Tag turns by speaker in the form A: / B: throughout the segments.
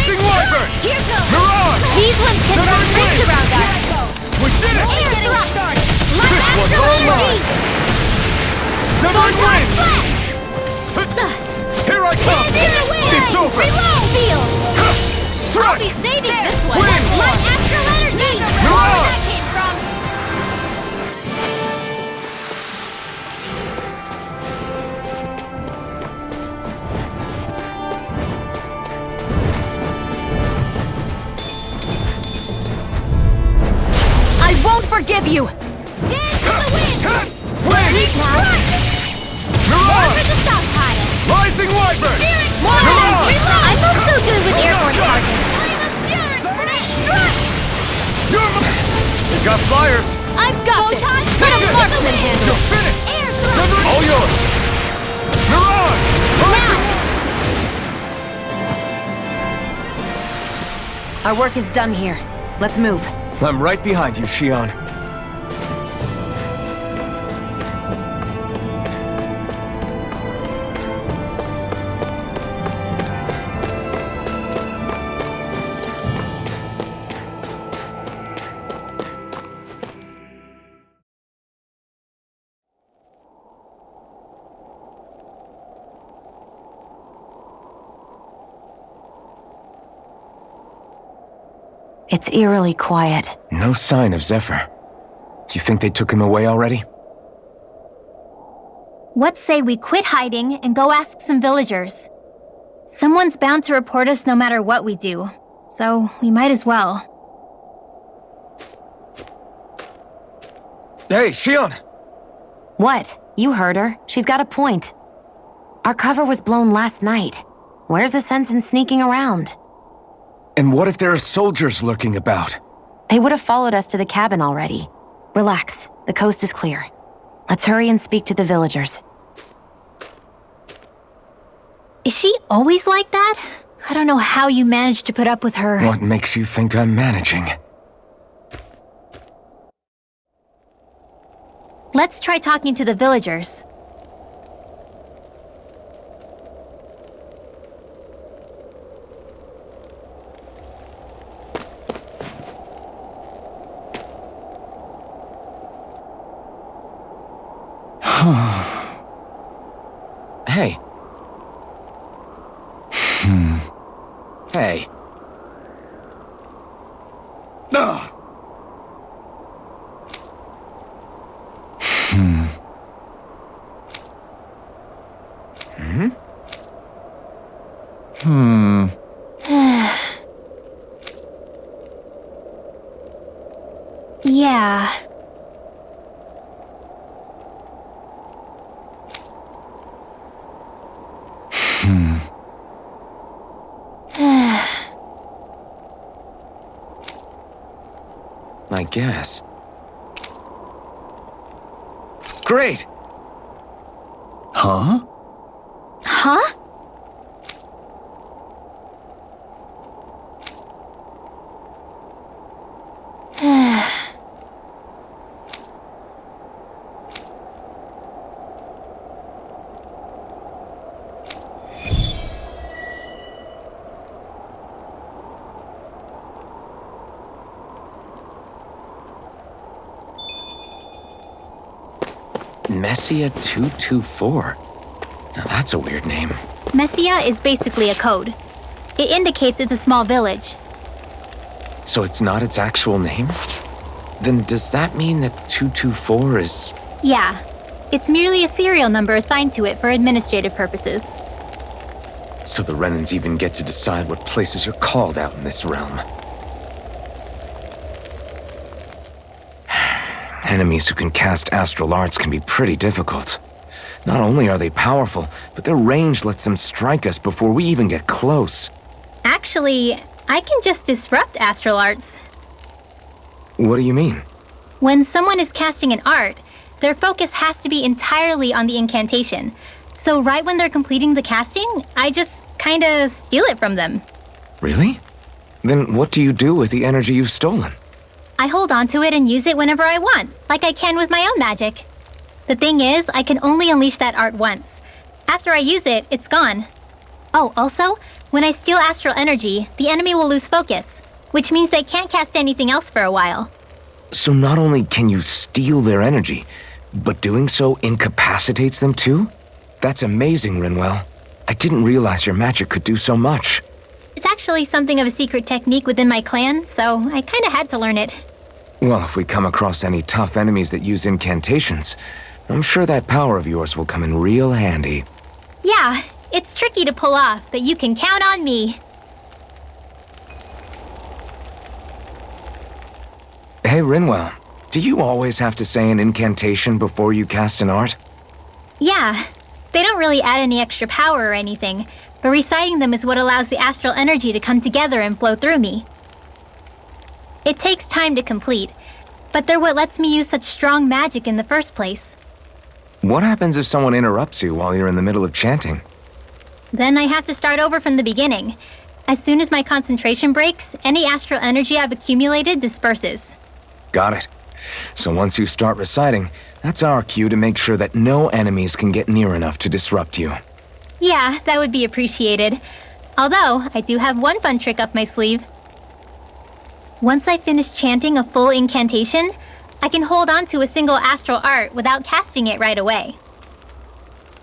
A: Rising Wyvern!
B: Here goes!
A: Mirage!
B: These ones can
A: Southern
B: run rings
A: wind!
B: around us!
A: We did it!
B: Air thrust!
A: This
B: Light
A: one's
B: astral
A: all
B: energy!
A: Southern wind! Here I come!
B: In the wind!
A: It's over!
B: Reload! Field! I'll
A: Strike!
B: be saving this one!
A: Wind!
B: Light astral energy!
A: Mirage!
B: Where that came from! I won't forgive you! Dance to the wind!
A: Wind!
B: Leap now!
A: Mirage!
B: For the stockpile!
A: Rising Wyvern!
B: Mirage!
A: Mirage!
B: I'm not so good with airborne targets!
A: You got flyers!
B: I've got it! Let a marksman handle
A: You're
B: it!
A: finished!
B: Air thrust!
A: All yours! Mirage!
B: Now! Our work is done here. Let's move.
A: I'm right behind you, Shion.
B: It's eerily quiet.
A: No sign of Zephyr. You think they took him away already?
C: What say we quit hiding and go ask some villagers? Someone's bound to report us no matter what we do, so we might as well.
A: Hey, Shion!
B: What? You heard her. She's got a point. Our cover was blown last night. Where's the sense in sneaking around?
A: And what if there are soldiers lurking about?
B: They would have followed us to the cabin already. Relax. The coast is clear. Let's hurry and speak to the villagers.
C: Is she always like that? I don't know how you managed to put up with her.
A: What makes you think I'm managing?
C: Let's try talking to the villagers.
A: Hey. Hey. Ugh.
C: Yeah.
A: I guess. Great! Huh?
C: Huh?
A: Messia 224. Now that's a weird name.
C: Messia is basically a code. It indicates it's a small village.
A: So it's not its actual name? Then does that mean that 224 is...
C: Yeah. It's merely a serial number assigned to it for administrative purposes.
A: So the Renans even get to decide what places are called out in this realm. Enemies who can cast astral arts can be pretty difficult. Not only are they powerful, but their range lets them strike us before we even get close.
C: Actually, I can just disrupt astral arts.
A: What do you mean?
C: When someone is casting an art, their focus has to be entirely on the incantation. So right when they're completing the casting, I just kinda steal it from them.
A: Really? Then what do you do with the energy you've stolen?
C: I hold on to it and use it whenever I want, like I can with my own magic. The thing is, I can only unleash that art once. After I use it, it's gone. Oh, also, When I steal astral energy, the enemy will lose focus, which means they can't cast anything else for a while.
A: So not only can you steal their energy, but doing so incapacitates them too? That's amazing, Rinwell. I didn't realize your magic could do so much.
C: It's actually something of a secret technique within my clan, so I kinda had to learn it.
A: Well, if we come across any tough enemies that use incantations, I'm sure that power of yours will come in real handy.
C: Yeah, it's tricky to pull off, but you can count on me.
A: Hey, Rinwell, do you always have to say an incantation before you cast an art?
C: Yeah, they don't really add any extra power or anything, but reciting them is what allows the astral energy to come together and flow through me. It takes time to complete, but they're what lets me use such strong magic in the first place.
A: What happens if someone interrupts you while you're in the middle of chanting?
C: Then I have to start over from the beginning. As soon as my concentration breaks, any astral energy I've accumulated disperses.
A: Got it. So once you start reciting, that's our cue to make sure that no enemies can get near enough to disrupt you.
C: Yeah, that would be appreciated. Although, I do have one fun trick up my sleeve. Once I finish chanting a full incantation, I can hold on to a single astral art without casting it right away.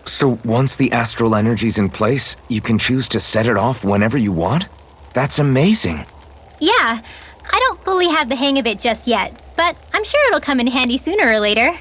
A: So once the astral energy's in place, you can choose to set it off whenever you want? That's amazing.
C: Yeah, I don't fully have the hang of it just yet, but I'm sure it'll come in handy sooner or later.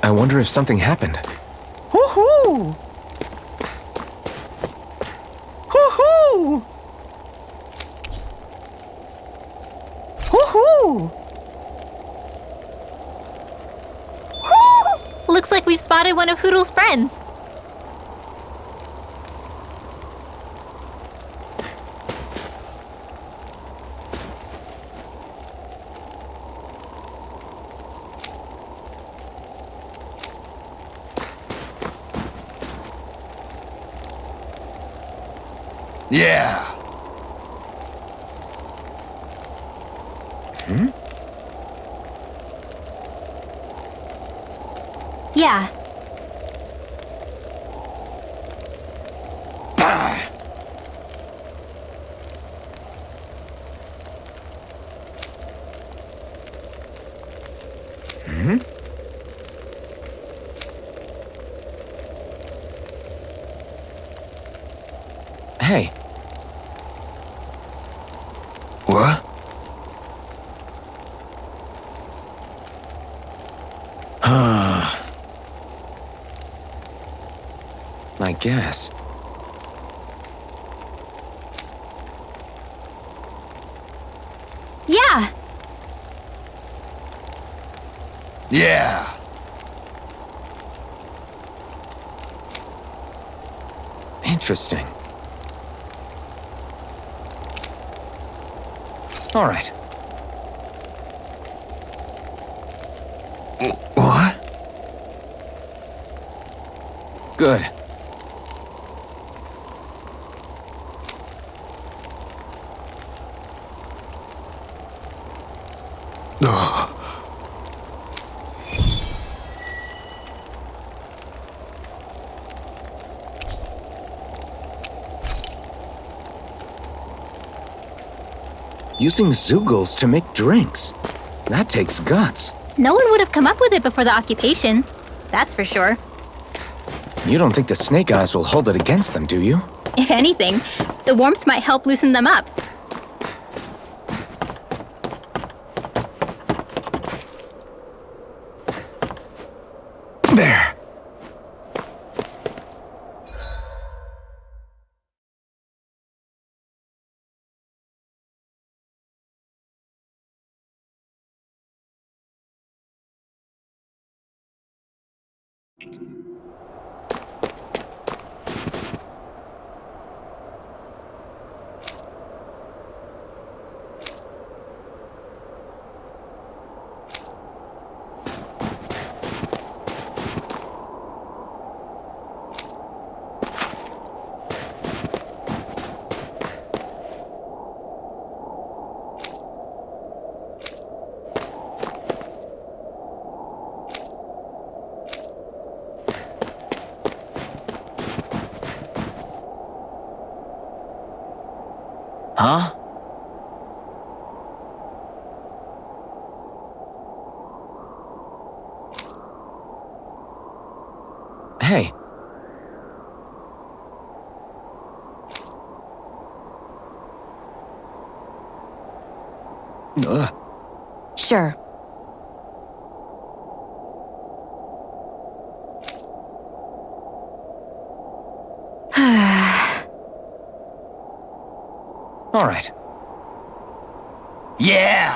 A: I wonder if something happened.
D: Hoo-hoo! Hoo-hoo! Hoo-hoo!
C: Looks like we've spotted one of Hoodle's friends.
A: Yeah.
C: Yeah.
A: Hey. What? I guess.
C: Yeah.
A: Yeah. Interesting. All right. What? Good. Using Zoogles to make drinks. That takes guts.
C: No one would have come up with it before the occupation. That's for sure.
A: You don't think the Snake Eyes will hold it against them, do you?
C: If anything, the warmth might help loosen them up.
A: There. Huh? Hey. Ugh.
B: Sure.
A: All right. Yeah!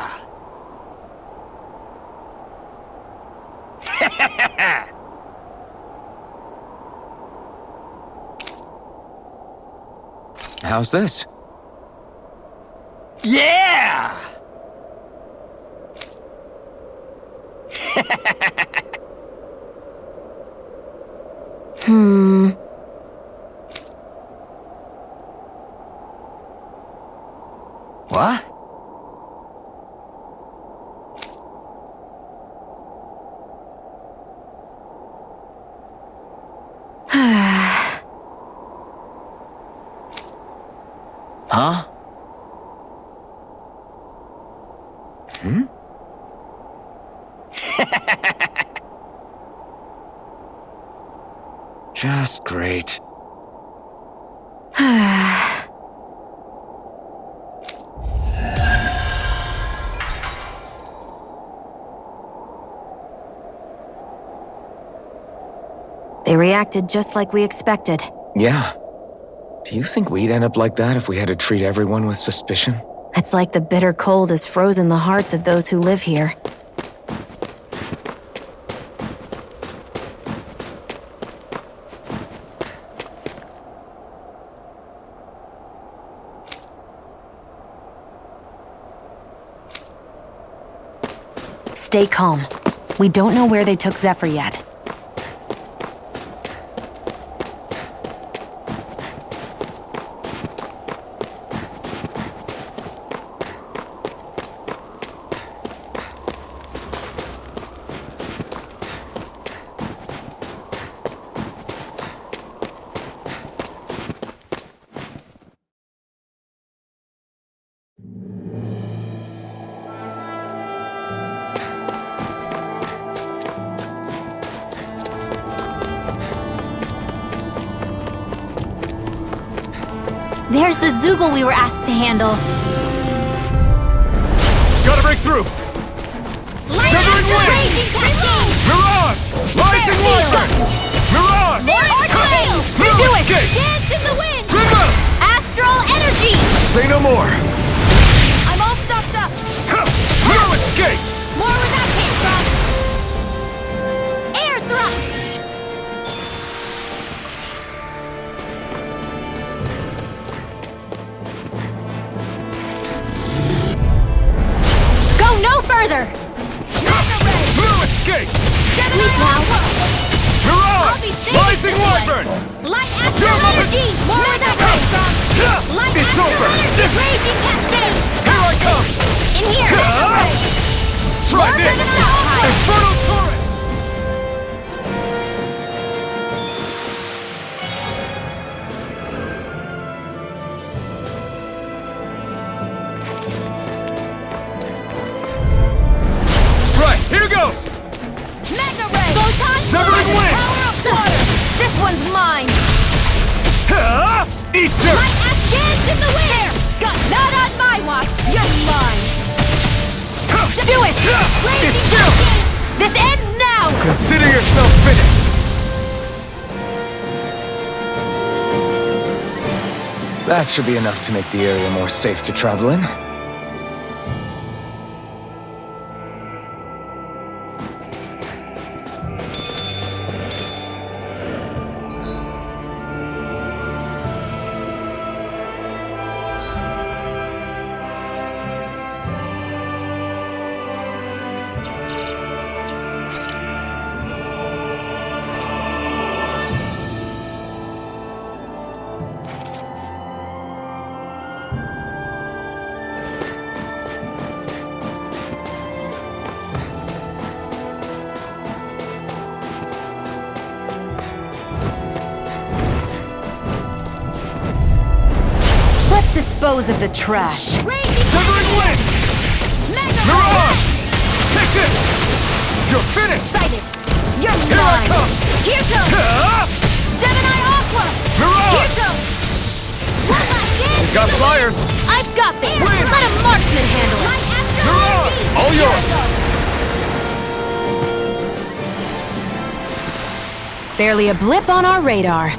A: How's this? Yeah! What? Huh? Hmm? Just great.
B: They reacted just like we expected.
A: Yeah. Do you think we'd end up like that if we had to treat everyone with suspicion?
B: It's like the bitter cold has frozen the hearts of those who live here. Stay calm. We don't know where they took Zephyr yet.
C: There's the Zoogle we were asked to handle.
E: Gotta break through! Severing Wind! Mirage! Rising Wyvern! Mirage!
C: Do it!
E: Escape!
C: Dance in the wind!
E: Rimmer!
C: Astral energy!
E: Say no more!
C: I'm all stuffed up!
E: No escape!
C: More with that hand thrust! Air thrust! Go no further!
E: No escape!
C: Please now!
E: Mirage! Rising Wyvern!
C: Light astral energy! More with that hand thrust! Light
E: It's
C: astral
E: over!
C: energy! Raging cascade!
E: Here I come!
C: In here!
E: Try this! Infernal Torrent! Right, here goes!
C: Mega ray! Photon
E: Severing Wind!
C: Power of water! This one's mine!
E: Eat dirt!
C: Light ass chance in the wind! Got not on my watch! You're mine! Do it! Blazing
E: It's true!
C: cascade! This ends now!
E: Consider yourself finished!
A: That should be enough to make the area more safe to travel in.
B: dispose of the trash.
E: Severing wind! Mirage! Take this! You're finished!
B: Excited! You're
E: Here I
B: mine!
E: come!
B: Here goes! Gemini Aqua! Here
E: Mirage!
B: goes! One last dance!
E: Got flyers!
B: I've got this!
E: Win!
B: Let a marksman handle it!
E: Mirage! All yours!
B: Barely a blip on our radar.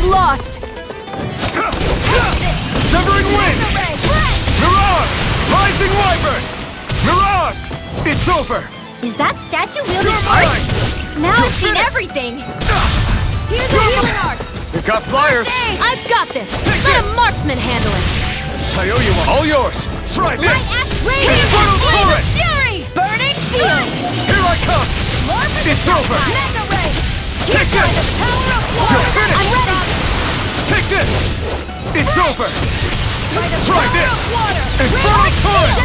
B: Lost!
E: Severing wind! Mirage! Rising wyvern! Mirage! It's over!
C: Is that statue wielding
E: You're
C: art?
E: mine!
C: Now
E: You're
C: I've seen
E: finished!
C: everything!
B: Here's a healing arc!
E: You got flyers!
B: I've got this!
E: Take
B: Let a
E: this!
B: marksman handle it!
E: I owe you one. All yours! Try this!
B: Radiant
E: Infernal
B: flame
E: torrent!
B: of fury! Burning field!
E: Here I come! It's over!
B: Mega ray!
E: Take this!
B: Power of
E: You're
B: water!
E: finished!
B: I'm ready!
E: Take this! It's over! Try this!
B: Water!
E: Infernal torrent!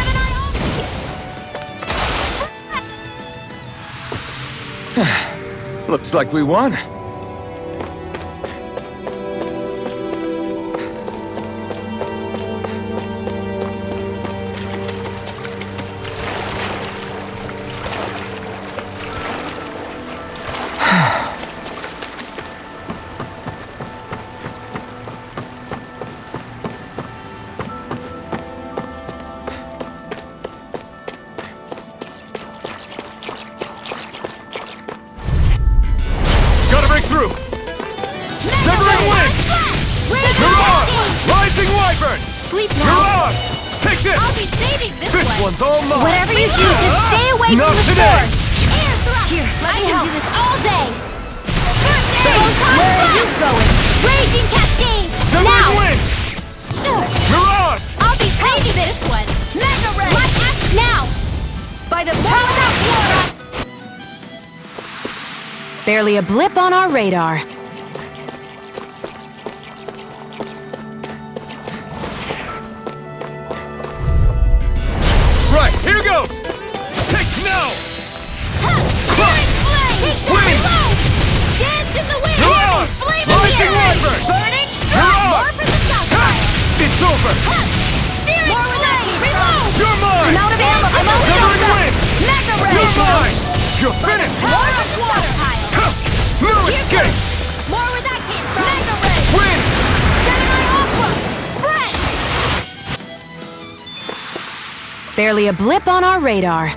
E: Looks like we won. Gotta break through! Severing wind! Mirage! Rising wyvern!
B: Sleep now!
E: Mirage! Take this!
B: I'll be saving this
E: This
B: one!
E: one's all mine!
B: Whatever you do, just stay away
E: Not
B: from the
E: today!
B: sword! Here, let me help.
C: do this all day!
B: Where are you going?
C: Raging cascade!
E: Severing wind! Mirage!
C: I'll be saving this one!
B: Mega ray!
C: My axe now!
B: By the power of water! Barely a blip on our radar.
E: Right, here goes! Take now!
C: Searing flame!
E: Wind!
C: Dance in the wind!
E: Mirage!
C: Flame of
E: Rising
C: fury!
E: wyvern!
C: Burning!
E: Mirage!
C: More for the south!
E: It's over!
C: Searing flame! Reload!
E: You're mine!
B: I'm out of ammo! I'm out of
E: Severing
B: ammo!
E: wind!
B: Mega ray!
E: You're mine! You're finished!
C: More of the water pile!
E: No escape!
C: More where that came from! Mega ray!
E: Win!
C: Gemini Aqua! Spread!
B: Barely a blip on our radar.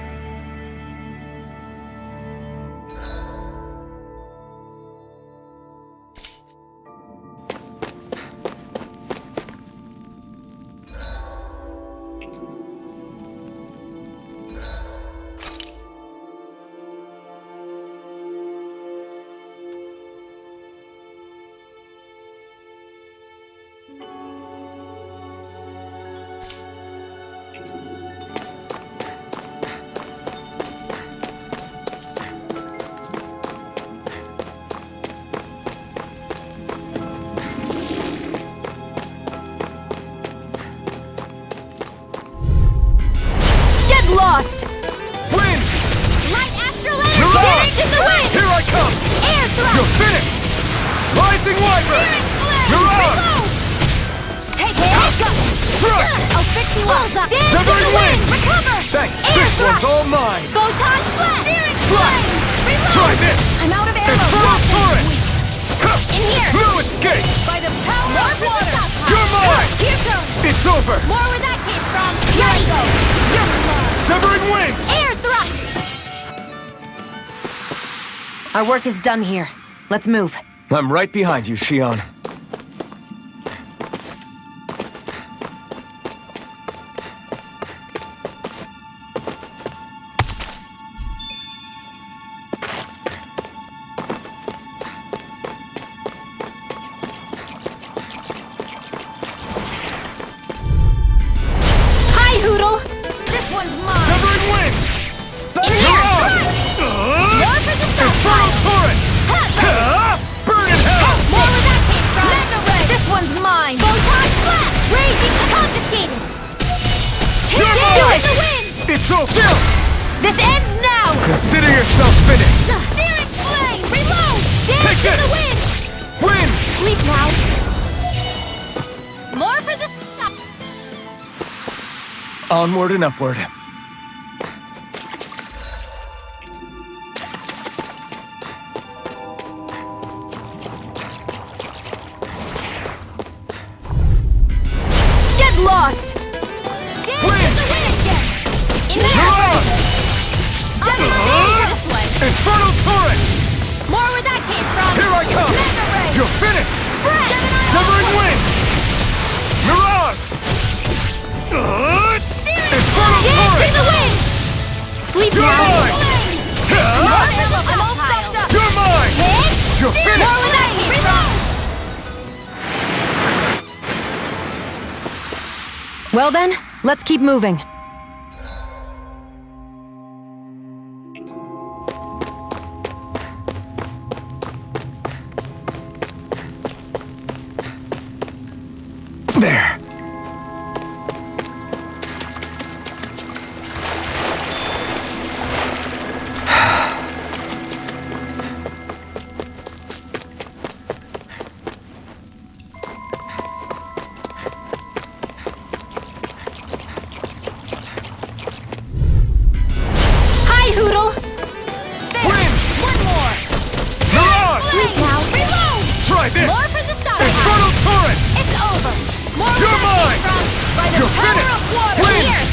E: I come!
C: Air thrust!
E: You're finished! Rising Wyvern! Mirage!
C: Take it!
E: Thrust!
C: I'll fix you up! Dance
E: Severing wind!
C: Recover!
E: Thanks!
C: Air
E: This
C: thrust!
E: one's all mine!
C: Photon blast! Searing
E: Slide!
C: Reload!
E: Try this!
C: I'm out of ammo!
E: Infernal torrent!
C: In here!
E: No escape!
C: By the power of water!
E: You're mine!
C: Here comes!
E: It's over!
C: More where that came from! Here I go! You're mine!
E: Severing wind!
C: Air thrust!
B: Our work is done here. Let's move.
A: I'm right behind you, Shion.
C: Hi, Hoodle! This one's mine!
E: Severing wind!
C: In here!
E: Mirage!
C: More for the
E: Infernal
C: stockpile!
E: torrent! Burn in hell!
C: More where that came from! Mega ray! This one's mine! Photon blast! Raging confiscated!
E: You're
C: Do
E: mine!
C: it! The wind!
E: It's over!
C: This ends now!
E: Consider yourself finished!
C: Searing flame! Reload! Dance
E: Take
C: in
E: this!
C: the wind!
E: Wind!
C: Sleep now! More for the stock!
A: Onward and upward.
B: Get lost!
C: Dance
E: Wind!
C: in the wind again! In there!
E: Mirage!
C: I'm ready for this one!
E: Infernal torrent!
C: More where that came from!
E: Here I come!
C: Mega ray!
E: You're finished!
C: Gemini
E: Severing wind! Mirage! Infernal
C: Dance in
E: torrent!
C: the wind! Sleep
E: You're
C: now!
E: mine!
C: I'm all stocked up!
E: You're mine!
C: Hit!
E: You're finished!
C: More where that came from!
B: Well then, let's keep moving.
A: There.
C: Hi, Hoodle!
E: Wind!
C: One more!
E: Mirage!
C: Sleep now! Reload!
E: Try this!
C: More for the stock!
E: Infernal torrent!
C: It's over! More
E: You're
C: where that
E: mine!
C: came from! By the
E: You're
C: power
E: finished!
C: of water!
E: Wind!
C: Here!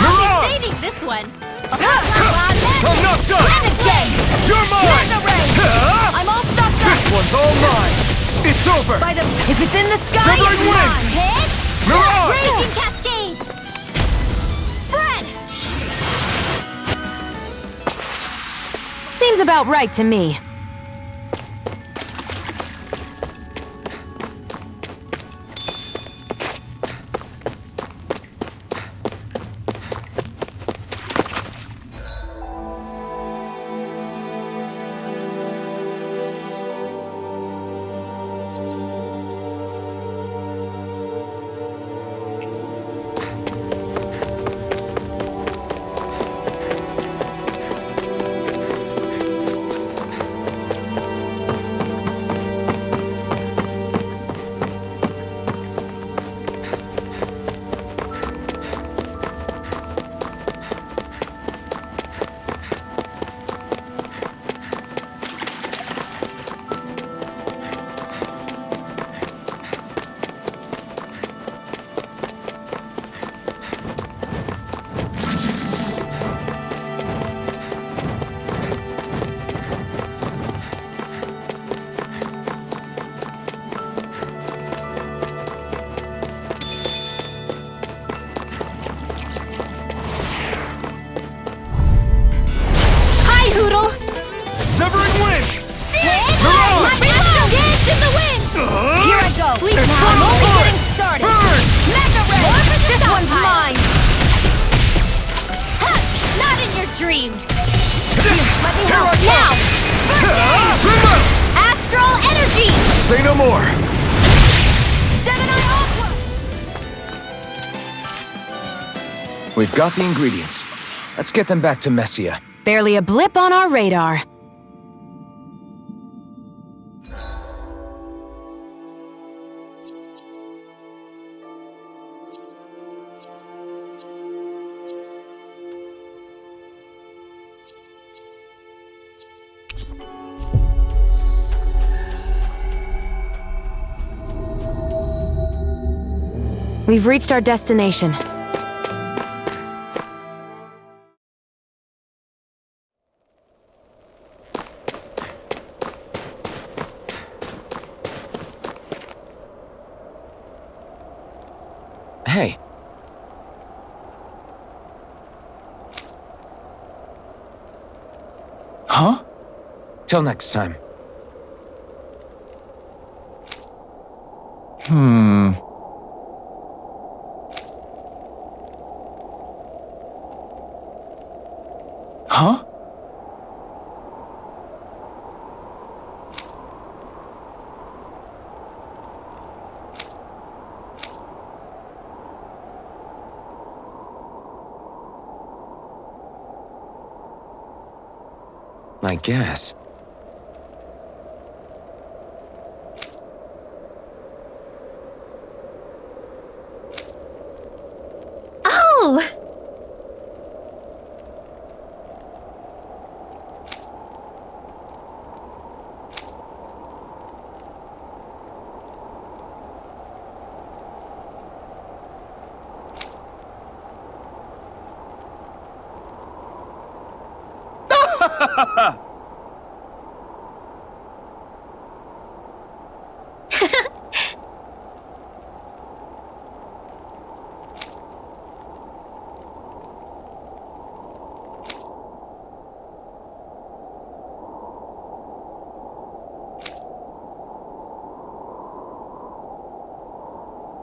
E: Mirage!
C: Saving this one!
E: I'm not done!
C: And again!
E: You're mine!
C: Mega ray! I'm all stocked
E: This
C: up!
E: one's all mine! It's over!
C: By the...
B: If it's in the sky,
E: Severing
B: it's
E: wind!
B: mine.
C: Hit!
E: Mirage!
C: Raging cascades! Spread!
B: Seems about right to me.
C: dreams.
E: Let
C: me help. Now! Astral energy!
A: Say no more.
C: Gemini Aqua!
A: We've got the ingredients. Let's get them back to Messia.
B: Barely a blip on our radar. We've reached our destination.
A: Hey.
D: Huh?
A: Till next time.
D: Huh?
A: I guess.
C: Oh!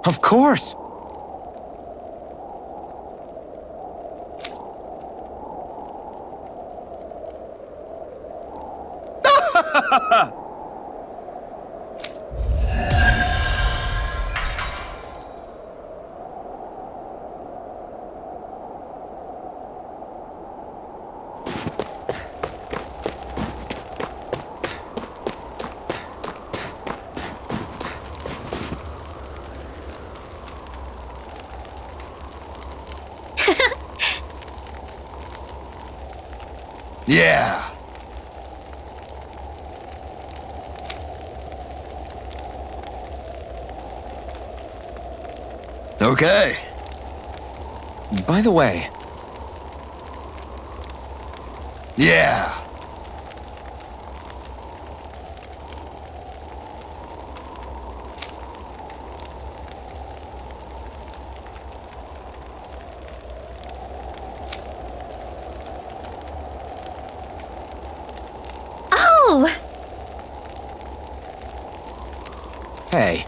A: Of course!
E: Yeah. Okay.
A: By the way,
E: Yeah.
C: Oh!
A: hey.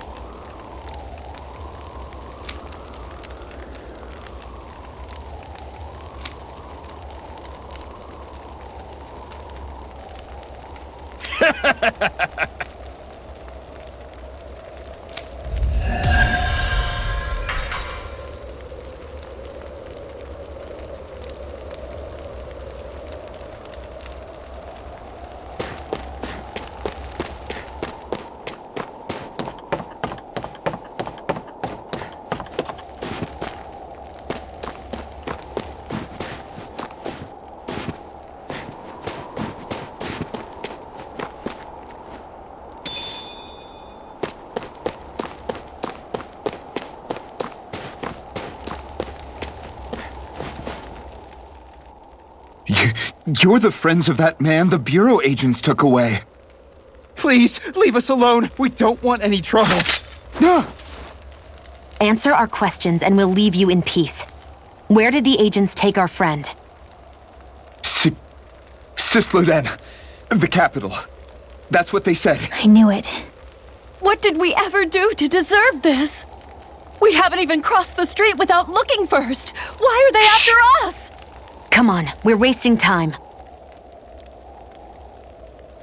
D: You're the friends of that man the Bureau agents took away. Please, leave us alone. We don't want any trouble.
B: Answer our questions and we'll leave you in peace. Where did the agents take our friend?
D: Cyslodia, the capital. That's what they said.
C: I knew it.
F: What did we ever do to deserve this? We haven't even crossed the street without looking first. Why are they after us?
B: Come on, we're wasting time.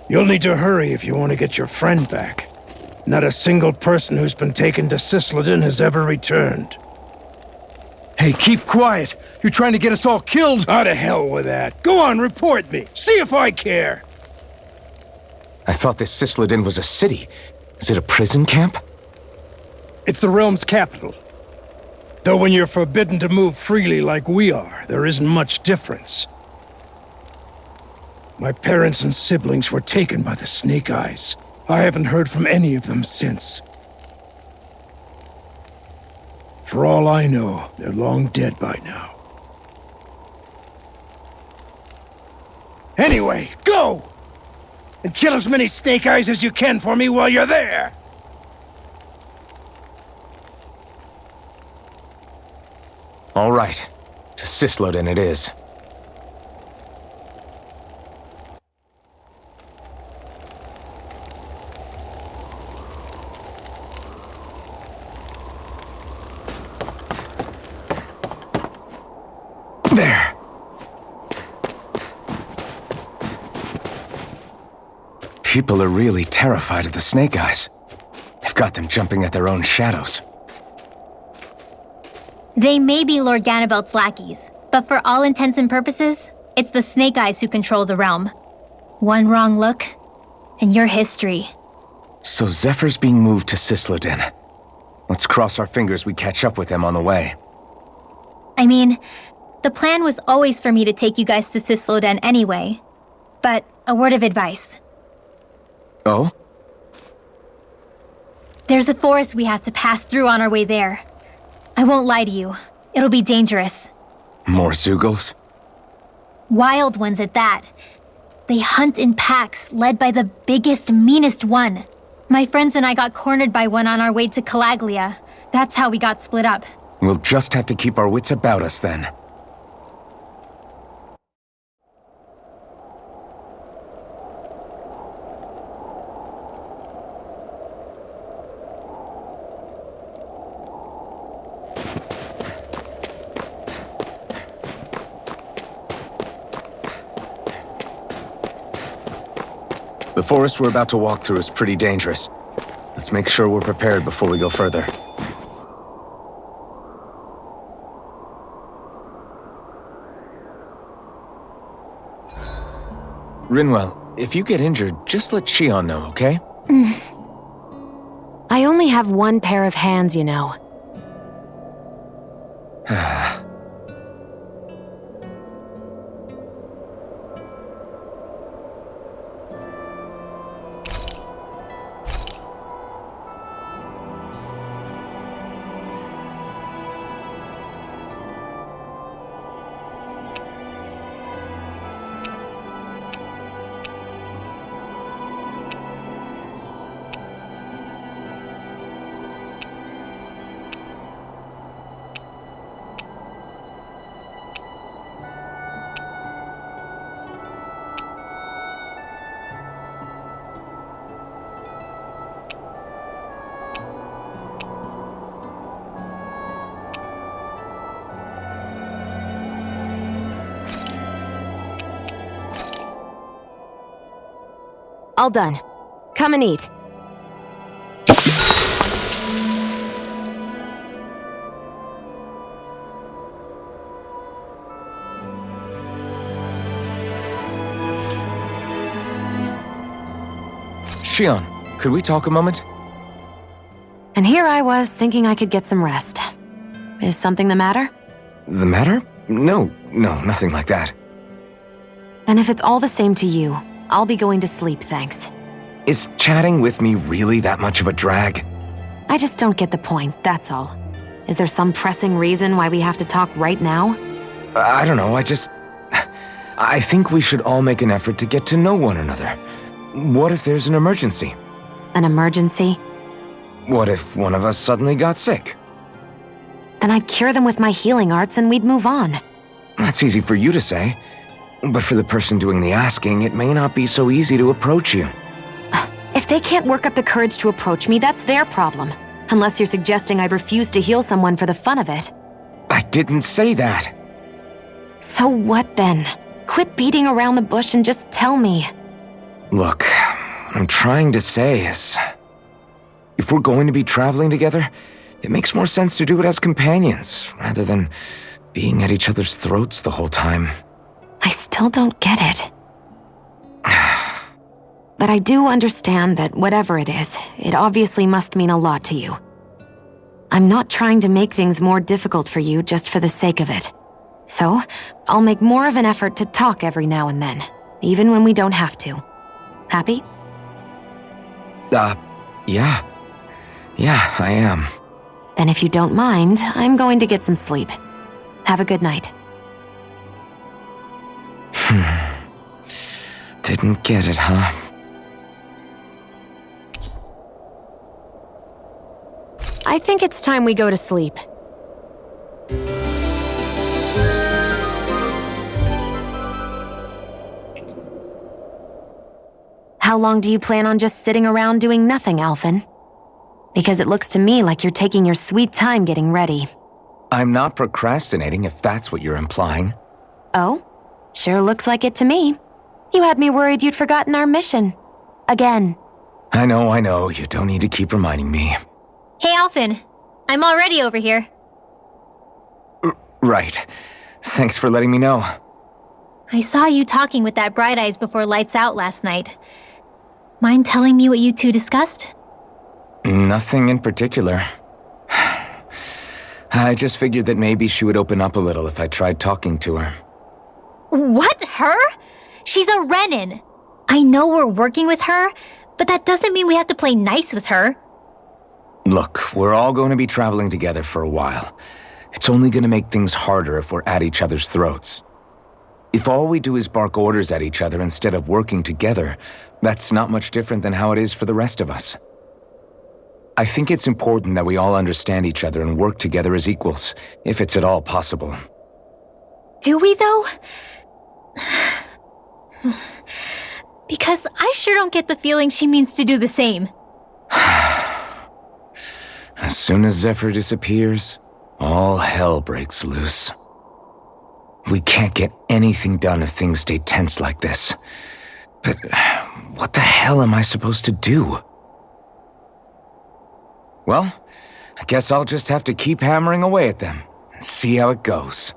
G: You'll need to hurry if you want to get your friend back. Not a single person who's been taken to Cyslodia has ever returned.
E: Hey, keep quiet. You're trying to get us all killed.
G: How to hell with that. Go on, report me. See if I care.
A: I thought this Cyslodia was a city. Is it a prison camp?
G: It's the realm's capital. Though when you're forbidden to move freely like we are, there isn't much difference. My parents and siblings were taken by the Snake Eyes. I haven't heard from any of them since. For all I know, they're long dead by now. Anyway, go! And kill as many snake eyes as you can for me while you're there!
A: All right. To Cyslodia it is. There! People are really terrified of the snake eyes. They've got them jumping at their own shadows.
C: They may be Lord Ganabelt's lackeys, but for all intents and purposes, it's the Snake Eyes who control the realm. One wrong look, and your history.
A: So Zephyr's being moved to Cyslodia. Let's cross our fingers we catch up with him on the way.
C: I mean, the plan was always for me to take you guys to Cyslodia anyway. But a word of advice.
A: Oh?
C: There's a forest we have to pass through on our way there. I won't lie to you. It'll be dangerous.
A: More Zeugles?
C: Wild ones at that. They hunt in packs, led by the biggest, meanest one. My friends and I got cornered by one on our way to Calaglia. That's how we got split up.
A: We'll just have to keep our wits about us then. The forest we're about to walk through is pretty dangerous. Let's make sure we're prepared before we go further. Rinwell, if you get injured, just let Shion know, okay?
B: I only have one pair of hands, you know. All done. Come and eat.
A: Shion, could we talk a moment?
B: And here I was thinking I could get some rest. Is something the matter?
A: The matter? No, nothing like that.
B: Then if it's all the same to you, I'll be going to sleep, thanks.
A: Is chatting with me really that much of a drag?
B: I just don't get the point, that's all. Is there some pressing reason why we have to talk right now?
A: I don't know, I think we should all make an effort to get to know one another. What if there's an emergency?
B: An emergency?
A: What if one of us suddenly got sick?
B: Then I'd cure them with my healing arts and we'd move on.
A: That's easy for you to say. But for the person doing the asking, it may not be so easy to approach you.
B: If they can't work up the courage to approach me, that's their problem. Unless you're suggesting I'd refuse to heal someone for the fun of it.
A: I didn't say that.
B: So what then? Quit beating around the bush and just tell me.
A: Look, what I'm trying to say is, if we're going to be traveling together, it makes more sense to do it as companions, rather than being at each other's throats the whole time.
B: I still don't get it. But I do understand that whatever it is, it obviously must mean a lot to you. I'm not trying to make things more difficult for you just for the sake of it. So, I'll make more of an effort to talk every now and then, even when we don't have to. Happy?
A: Yeah. Yeah, I am.
B: Then if you don't mind, I'm going to get some sleep. Have a good night.
A: Didn't get it, huh?
B: I think it's time we go to sleep. How long do you plan on just sitting around doing nothing, Alphen? Because it looks to me like you're taking your sweet time getting ready.
A: I'm not procrastinating, if that's what you're implying.
B: Oh? Sure looks like it to me. You had me worried you'd forgotten our mission. Again.
A: I know. You don't need to keep reminding me.
C: Hey, Alphen. I'm already over here.
A: Right. Thanks for letting me know.
C: I saw you talking with that Bright Eyes before lights out last night. Mind telling me what you two discussed?
A: Nothing in particular. I just figured that maybe she would open up a little if I tried talking to her.
C: What? Her? She's a Renin. I know we're working with her, but that doesn't mean we have to play nice with her.
A: Look, we're all going to be traveling together for a while. It's only going to make things harder if we're at each other's throats. If all we do is bark orders at each other instead of working together, that's not much different than how it is for the rest of us. I think it's important that we all understand each other and work together as equals, if it's at all possible.
C: Do we, though? Because I sure don't get the feeling she means to do the same.
A: As soon as Zephyr disappears, all hell breaks loose. We can't get anything done if things stay tense like this. But what the hell am I supposed to do? Well, I guess I'll just have to keep hammering away at them and see how it goes.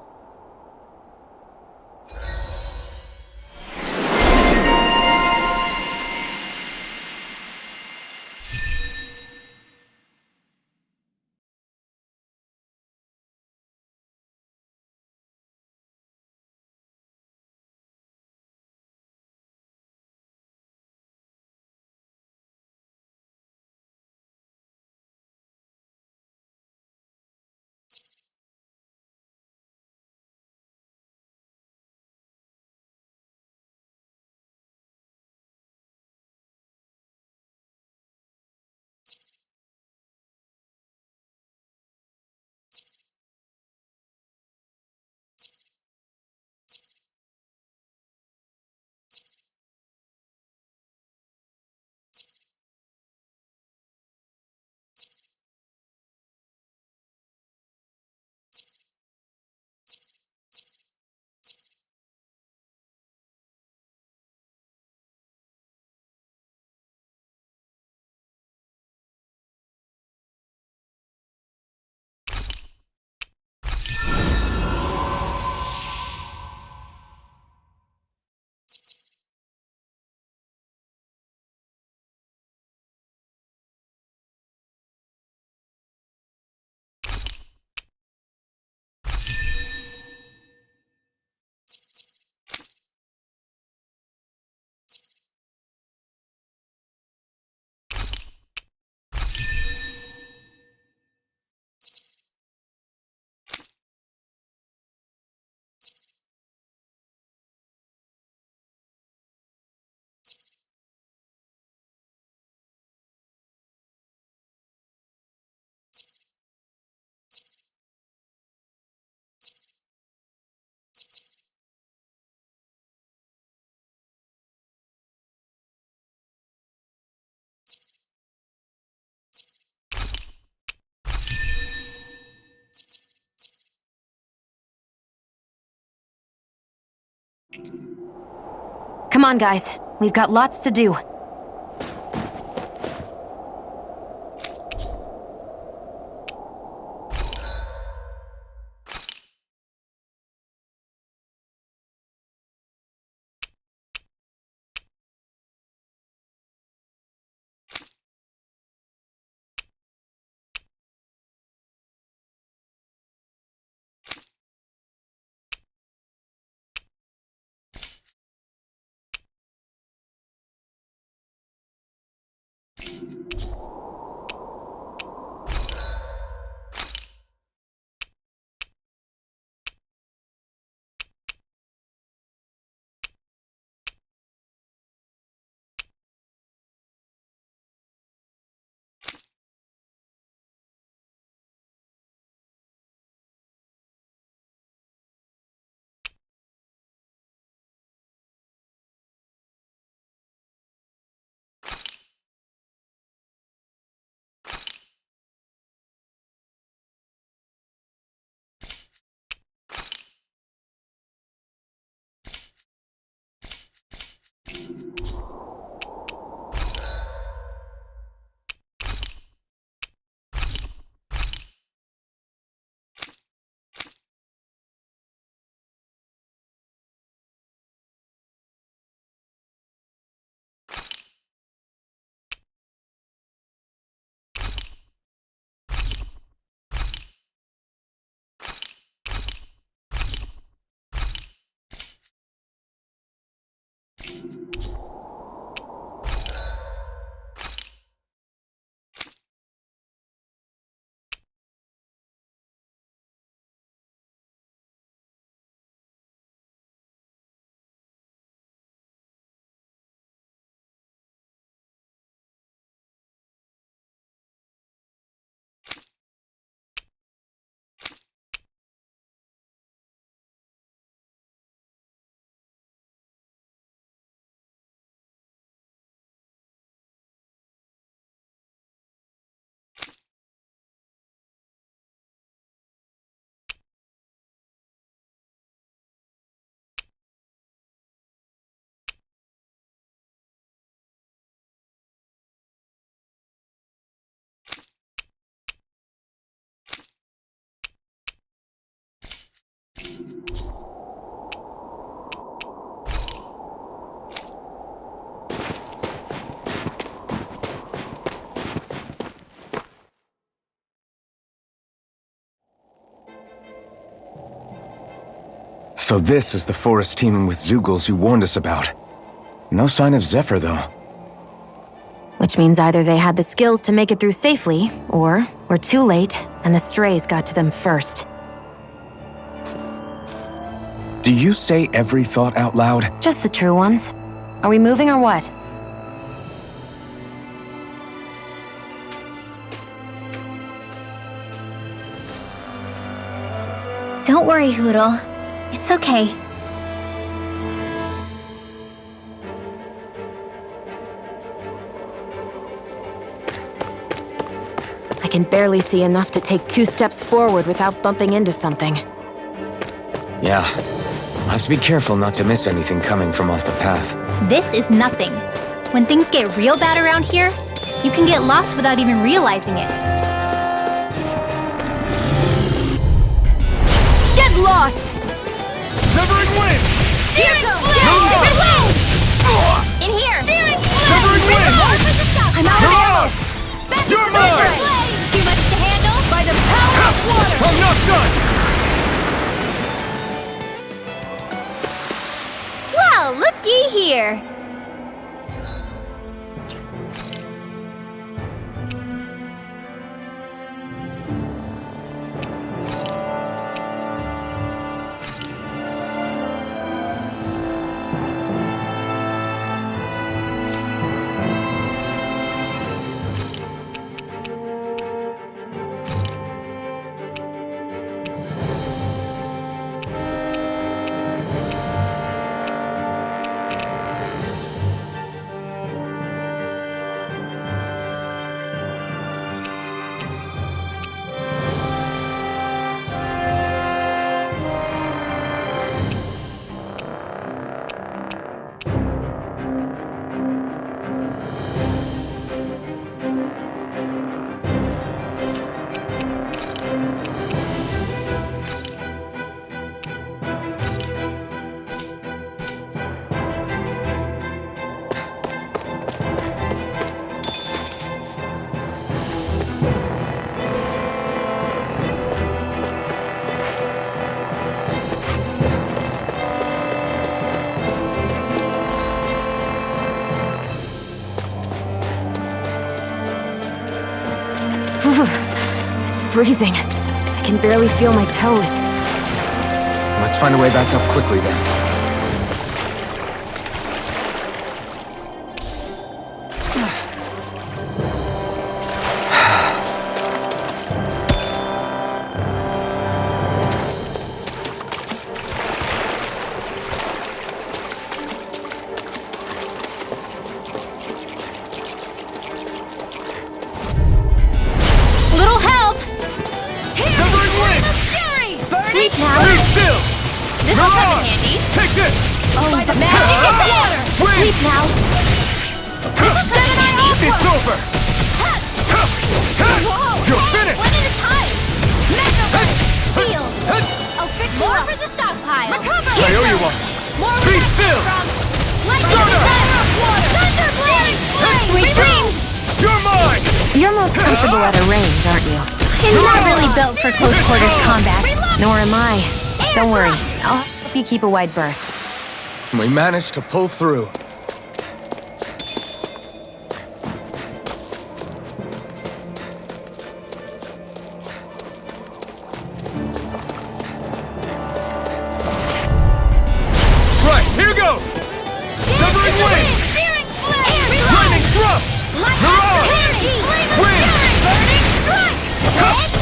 B: Come on, guys. We've got lots to do.
A: So this is the forest teeming with Zeugles you warned us about. No sign of Zephyr, though.
B: Which means either they had the skills to make it through safely, or we're too late, and the strays got to them first.
A: Do you say every thought out loud?
B: Just the true ones. Are we moving or what?
C: Don't worry, Hoodle. It's okay.
B: I can barely see enough to take 2 steps forward without bumping into something.
A: Yeah. I'll have to be careful not to miss anything coming from off the path.
C: This is nothing. When things get real bad around here, you can get lost without even realizing it.
B: Get lost!
E: Severing wind!
C: Steering flame! In here! Steering flame!
E: Severing wind!
C: I'm out of ammo!
E: You're mine!
C: Too much to handle? By the power of water!
E: I'm not done!
C: Well, looky here!
B: It's freezing. I can barely feel my toes.
A: Let's find a way back up quickly, then.
C: Little help!
E: Severing wind!
C: Sleep now!
E: Stay still!
C: This'll come in handy!
E: Take this!
C: Oh, the magic is water! Sleep now!
E: It's over! You're finished!
C: One at a time! Mega Ray! Sealed! I'll fix more for the stockpile! Recover!
E: I owe you one!
C: More
E: Be
C: rest
E: still!
C: from light
E: Start up!
C: water! Thunderblade!
B: Sweet
C: dreams!
E: You're mine!
B: You're most comfortable at a range, aren't you?
C: I'm not really built for close quarters combat.
B: Nor am I. Don't worry. I'll help you keep a wide berth.
A: We managed to pull through.
E: Right, here goes! Severing wind!
C: Steering flame!
E: Lightning thrust! Mirage! Wind!
C: Burning strike!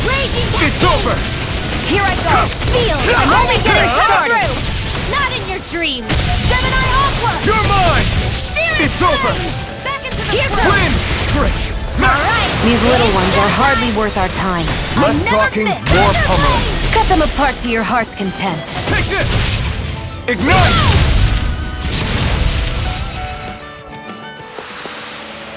C: Raging
E: It's over!
C: Here I go! Feel! I'm only getting started! Not in your dreams! Gemini Aqua!
E: You're mine!
C: Steering
E: It's over!
C: Back into the
E: Wind! Great!
C: Alright!
B: These little ones are hardly worth our time.
A: Less talking, more pummeling.
B: Cut them apart to your heart's content.
E: Take this! Ignite!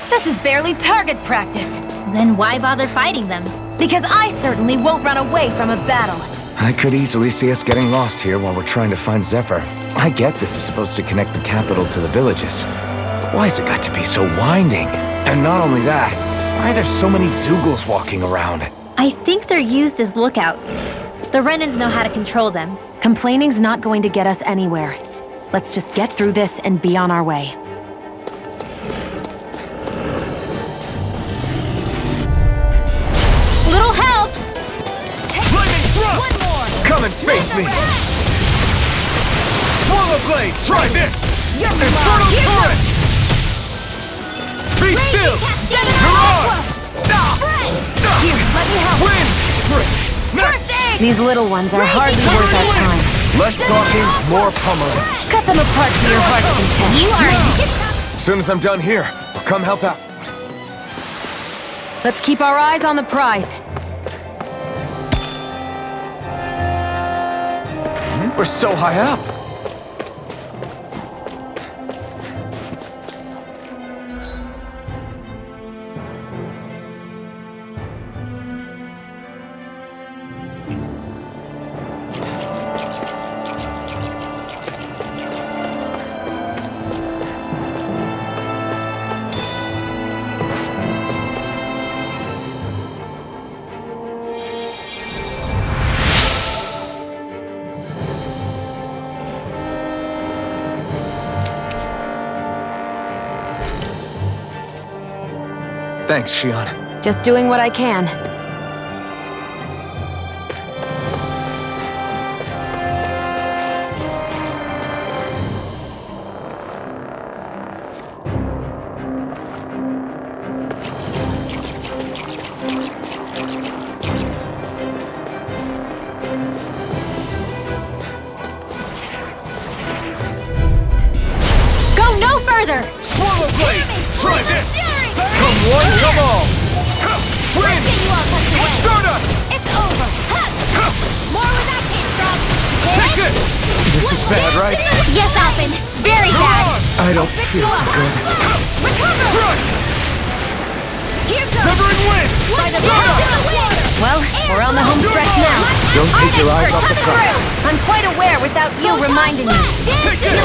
B: This is barely target practice.
C: Then why bother fighting them?
B: Because I certainly won't run away from a battle.
A: I could easily see us getting lost here while we're trying to find Zephyr. I get this is supposed to connect the capital to the villages. But why's it got to be so winding? And not only that, why are there so many Zoogles walking around?
C: I think they're used as lookouts. The Renans know how to control them.
B: Complaining's not going to get us anywhere. Let's just get through this and be on our way.
C: Little help!
E: Flaming thrust!
F: One more!
A: Come and face me!
E: Swallow blade! Try this!
F: You're
E: Infernal
F: mine.
E: turret! Be still! Mirage!
F: Here, let me help.
E: Wind! Threat! Next!
B: These little ones are hardly worth our time.
A: Less talking, more pummeling.
B: Cut them apart to your heart's content.
C: You are
A: As soon as I'm done here, I'll come help out.
B: Let's keep our eyes on the prize.
A: We're so high up. Thanks, Shion.
B: Just doing what I can.
C: Go no further!
E: Swallow blade! Try this! Come one, come all! Wind! Stardust!
C: It's over! More where that came from!
E: Take this!
A: This is bad, right?
C: Yes, Alphen! Very bad!
E: Mirage!
A: I don't feel so good.
E: Thrust!
C: Here goes!
E: Severing wind!
C: Stardust!
B: Well, we're on the home stretch now.
A: Don't take your eyes off the prize.
B: I'm quite aware without you reminding me.
E: Take this!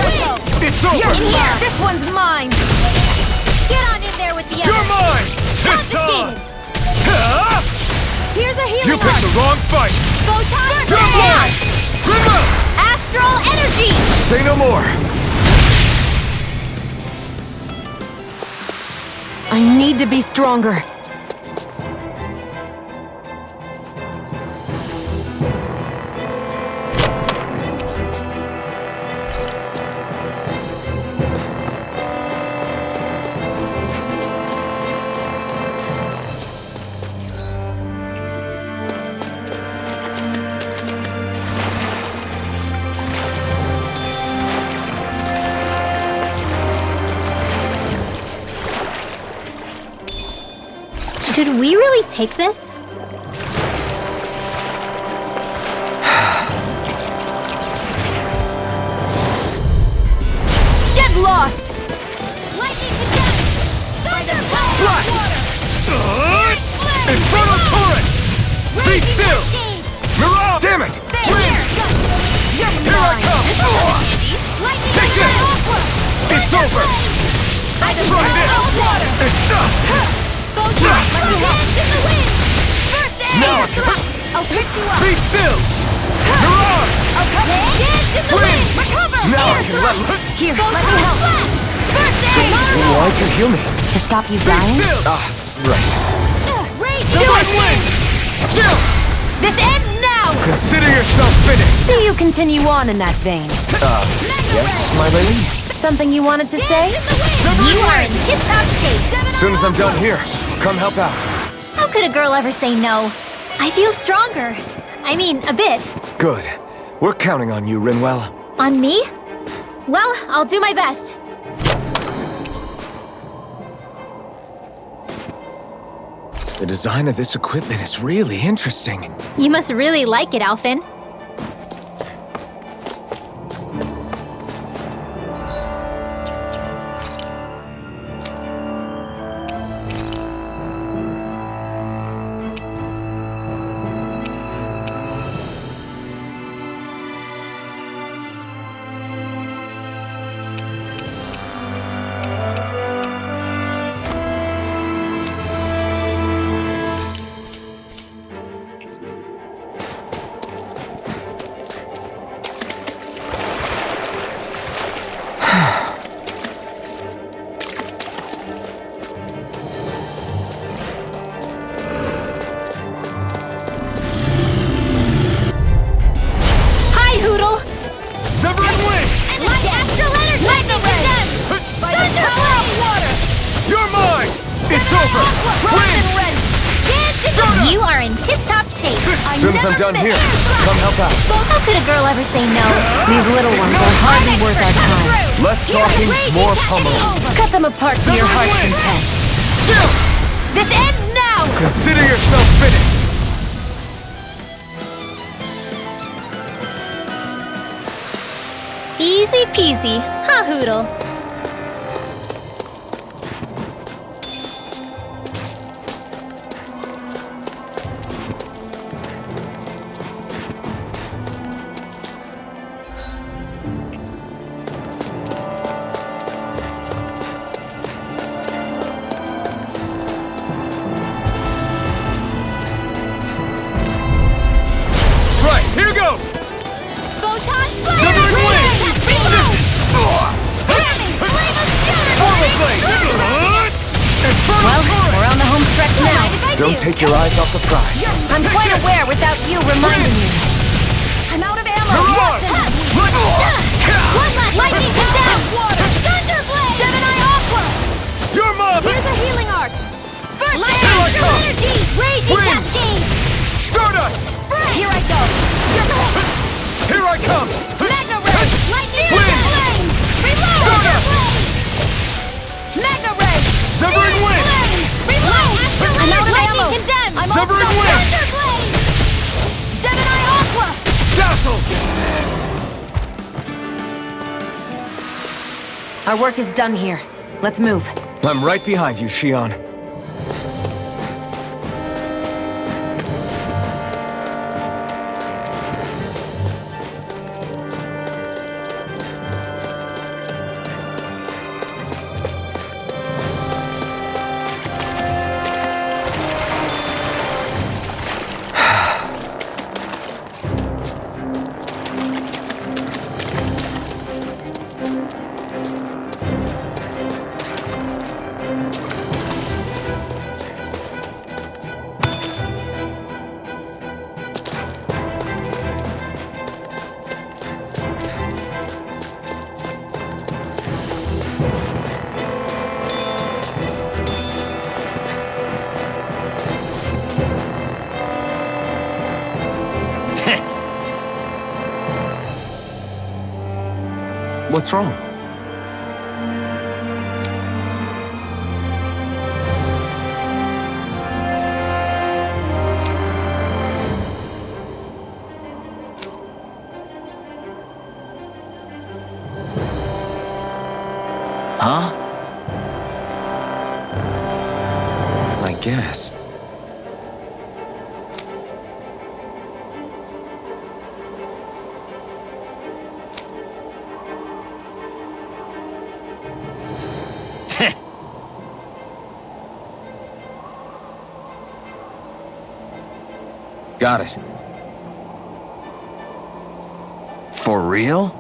E: It's over!
B: You're here! This one's mine!
C: Get on in there with the
E: You're
C: others!
E: mine! This time! Huh?
B: Here's a healing
E: You picked the wrong fight!
C: Photon
E: You're mine! Remote!
C: Astral energy!
A: Say no more.
B: I need to be stronger.
C: Should we really take this?
B: Get lost!
E: Infernal turret! Be still! Mirage!
A: Damn it!
E: Here I come! Take this! It's over! Try this! It's done! Now I can...
C: I'll pick you up!
E: Be still! Mirage!
C: Dance in the wind! Recover!
E: Now I can let...
B: Here, let me help.
C: First aid!
A: Why'd you heal me?
B: To stop you
E: Be
B: dying?
E: still!
A: Ah, right.
C: Do it!
E: Wind! Chill!
C: This ends now!
A: Consider yourself finished.
B: See you continue on in that vein.
A: Yes, my lady?
B: Something you wanted to say?
C: You are in tip-top shape!
A: As soon as I'm done here, I'll come help out.
C: How could a girl ever say no? I feel stronger. I mean, a bit.
A: Good. We're counting on you, Rinwell.
C: On me? Well, I'll do my best.
A: The design of this equipment is really interesting.
C: You must really like it, Alphen.
E: over! Win!
C: You are in tip-top shape.
A: As soon as I'm done here, come help out.
C: How could a girl ever say no?
B: These little ones are hardly worth our time.
A: Less talking, more pummeling.
B: Cut them apart to your heart's content. This ends now!
A: Consider yourself finished.
C: Easy peasy. Ha hoodle.
E: Right, here goes!
C: Photon
E: Severing Wing! Forward blade!
B: Well, we're on the home stretch now.
A: Don't take your eyes off the prize.
B: I'm quite aware without you reminding me. I'm out of ammo.
E: Mirage!
B: Lightning condemn! Thunderblade! Gemini Aqua!
E: Your mom!
B: Here's a healing art. First
E: Here I come!
B: Raging
E: Wind!
B: Cascade!
E: Stardust!
B: Here I go!
E: Here I come!
B: Magna Ray! Lightning
E: Wind!
B: Flame! Reload!
E: Stardust!
B: Magna Ray!
E: Severing Wind!
B: Reload! I'm out of ammo! I'm
E: Severing
B: also
E: Wind!
B: Thunderblade! Gemini Aqua!
E: Dazzle!
B: Our work is done here. Let's move.
A: I'm right behind you, Shion. What's wrong? Huh? I guess. Got it. For real?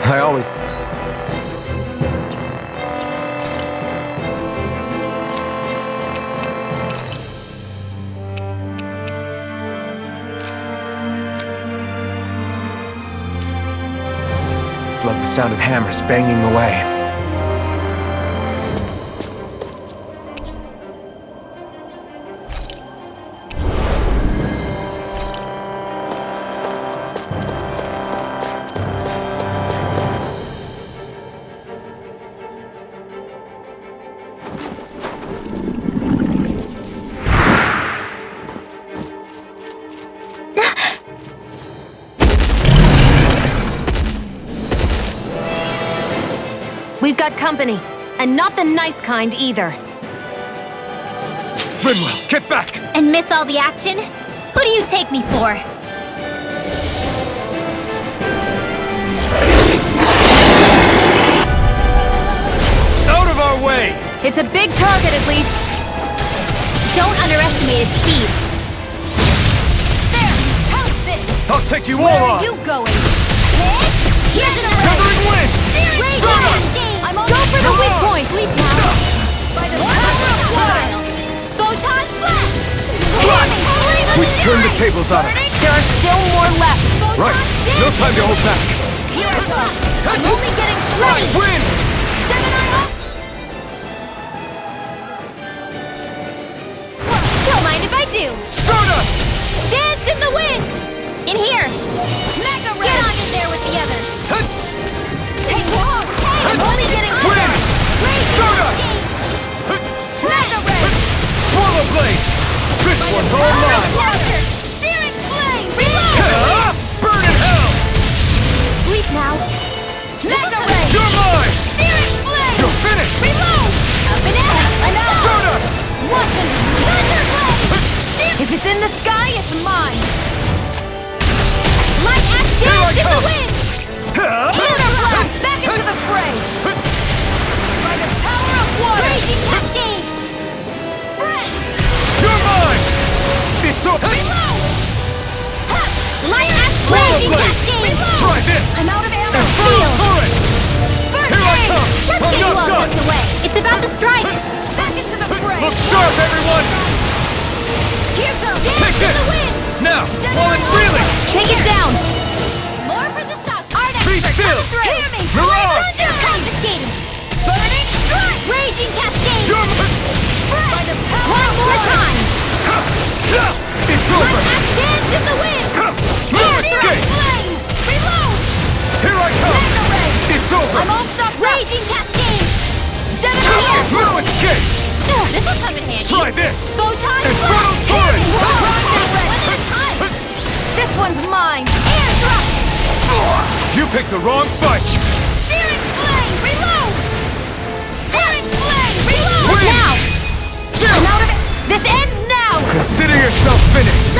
A: I always... love the sound of hammers banging away.
B: We've got company, and not the nice kind either.
E: Rimwell, get back!
C: And miss all the action? Who do you take me for?
E: Out of our way!
B: It's a big target, at least.
C: Don't underestimate its speed.
B: There! How's this?
E: I'll take you all
B: Where
E: on!
B: are you going?
C: Here's an
E: Severing wind!
B: Go for the weak point! Sleep now! By the power of water!
C: Photon blast!
E: We turned the tables on her!
B: There are still more left!
E: Right! No time to hold back!
B: Here I go! I'm only getting started!
E: Wind!
C: Don't mind if I do!
E: Stardust!
C: Dance in the wind! In here! Mega Red! Get on in there with the others! Take long! Hey, I'm only getting
E: Wind! Stardust!
C: Mega Red!
E: Swallow blade! This one's all mine!
C: Counter! Searing flame! Reload!
E: Burn in hell!
B: Sleep now!
C: Mega Red!
E: You're mine!
C: Searing flame!
E: You're finished!
C: Reload! Up and out! Enough!
E: Stardust!
B: If it's in the sky, it's mine!
C: Light axe
E: Here I
C: dance in the
E: come!
C: wind!
B: Counterblast! Back into the fray! By the power of water!
C: Raging cascade! Spread!
E: You're mine! It's over!
C: Reload! Ha! Light axe
E: Swallow
C: raging
E: blade!
C: cascade!
E: Try this!
B: I'm out of ammo!
E: And follow through it!
C: First
E: Here I
C: aid!
E: come!
C: Let's
E: I'm
C: get you
E: not
C: all
E: done!
C: tucked away! It's about to strike!
B: Back into the fray!
E: Look sharp, everyone!
B: Here goes!
E: Take this! Now, while it's reeling!
B: Take it down!
C: More for the stock! Artex!
E: Be still!
C: Hear me!
E: Mirage!
C: Confiscating! Burning strike! Raging cascade!
E: You're
B: By the power
C: One
B: of
C: more
B: water!
C: time!
E: It's
C: Light
E: over!
C: axe dance in the wind!
E: No
C: Searing
E: escape!
C: flame! Reload!
E: Here I come!
C: Mega Red!
E: It's over!
B: I'm all stopped up!
C: Raging cascade!
E: No escape!
C: This will come in handy!
E: Try this!
C: Photon
E: Infernal
C: blast!
E: torrent!
C: One at a time!
B: This one's mine!
C: Air thrust!
E: You picked the wrong fight!
C: Searing flame! Reload! Searing flame! Reload!
E: Win!
B: Now! I'm out of it! This ends now!
E: Consider yourself finished!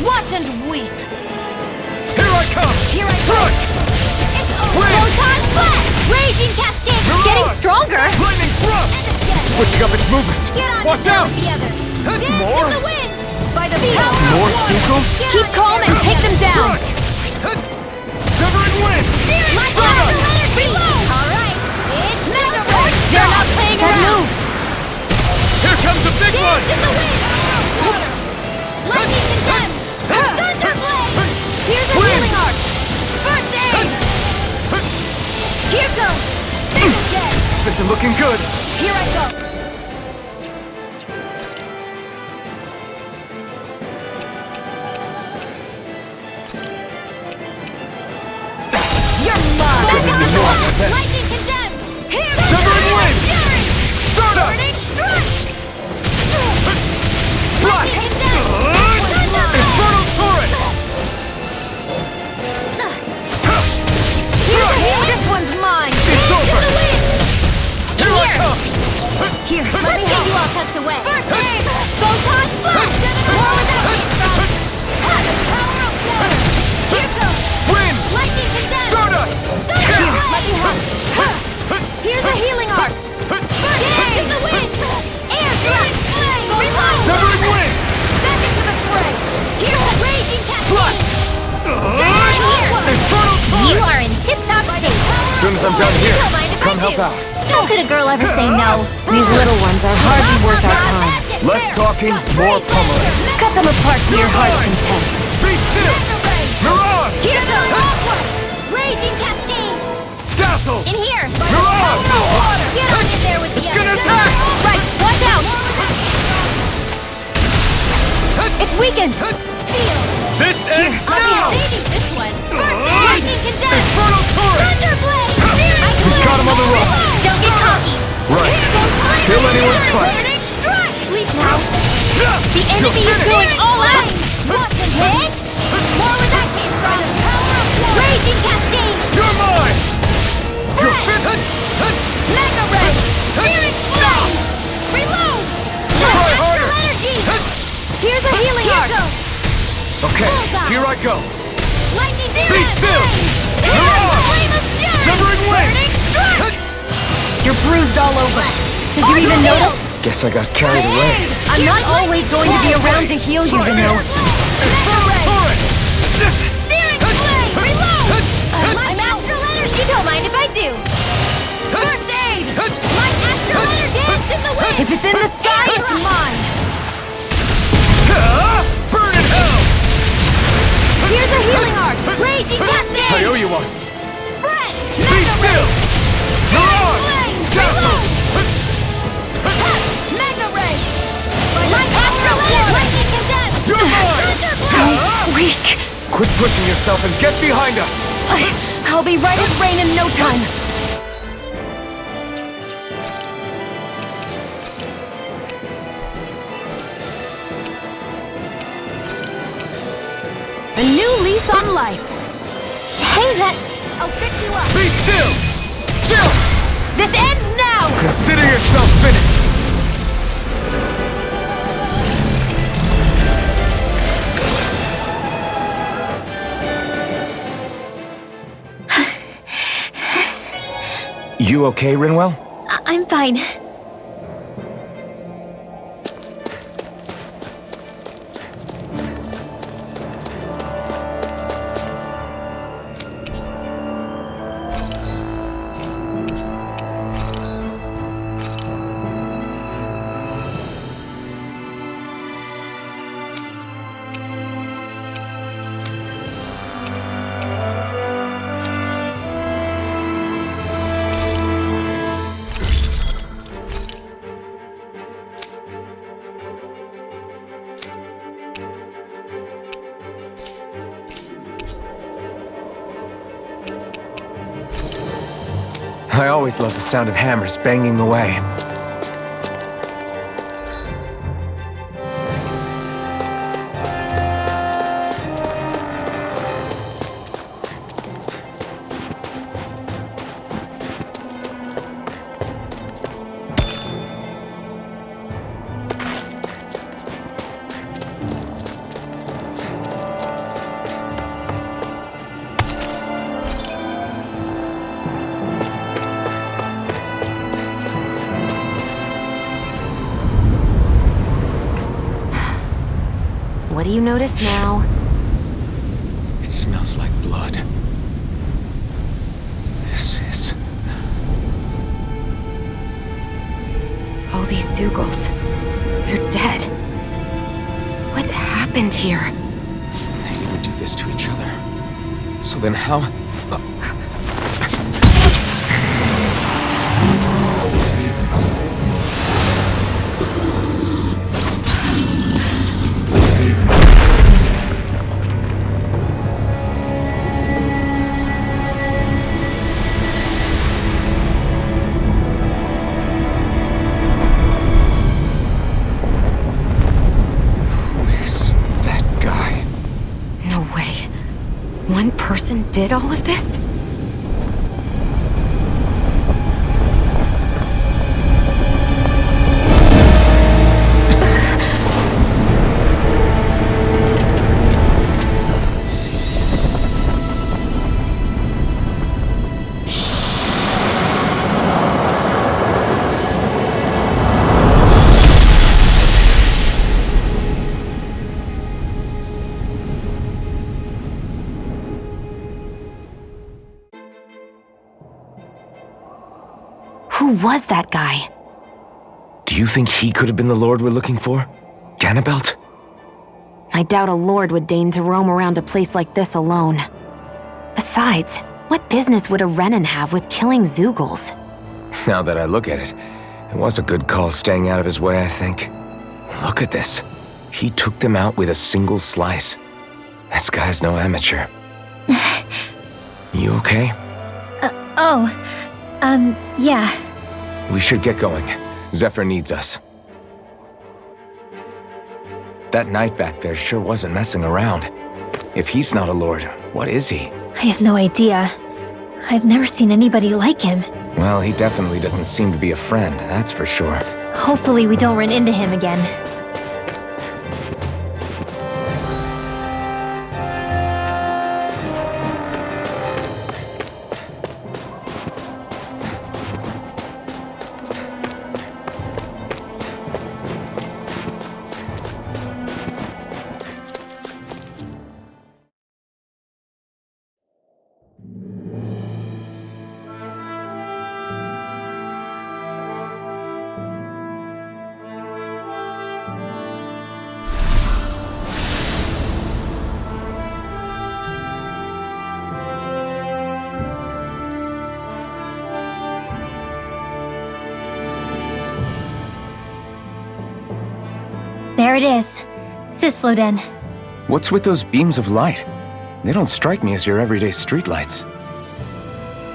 B: Watch and weep!
E: Here I come!
B: Here I
E: Front!
C: It's over!
E: Win!
C: Photon blast! Raging cascade!
E: Mirage!
C: Getting stronger!
E: Lightning thrust! Switching up its movements!
C: Get on
E: Watch
C: the
E: out!
C: The other.
E: That's
C: Dance
E: more!
C: in the wind!
B: By the power of
E: More
B: water!
E: sequels?
B: Keep calm and take them down!
E: Strike! Severing wind!
C: Like
E: Stardust!
C: Reload! Alright! It's Mega
B: Red! You're not playing around!
E: Here comes the big one!
C: in the wind!
B: Water!
C: Lightning condemned! Thunderblade!
B: Here's a
E: Wind!
B: healing arc!
C: First aid!
B: Here goes! Think again!
E: This isn't looking good!
B: Here I go! You're mine!
E: Giving you more of this!
C: Lightning condemned! Here!
E: Severing wind!
C: Fury!
E: Stardust!
C: Burning strike!
E: Flash!
C: Lightning condemned!
E: Infernal torrent!
B: This one's mine!
E: It's over! Here I
C: Here!
E: come!
B: Here, let
C: Let
B: me
C: me
B: help
C: you
B: you
C: all tucked away! First aid! Photon blast! More where that came from! Ha! The power of water! Here goes!
E: Wind!
C: Lightning condemned!
E: Stardust!
B: Here, let me help! Here's a healing arc!
C: First aid! In the wind! Air thrust! Flame! Reload!
E: Severing wind!
B: Back into the fray!
C: Here's a raging cascade!
E: Flash!
C: In here!
E: Infernal
C: You
E: torrent!
C: are in tip-top shape!
A: out.
C: How could a girl ever say no?
B: These little ones are hardly worth our time.
A: Less talking, more pummeling.
B: Cut them apart to your heart's content.
E: Be still! Mirage!
C: Here's the walkway! Raging cascade!
E: Dazzle!
C: In here!
E: Mirage!
C: Get on in there with the
E: It's gonna attack!
C: Right, watch out!
B: It's weakened!
C: Seal!
E: This ends now!
C: Maybe this one! Lightning condense!
E: Infernal turret!
C: Thunderblade!
E: He's got him on the run!
C: Don't get cocky!
A: Right. Still anyone's fight.
C: Sleep now! The enemy is going all out! Want to hit? More where that came from! Raging cascade!
E: You're mine! You're fit!
C: Mega ray! Searing flame! Reload!
E: Try harder!
C: Energy!
B: Here's a healing arc!
A: Okay, here I go.
C: Lightning
E: Be still! Mirage!
C: Flame of fury!
E: Severing wing!
B: You're bruised all over. Did you even notice?
A: Guess I got carried away.
B: I'm not always going to be around to heal you, Vino.
E: Infernal turret!
C: Searing flame! Reload! My astral energy! You don't mind if I do! First aid! My astral energy is in the wind!
B: If it's in the sky, it's mine.
E: Burn in hell!
B: Here's a healing arc.
C: Raging
E: I
C: cascade!
E: owe you one!
C: Spread!
E: Be still! Mirage! Dazzle!
C: Mega ray! My astral energy! Lightning condense!
E: You're mine!
B: Weak.
A: Quit pushing yourself and get behind us.
B: I'll be right as rain in no time. A new lease on life.
C: Hey, that... I'll fix you up!
E: Be still! Chill!
B: This ends now!
A: Consider yourself finished. You okay, Rinwell?
C: I'm fine.
A: I always love the sound of hammers banging away.
B: What do you notice now?
A: It smells like blood. This is...
B: All these Zeugles. They're dead. What happened here?
A: They didn't do this to each other. So then how...
B: One person did all of this? was that guy?
A: Do you think he could have been the Lord we're looking for? Ganabelt?
B: I doubt a lord would deign to roam around a place like this alone. Besides, what business would a Renan have with killing Zeugles?
A: Now that I look at it, it was a good call staying out of his way, I think. Look at this. He took them out with a single slice. This guy's no amateur. You okay?
C: Yeah.
A: We should get going. Zephyr needs us. That knight back there sure wasn't messing around. If he's not a lord, what is he?
C: I have no idea. I've never seen anybody like him.
A: Well, he definitely doesn't seem to be a friend, that's for sure.
C: Hopefully we don't run into him again. There it is. Cyslodia.
A: What's with those beams of light? They don't strike me as your everyday streetlights.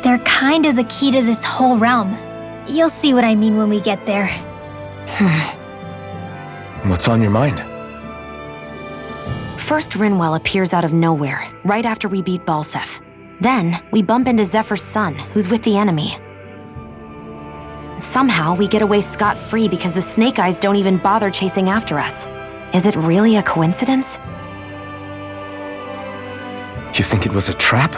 C: They're kind of the key to this whole realm. You'll see what I mean when we get there.
A: What's on your mind?
B: First, Rinwell appears out of nowhere, right after we beat Balsef. Then, we bump into Zephyr's son, who's with the enemy. Somehow, we get away scot-free because the Snake Eyes don't even bother chasing after us. Is it really a coincidence?
A: You think it was a trap?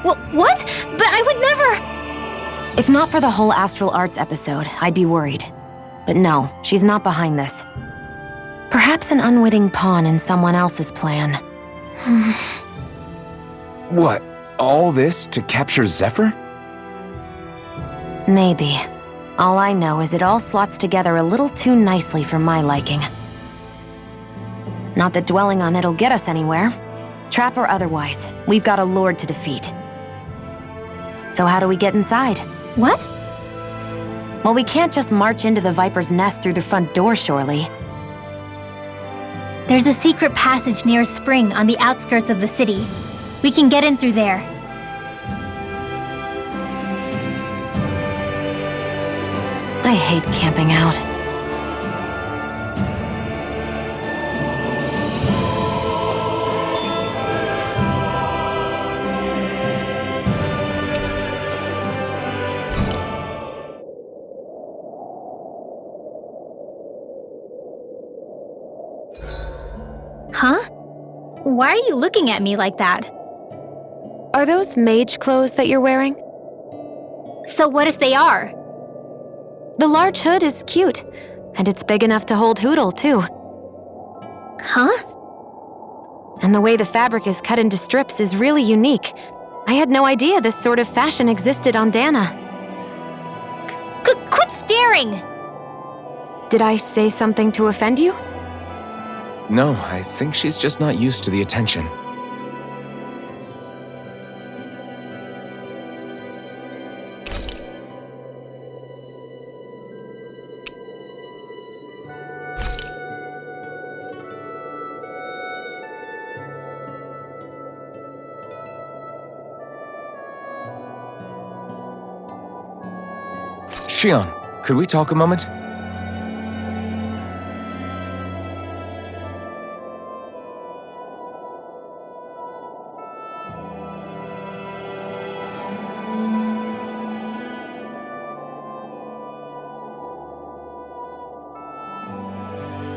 C: What? But I would never...
B: If not for the whole Astral Arts episode, I'd be worried. But no, she's not behind this. Perhaps an unwitting pawn in someone else's plan.
A: What? All this to capture Zephyr?
B: Maybe. All I know is it all slots together a little too nicely for my liking. Not that dwelling on it'll get us anywhere. Trap or otherwise, we've got a lord to defeat. So how do we get inside?
C: What?
B: Well, we can't just march into the Viper's nest through the front door, surely.
C: There's a secret passage near a spring on the outskirts of the city. We can get in through there.
B: I hate camping out.
C: Huh? Why are you looking at me like that?
B: Are those mage clothes that you're wearing?
C: So what if they are?
B: The large hood is cute, and it's big enough to hold Hootle, too.
C: Huh?
B: And the way the fabric is cut into strips is really unique. I had no idea this sort of fashion existed on Dana.
C: Quit staring!
B: Did I say something to offend you?
A: No, I think she's just not used to the attention. Shion, could we talk a moment?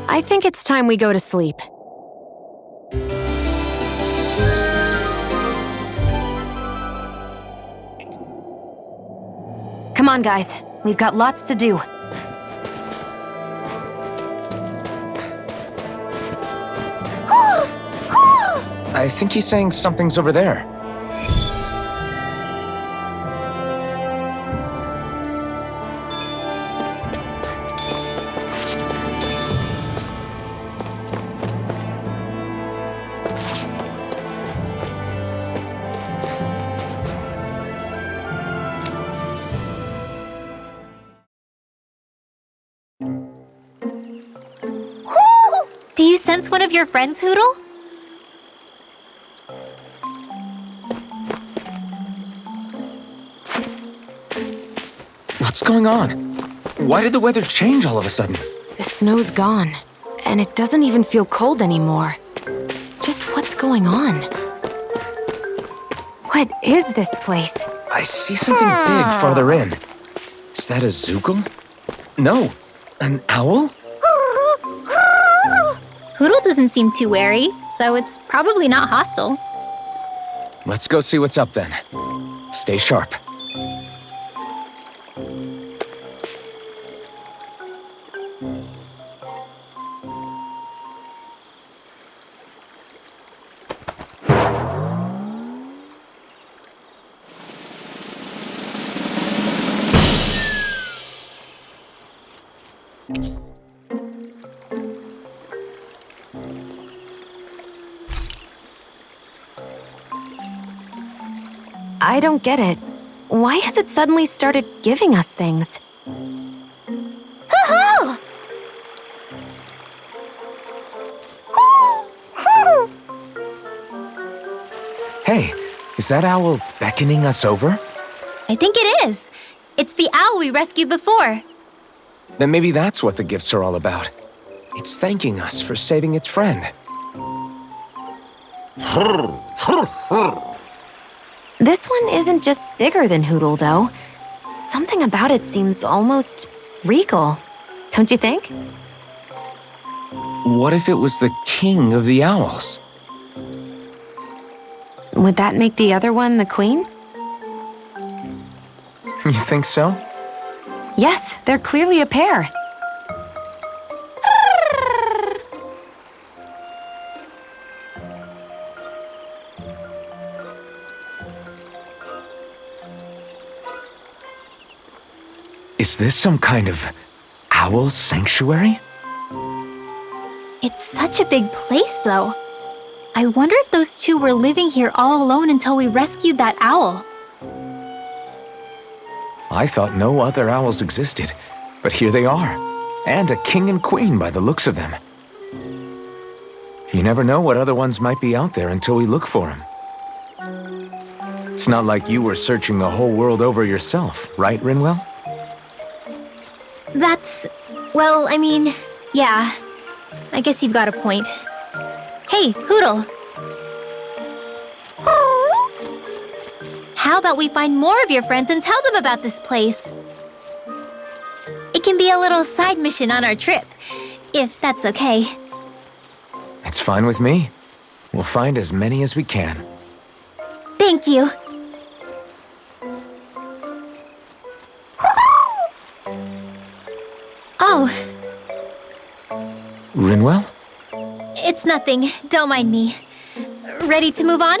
B: I think it's time we go to sleep. Come on, guys. We've got lots to do.
A: I think he's saying something's over there.
C: sense one of your friends, Hoodle?
A: What's going on? Why did the weather change all of a sudden?
B: The snow's gone, and it doesn't even feel cold anymore. Just what's going on? What is this place?
A: I see something big farther in. Is that a Zookle? No, an owl?
C: Hoodle doesn't seem too wary, so it's probably not hostile.
A: Let's go see what's up then. Stay sharp.
B: I don't get it. Why has it suddenly started giving us things?
A: Hey, is that owl beckoning us over?
C: I think it is. It's the owl we rescued before.
A: Then maybe that's what the gifts are all about. It's thanking us for saving its friend.
B: This one isn't just bigger than Hoodle, though. Something about it seems almost regal. Don't you think?
A: What if it was the king of the owls?
B: Would that make the other one the queen?
A: You think so?
B: Yes, they're clearly a pair.
A: Is this some kind of owl sanctuary?
C: It's such a big place, though. I wonder if those two were living here all alone until we rescued that owl.
A: I thought no other owls existed, but here they are. And a king and queen by the looks of them. You never know what other ones might be out there until we look for them. It's not like you were searching the whole world over yourself, right, Rinwell?
C: Well, I mean, yeah. I guess you've got a point. Hey, Hoodle. How about we find more of your friends and tell them about this place? It can be a little side mission on our trip, if that's okay.
A: It's fine with me. We'll find as many as we can.
C: Thank you. Oh,
A: Rinwell?
C: it's nothing. Don't mind me. Ready to move on?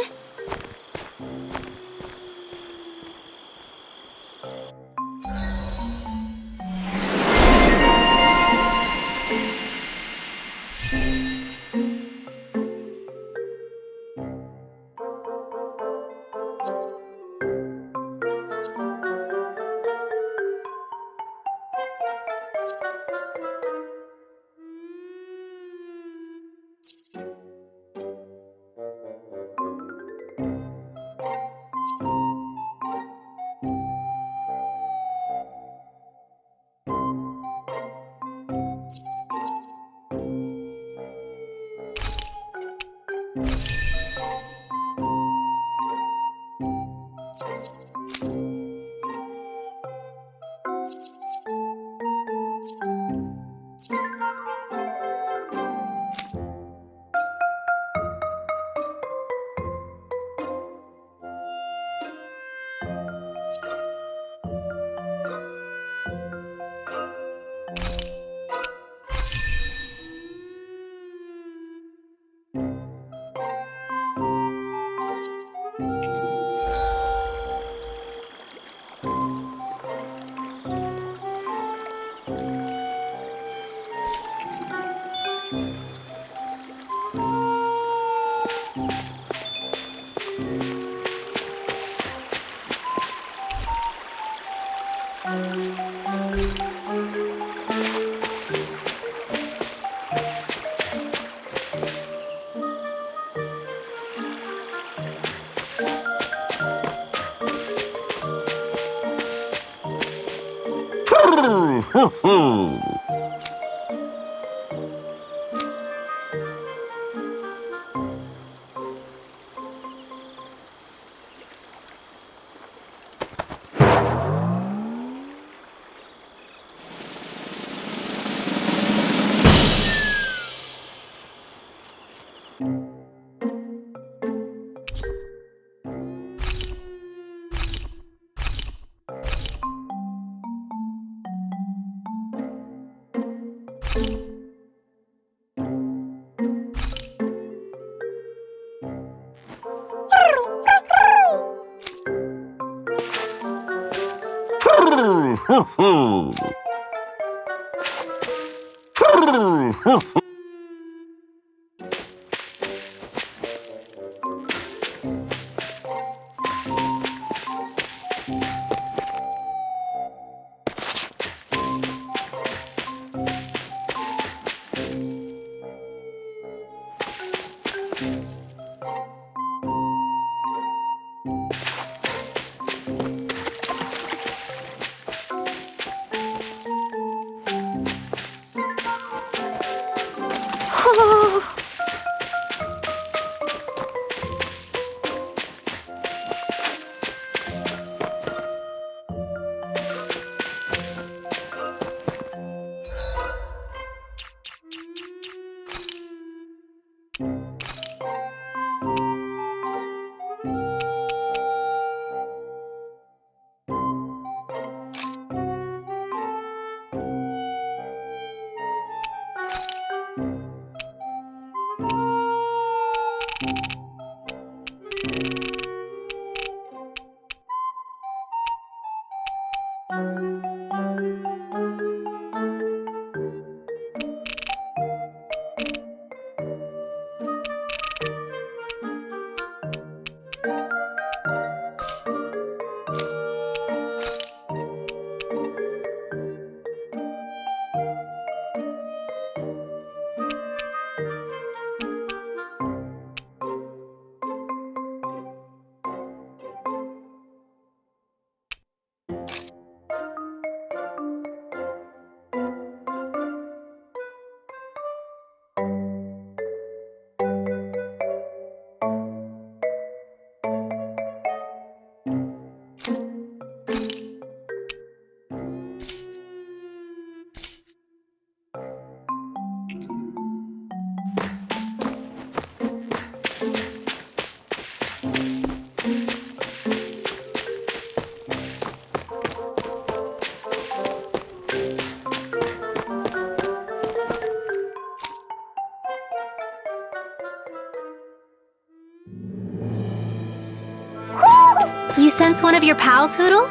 C: You sense one of your pals, Hoodle?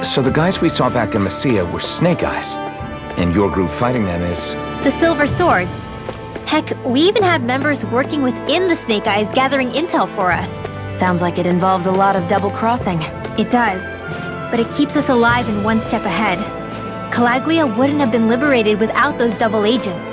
A: So the guys we saw back in Messia were Snake Eyes, and your group fighting them is...
C: The Silver Swords. Heck, we even have members working within the Snake Eyes gathering intel for us.
B: Sounds like it involves a lot of double-crossing.
C: It does, but it keeps us alive and one step ahead. Calaglia wouldn't have been liberated without those double agents.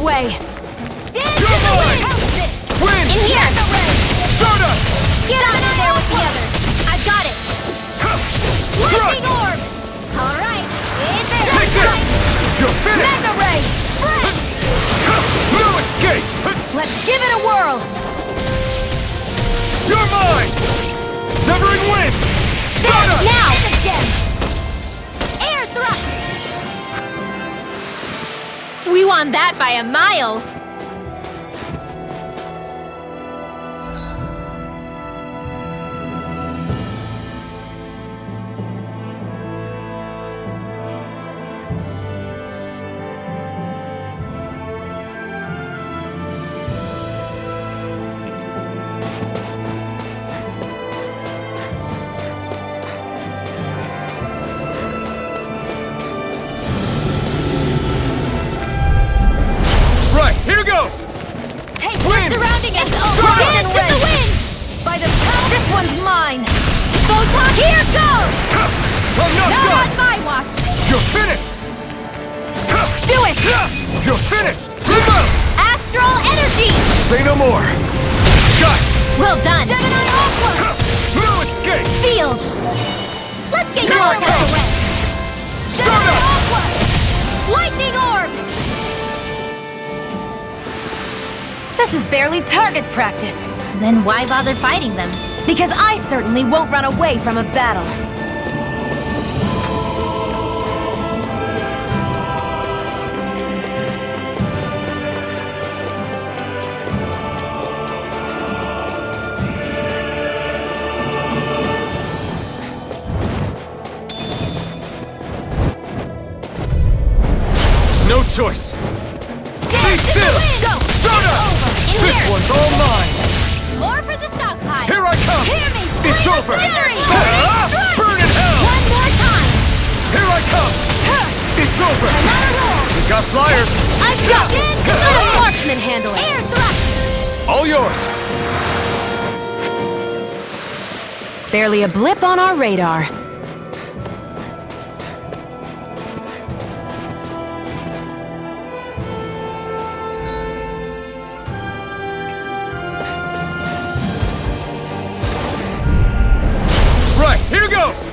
B: Way!
C: In here! Get on in there with the others! I've got it! Lightning orb! Alright, in there!
E: Take this! You're finished!
C: Mega ray!
E: No escape!
B: Let's give it a whirl!
E: You're mine! Severing wind! Stardust!
C: Now! Air thrust! We won that by a mile!
E: You're finished! Remote!
C: Astral energy!
E: Say no more! Got it!
C: Well done! Gemini Aqua!
E: No escape!
C: Sealed! Let's get you all out of the way!
E: Start up!
C: Aqua! Lightning orb!
B: This is barely target practice.
C: Then why bother fighting them?
B: Because I certainly won't run away from a battle.
E: No choice! Be still!
C: Go!
E: Soda!
C: In
E: This
C: here!
E: one's all mine!
C: More for the stockpile!
E: Here I come!
C: Hear me!
E: It's
C: Flame of
E: over!
C: fury!
E: Burn in hell!
C: One more time!
E: Here I come! It's over!
C: Another roll!
E: We got flyers!
B: I've got it! Let a marksman handle it!
C: Air thrust!
E: All yours!
B: Barely a blip on our radar.
E: Right, here goes!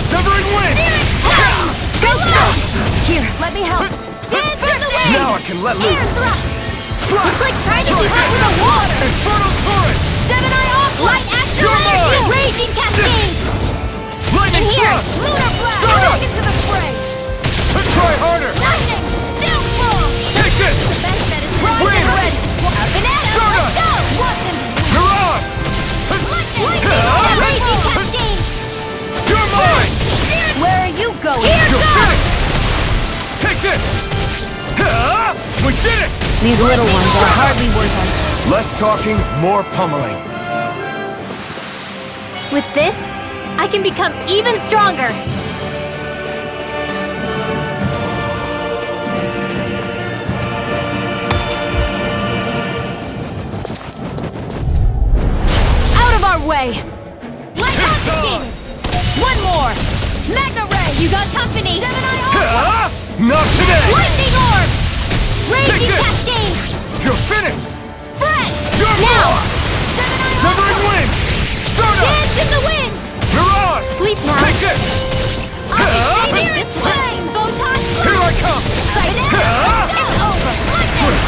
E: Severing wind!
B: Go! Here, let me help.
C: Dance in the wind!
E: Now I can let
C: Air
E: loose!
C: thrust!
E: Slap!
C: It's like trying to
E: Try
C: keep up with the water!
E: Infernal torrent!
C: Gemini Aqua! Light astral
E: You're
C: energy!
E: mine!
C: Raging cascade!
E: Lightning
C: In here!
E: thrust!
C: Lunar blast!
E: Start up!
C: Back into the fray!
E: Try harder!
C: Lightning! Downfall!
E: Take this!
C: The best bet is rise
E: Wind!
C: and ready! A banana!
E: Start
C: Let's
E: up!
C: go! Lightning!
E: Mirage!
C: Raging cascade!
E: You're mine!
B: Where are you going?
C: Here
E: You're
C: goes!
E: finished! Take this! We did it!
B: These little ones are hardly worth it.
E: Less talking, more pummeling.
C: With this, I can become even stronger!
B: Out of our way!
C: Light confiscated! One more! Magna Ray! You got company! Gemini Aqua!
E: Not today!
C: Lightning orb! Raging
E: Take this!
C: cascade!
E: You're finished!
C: Spread!
E: You're
C: Now!
E: more!
C: Gemini
E: Severing
C: Aqua!
E: wind! Start up!
C: Dance in the wind!
E: Mirage!
C: Sleep now!
E: Take this!
C: I'll be saving this flame! Photon
E: Here I come!
C: It's over! Lightning!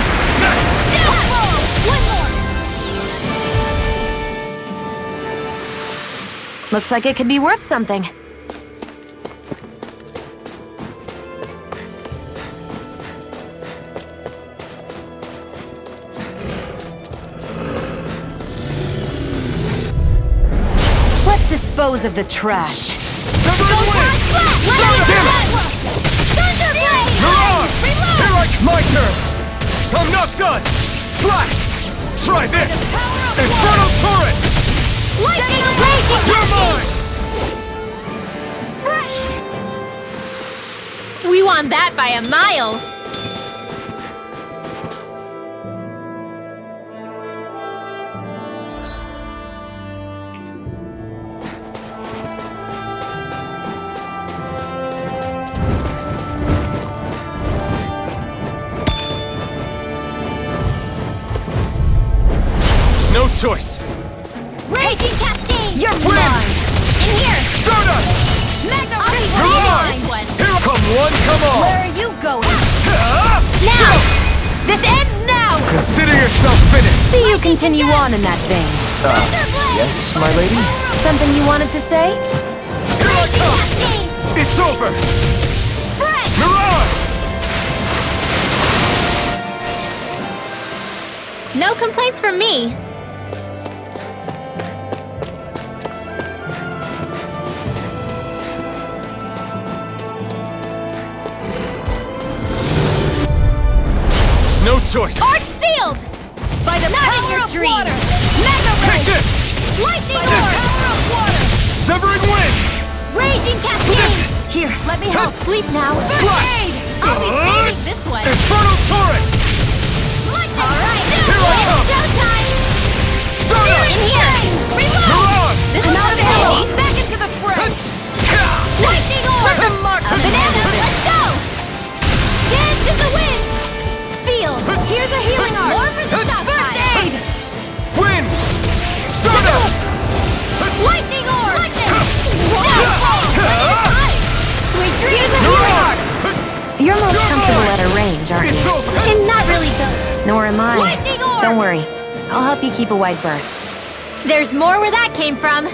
C: Downfall! One more!
B: Looks like it could be worth something. Let's dispose of the trash.
E: Severing wind! Damn it!
C: Thunderblade!
E: Mirage!
C: Reload!
E: Here I come! My turn! I'm not done! Slash! Try this! Infernal torrent!
C: Lightning raging
E: You're
C: cascade!
E: mine!
C: We won that by a mile!
E: No choice!
C: Raging cascade!
B: You're
E: Wind!
B: mine!
C: In here!
E: Start up!
C: Magna
E: You're
C: Ray!
E: mine!
C: One!
E: Here come one, come all!
B: Where are you going?
C: Now! This ends now!
E: Consider yourself finished!
B: See you continue on in that vein.
C: Thunderblade!
A: Yes, my lady?
B: Something you wanted to say?
E: Here I
C: Raging
E: come!
C: cascade!
E: It's over!
C: Spread!
E: Mirage!
C: No complaints from me.
E: No choice!
C: Arc sealed! By the power in your dreams!
F: water.
C: Magna
E: Take
C: Ray!
E: this!
C: Lightning orb!
E: Severing wind!
C: Raging cascade!
B: Here, let me help. Sleep now.
E: Slash!
C: I'll be saving this one!
E: Infernal torrent!
C: Lightning! Alright!
E: Here I come!
C: Showtime!
E: Start up!
C: In here! Reload!
E: Mirage!
C: This is not ammo! Back into the fray! Lightning orb!
B: Let them mark
C: A banana! Let's go! Dance in
B: stage, aren't you?
C: And not really the...
B: Nor am I.
C: Lightning orb!
B: Don't worry. I'll help you keep a wide berth.
C: There's more where that came from.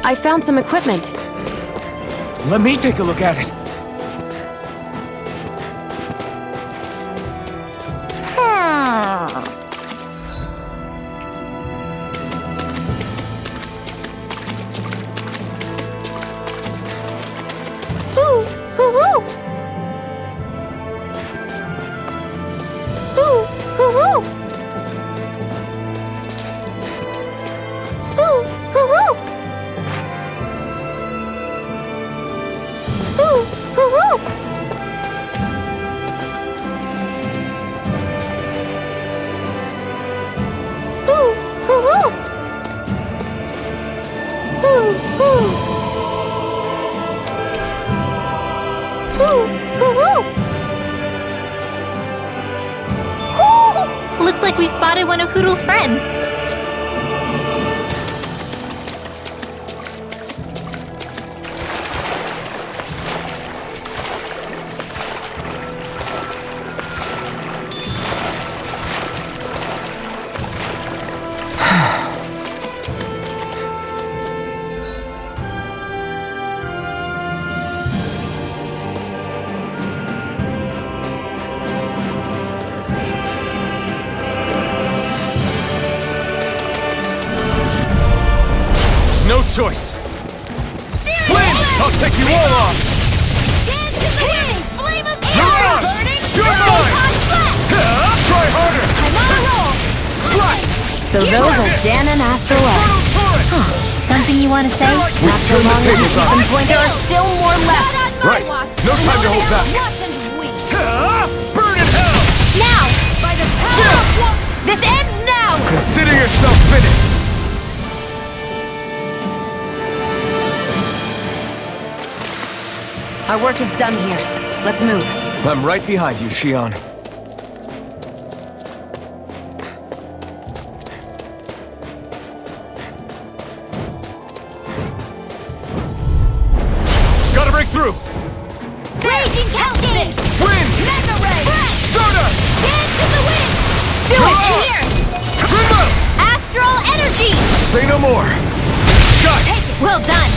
B: I found some equipment.
A: Let me take a look at it.
C: Looks like we've spotted one of Hoodle's friends.
E: No choice. Flynn, I'll take you all off. You're mine. You're mine. Try harder.
C: I'm on a roll.
E: Slash.
B: So those are Dan and Astro F.
C: Something you want to say?
B: Not so
E: turned the
B: long as
E: tables
B: you keep
E: on.
B: them going. There are still more left.
E: Right. No time to hold back. Burn in hell.
C: Now! By the power of one! This ends now!
E: Consider yourself finished.
B: Our work is done here. Let's move.
A: I'm right behind you, Shion.
E: Gotta break through.
C: Raging Calculus!
E: Wind.
C: Mega Ray!
E: Stardust.
C: Dance in the wind! Do it! Here!
E: Primo.
C: Astral Energy!
E: Say no more. Shut.
C: Well done!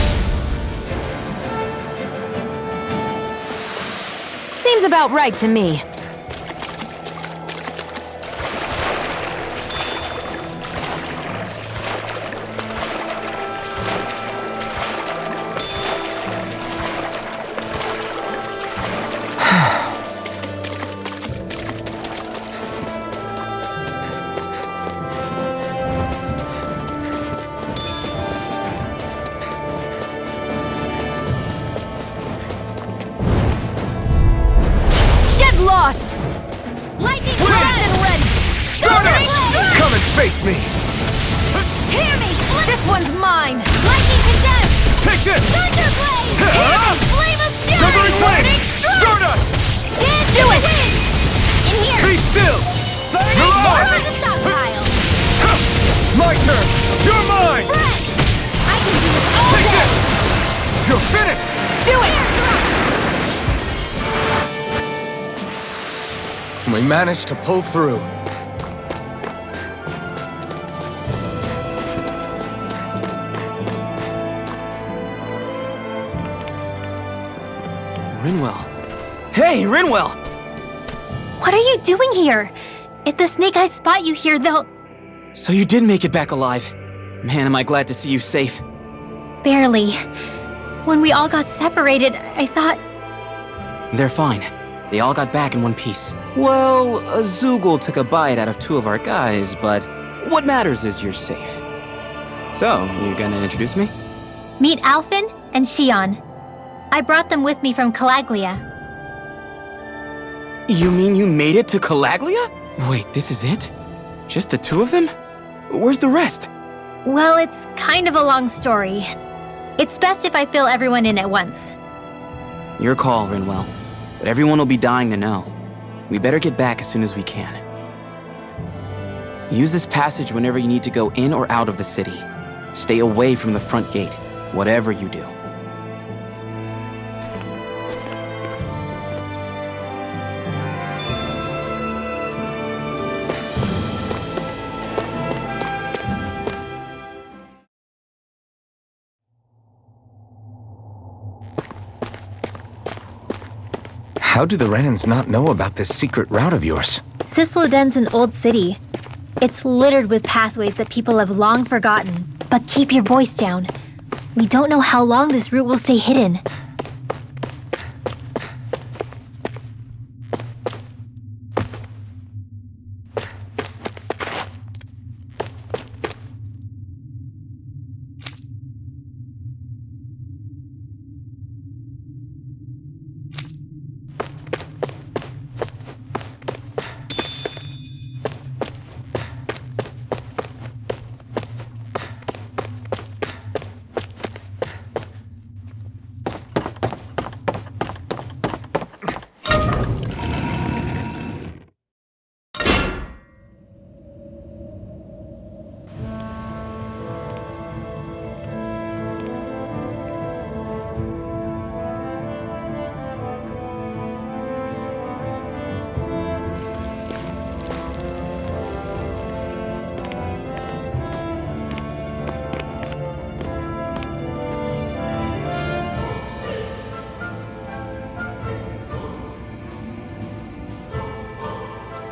B: Seems about right to me. Lost!
C: Lightning
E: Wind!
C: Blast! And ready!
E: Stardust. Come and face me.
C: Hear me!
B: This one's mine!
C: Lightning Condemned!
E: Take this.
C: Thunderblade!
E: Huh?
C: Flame of Fury!
E: Severing flame. Stardust.
C: Dance
B: Do
C: in the
B: it!
C: wind! In here!
E: Be still.
C: Burning
E: You're
C: more
E: on.
C: on the stockpile!
E: My turn. You're mine.
C: Fresh! I can do this all
E: Take
C: day!
E: this. You're finished.
B: Do it!
A: We managed to pull through.
H: Rinwell. Hey, Rinwell!
C: What are you doing here? If the Snake Eyes spot you here, they'll...
H: So you did make it back alive. Man, am I glad to see you safe.
C: Barely. When we all got separated, I thought...
H: They're fine. They all got back in one piece. Well, a Zoogle took a bite out of two of our guys, but what matters is you're safe. So, you gonna introduce me?
C: Meet Alphen and Shion. I brought them with me from Calaglia.
H: You mean you made it to Calaglia? Wait, this is it? Just the two of them? Where's the rest?
C: Well, it's kind of a long story. It's best if I fill everyone in at once.
H: Your call, Rinwell. But everyone will be dying to know. We better get back as soon as we can. Use this passage whenever you need to go in or out of the city. Stay away from the front gate, whatever you do.
A: How do the Renans not know about this secret route of yours?
C: Cyslodia's an old city. It's littered with pathways that people have long forgotten. But keep your voice down. We don't know how long this route will stay hidden.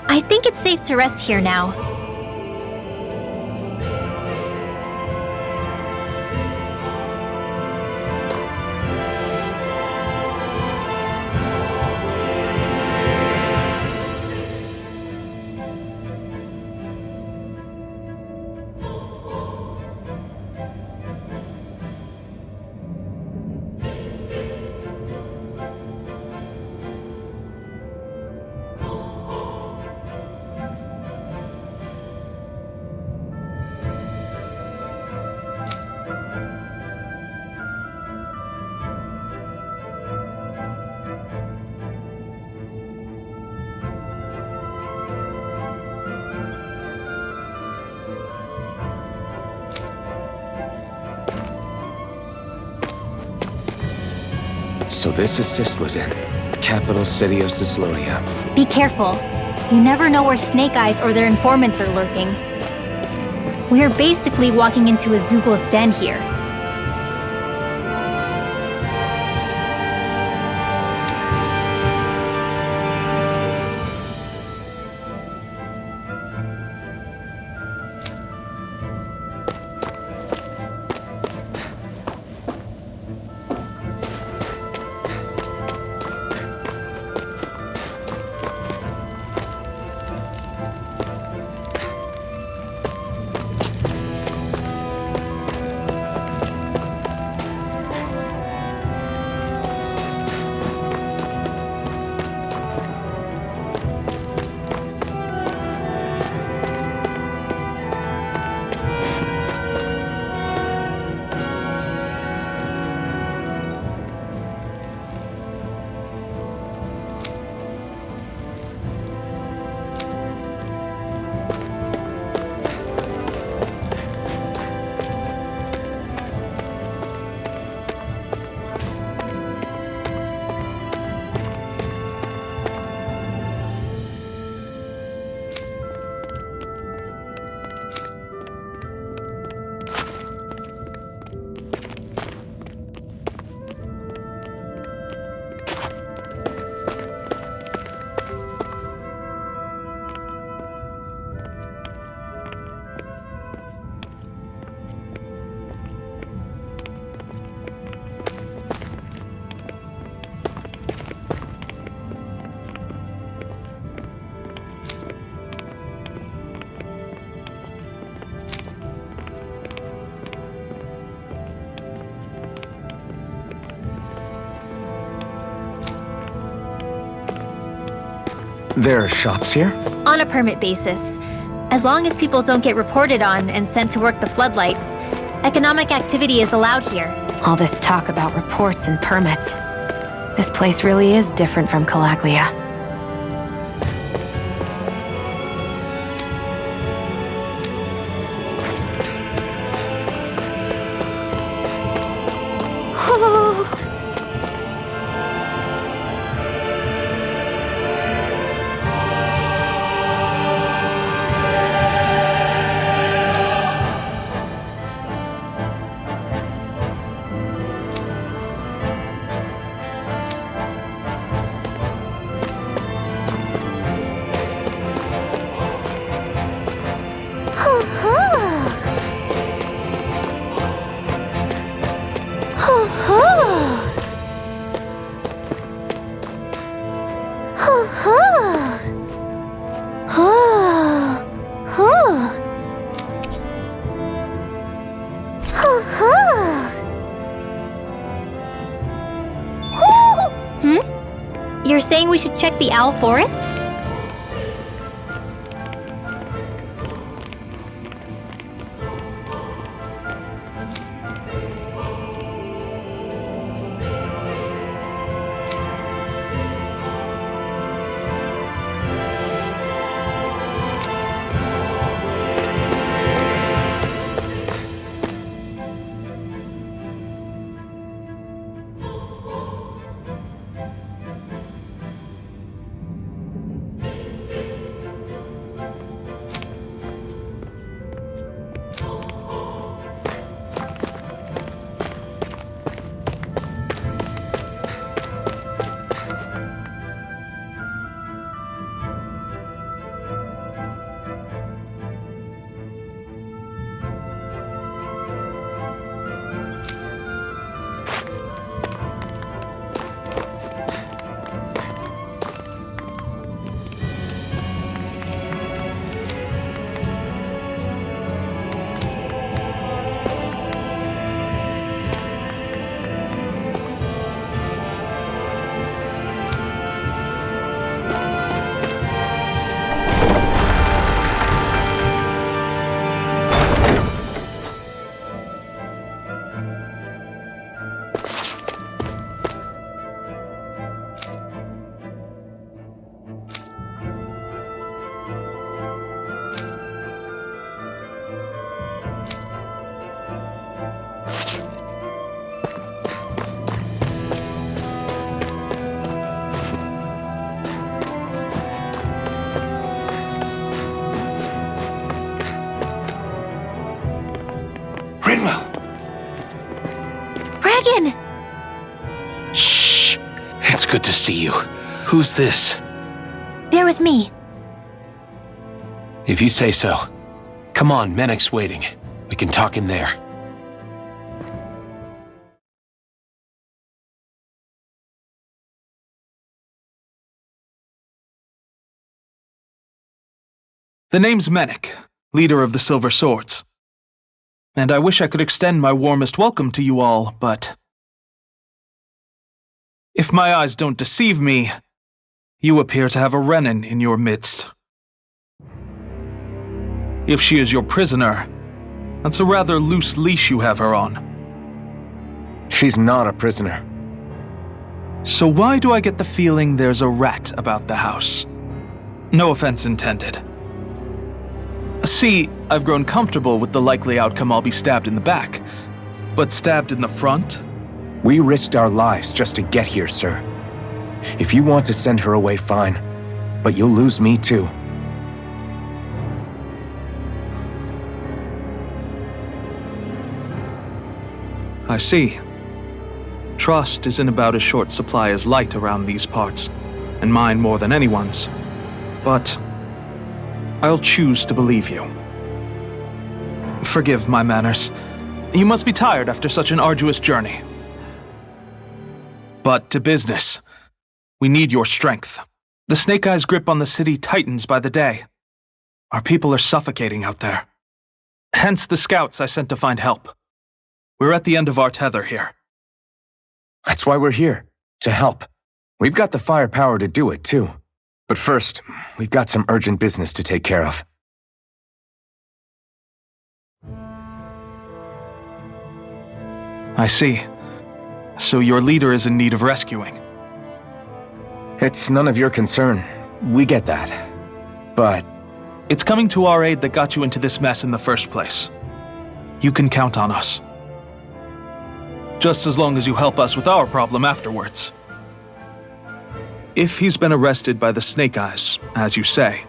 C: I think it's safe to rest here now.
A: So this is Cyslodia, capital city of Cyslodia.
C: Be careful. You never know where Snake Eyes or their informants are lurking. We're basically walking into a Zugul's den here.
A: There are shops here?
C: On a permit basis. As long as people don't get reported on and sent to work the floodlights, economic activity is allowed here.
B: All this talk about reports and permits. This place really is different from Calaglia.
C: You're saying we should check the Owl Forest? Regan!
E: Shh! It's good to see you. Who's this?
C: They're with me.
E: If you say so. Come on, Menek's waiting. We can talk in there.
I: The name's Menek, leader of the Silver Swords. And I wish I could extend my warmest welcome to you all, but if my eyes don't deceive me, you appear to have a Renin in your midst. If she is your prisoner, that's a rather loose leash you have her on.
A: She's not a prisoner.
I: So why do I get the feeling there's a rat about the house? No offense intended. See, I've grown comfortable with the likely outcome I'll be stabbed in the back, but stabbed in the front?
A: We risked our lives just to get here, sir. If you want to send her away, fine. But you'll lose me too.
I: I see. Trust isn't about as short supply as light around these parts, and mine more than anyone's. But I'll choose to believe you. Forgive my manners. You must be tired after such an arduous journey. But to business. We need your strength. The Snake Eye's grip on the city tightens by the day. Our people are suffocating out there. Hence the scouts I sent to find help. We're at the end of our tether here.
A: That's why we're here, to help. We've got the firepower to do it, too. But first, we've got some urgent business to take care of.
I: I see. So your leader is in need of rescuing.
A: It's none of your concern. We get that. But
I: It's coming to our aid that got you into this mess in the first place. You can count on us. Just as long as you help us with our problem afterwards. If he's been arrested by the Snake Eyes, as you say,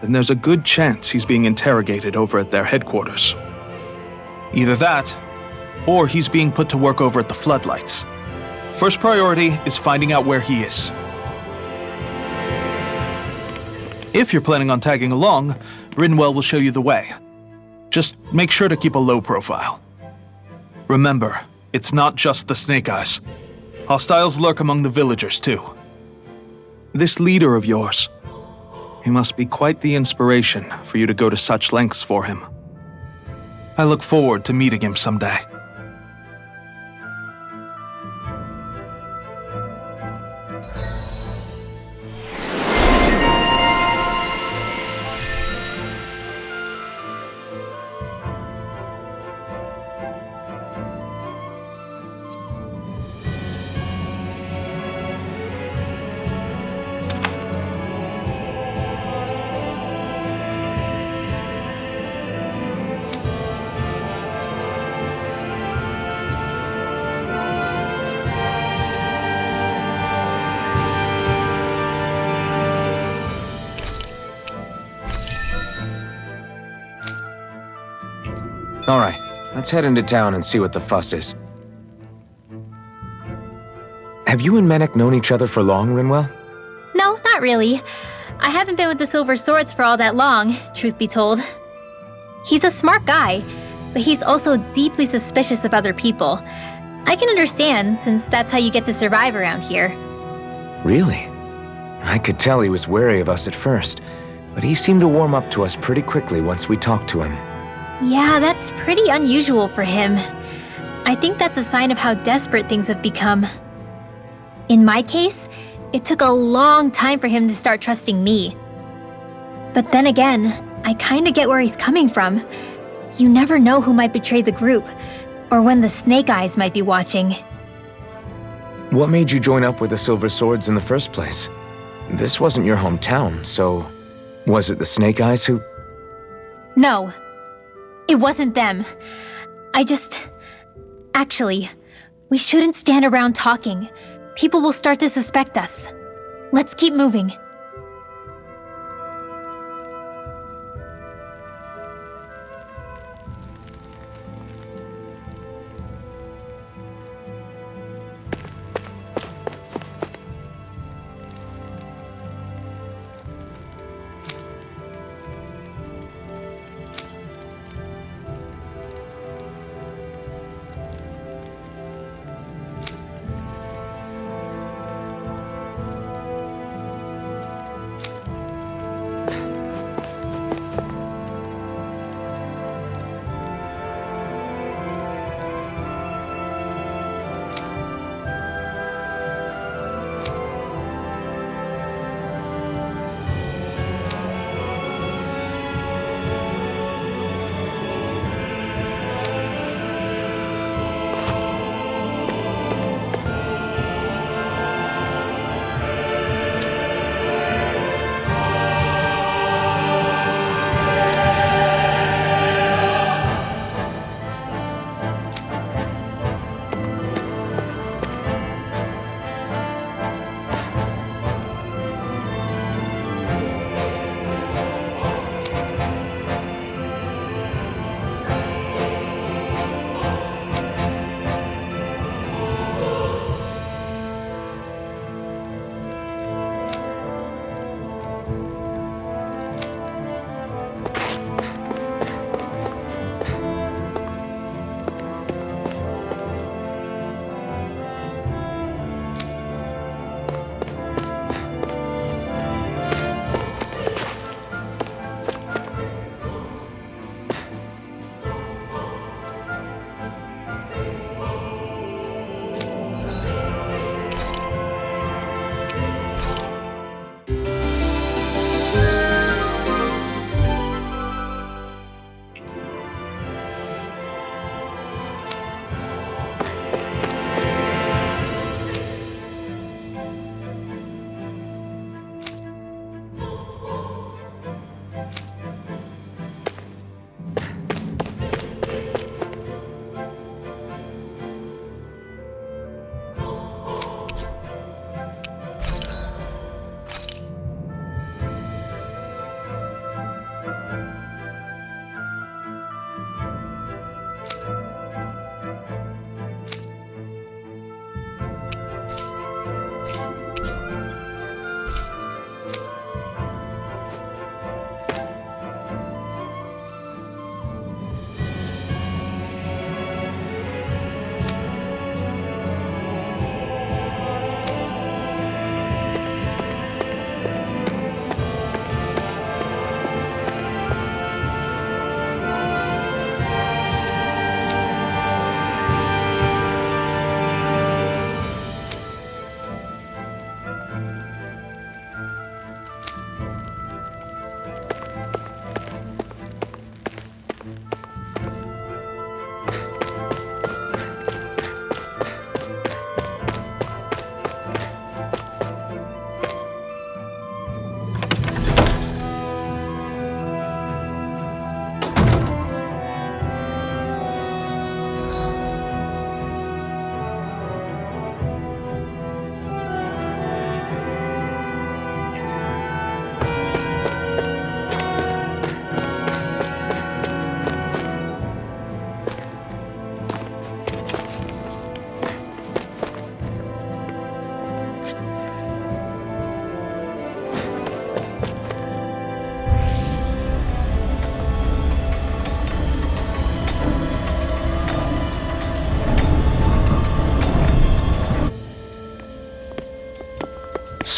I: then there's a good chance he's being interrogated over at their headquarters. Either that, or he's being put to work over at the Floodlights. First priority is finding out where he is. If you're planning on tagging along, Rinwell will show you the way. Just make sure to keep a low profile. Remember, it's not just the Snake Eyes. Hostiles lurk among the villagers, too. This leader of yours, he must be quite the inspiration for you to go to such lengths for him. I look forward to meeting him someday.
A: all right, let's head into town and see what the fuss is. Have you and Menek known each other for long, Rinwell?
C: No, not really. I haven't been with the Silver Swords for all that long, truth be told. He's a smart guy, but he's also deeply suspicious of other people. I can understand, since that's how you get to survive around here.
A: Really? I could tell he was wary of us at first, but he seemed to warm up to us pretty quickly once we talked to him.
C: Yeah, that's pretty unusual for him. I think that's a sign of how desperate things have become. In my case, it took a long time for him to start trusting me. But then again, I kinda get where he's coming from. You never know who might betray the group, or when the Snake Eyes might be watching.
A: What made you join up with the Silver Swords in the first place? This wasn't your hometown, so was it the Snake Eyes who...
C: No, it wasn't them. Actually, we shouldn't stand around talking. People will start to suspect us. Let's keep moving.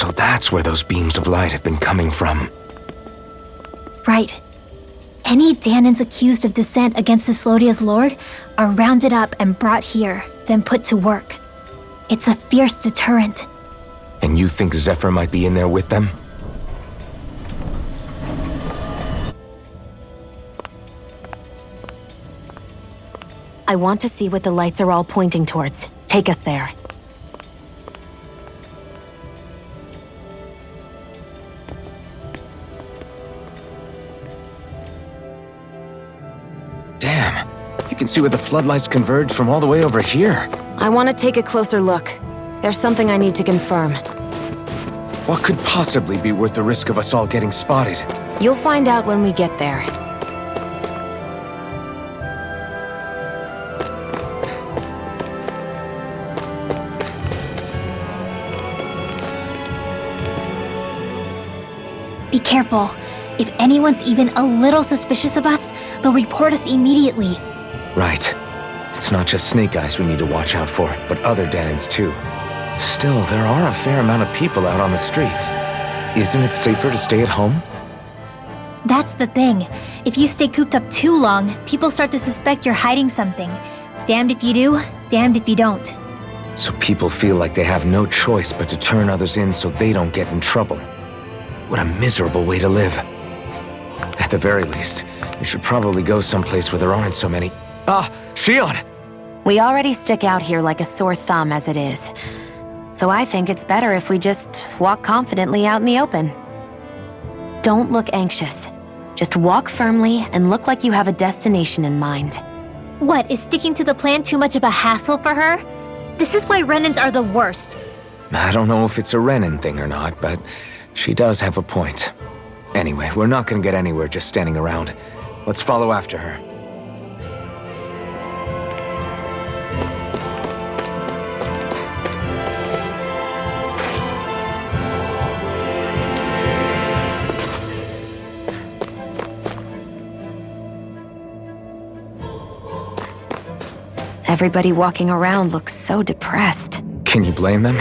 A: So that's where those beams of light have been coming from.
C: Right. Any Danans accused of dissent against Cyslodia's lord are rounded up and brought here, then put to work. It's a fierce deterrent.
A: And you think Zephyr might be in there with them?
B: I want to see what the lights are all pointing towards. Take us there.
A: Damn, you can see where the floodlights converge from all the way over here.
B: I want to take a closer look. There's something I need to confirm.
A: What could possibly be worth the risk of us all getting spotted?
B: You'll find out when we get there.
C: Be careful. If anyone's even a little suspicious of us, they'll report us immediately.
A: Right. It's not just Snake Eyes we need to watch out for, but other Danans too. Still, there are a fair amount of people out on the streets. Isn't it safer to stay at home?
C: That's the thing. If you stay cooped up too long, people start to suspect you're hiding something. Damned if you do, damned if you don't.
A: So people feel like they have no choice but to turn others in so they don't get in trouble. What a miserable way to live. At the very least, we should probably go someplace where there aren't so many. Ah, Shion!
B: We already stick out here like a sore thumb as it is. So I think it's better if we just walk confidently out in the open. Don't look anxious. Just walk firmly and look like you have a destination in mind.
C: What, is sticking to the plan too much of a hassle for her? This is why Renans are the worst.
A: I don't know if it's a Renan thing or not, but she does have a point. Anyway, we're not gonna get anywhere just standing around. Let's follow after her.
B: Everybody walking around looks so depressed.
A: Can you blame them?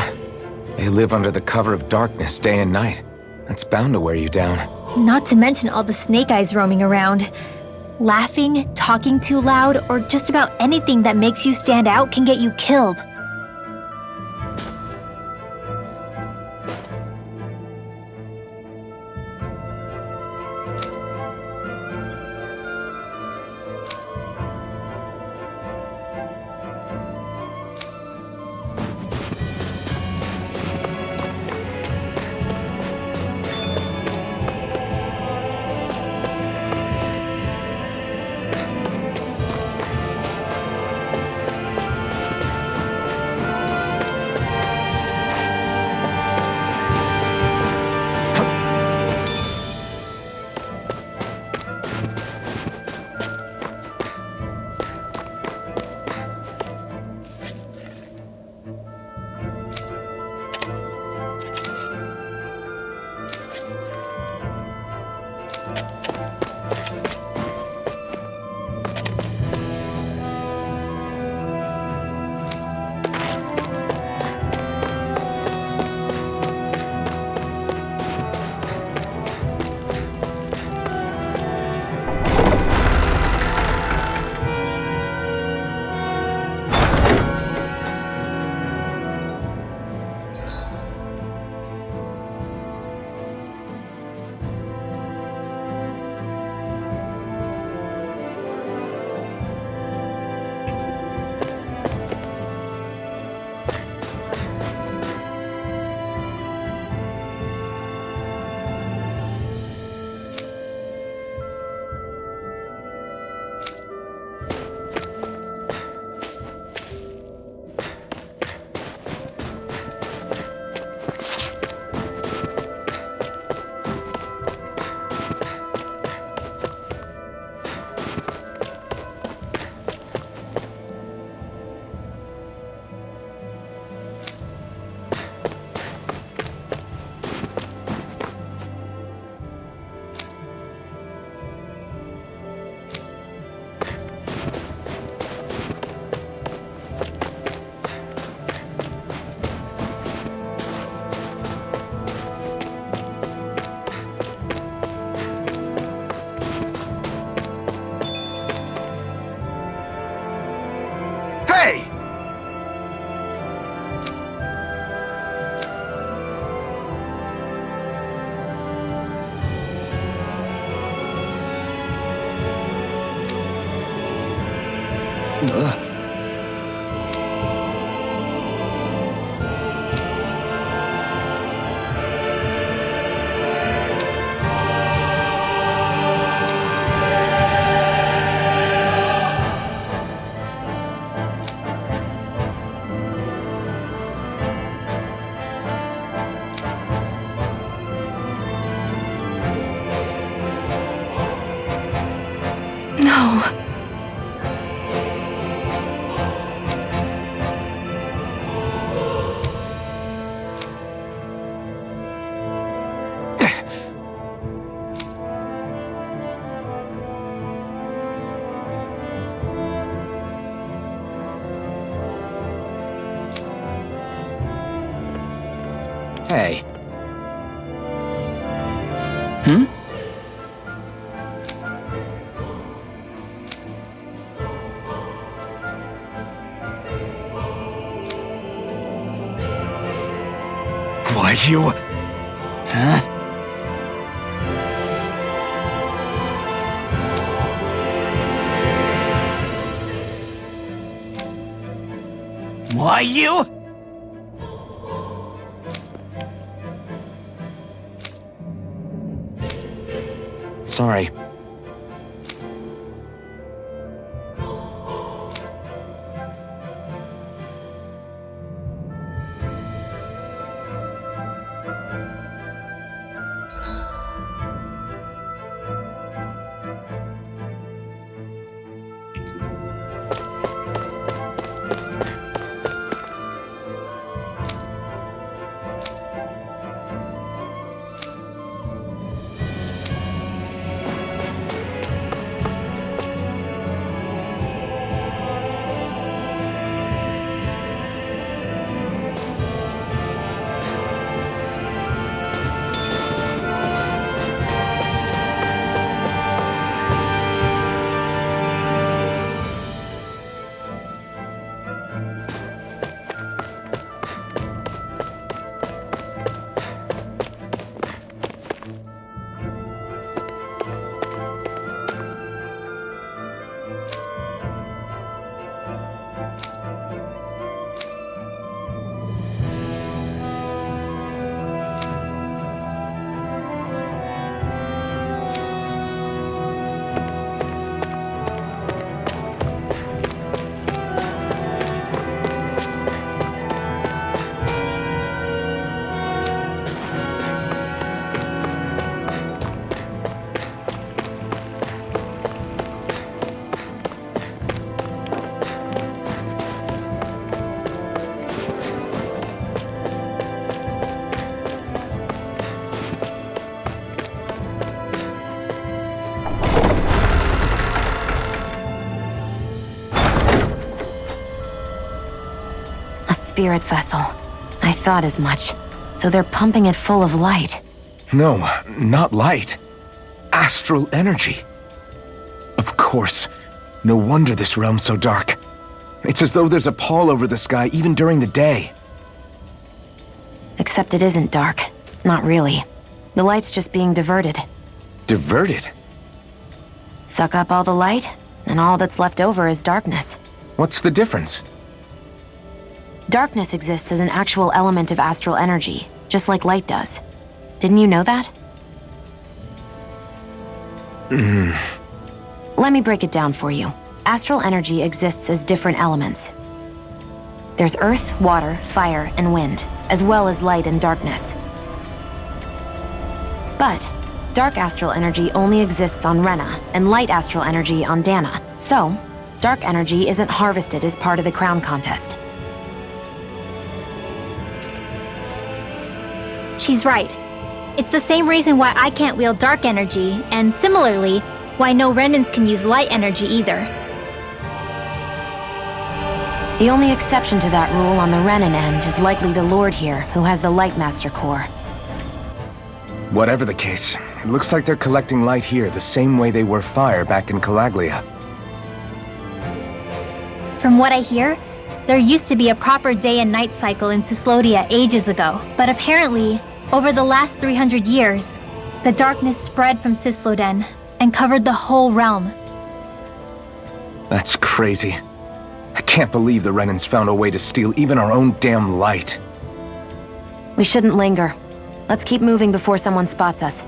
A: They live under the cover of darkness day and night. That's bound to wear you down.
C: Not to mention all the Snake Eyes roaming around. Laughing, talking too loud, or just about anything that makes you stand out can get you killed.
B: No.
A: Hey. Why you... Huh? Why you? Sorry.
B: Spirit vessel. I thought as much. So they're pumping it full of light.
A: No, not light. Astral energy. Of course. No wonder this realm's so dark. It's as though there's a pall over the sky even during the day.
B: Except it isn't dark. Not really. The light's just being diverted.
A: Diverted?
B: Suck up all the light, and all that's left over is darkness.
A: What's the difference?
B: Darkness exists as an actual element of astral energy, just like light does. Didn't you know that? Let me break it down for you. Astral energy exists as different elements. There's earth, water, fire, and wind, as well as light and darkness. But dark astral energy only exists on Rena, and light astral energy on Dana. So, dark energy isn't harvested as part of the crown contest.
C: She's right. It's the same reason why I can't wield dark energy, and similarly, why no Renans can use light energy either.
B: The only exception to that rule on the Renan end is likely the Lord here, who has the Light Master core.
A: Whatever the case, it looks like they're collecting light here the same way they were fire back in Cyslodia.
C: From what I hear, there used to be a proper day and night cycle in Cyslodia ages ago, but apparently, over the last 300 years, the darkness spread from Cysloden and covered the whole realm.
A: That's crazy. can't believe the Renans found a way to steal even our own damn light.
B: We shouldn't linger. Let's keep moving before someone spots us.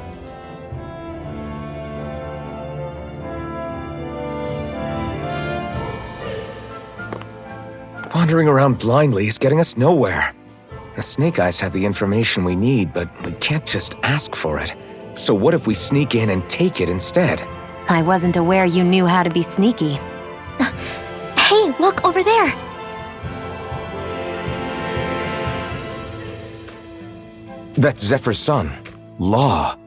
A: Wandering around blindly is getting us nowhere. The Snake Eyes have the information we need, but we can't just ask for it. So what if we sneak in and take it instead?
B: I wasn't aware you knew how to be sneaky.
C: Hey, look over there!
A: That's Zephyr's son, Law.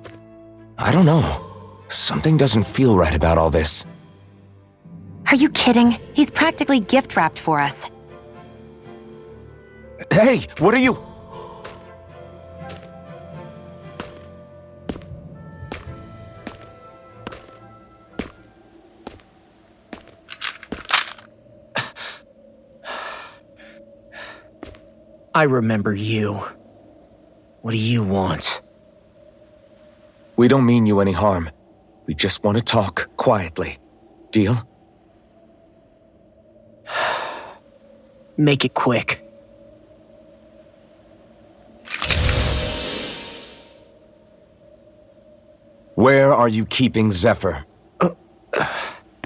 A: I don't know. Something doesn't feel right about all this.
B: Are you kidding? He's practically gift-wrapped for us.
A: Hey, what are you?
J: I remember you. What do you want?
A: We don't mean you any harm. We just want to talk quietly. Deal?
J: Make it quick.
A: Where are you keeping Zephyr?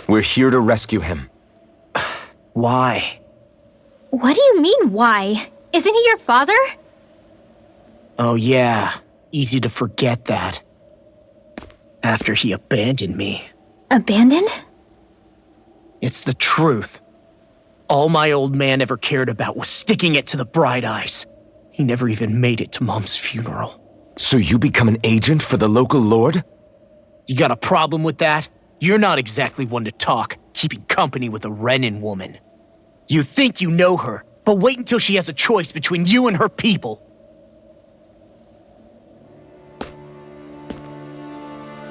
A: We're here to rescue him.
J: Why?
C: What do you mean, why? Isn't he your father?
J: Oh yeah, easy to forget that. After he abandoned me.
C: Abandoned?
J: It's the truth. All my old man ever cared about was sticking it to the Bright Eyes. He never even made it to Mom's funeral.
A: So you become an agent for the local lord?
J: You got a problem with that? You're not exactly one to talk, keeping company with a Renan woman. You think you know her, but wait until she has a choice between you and her people.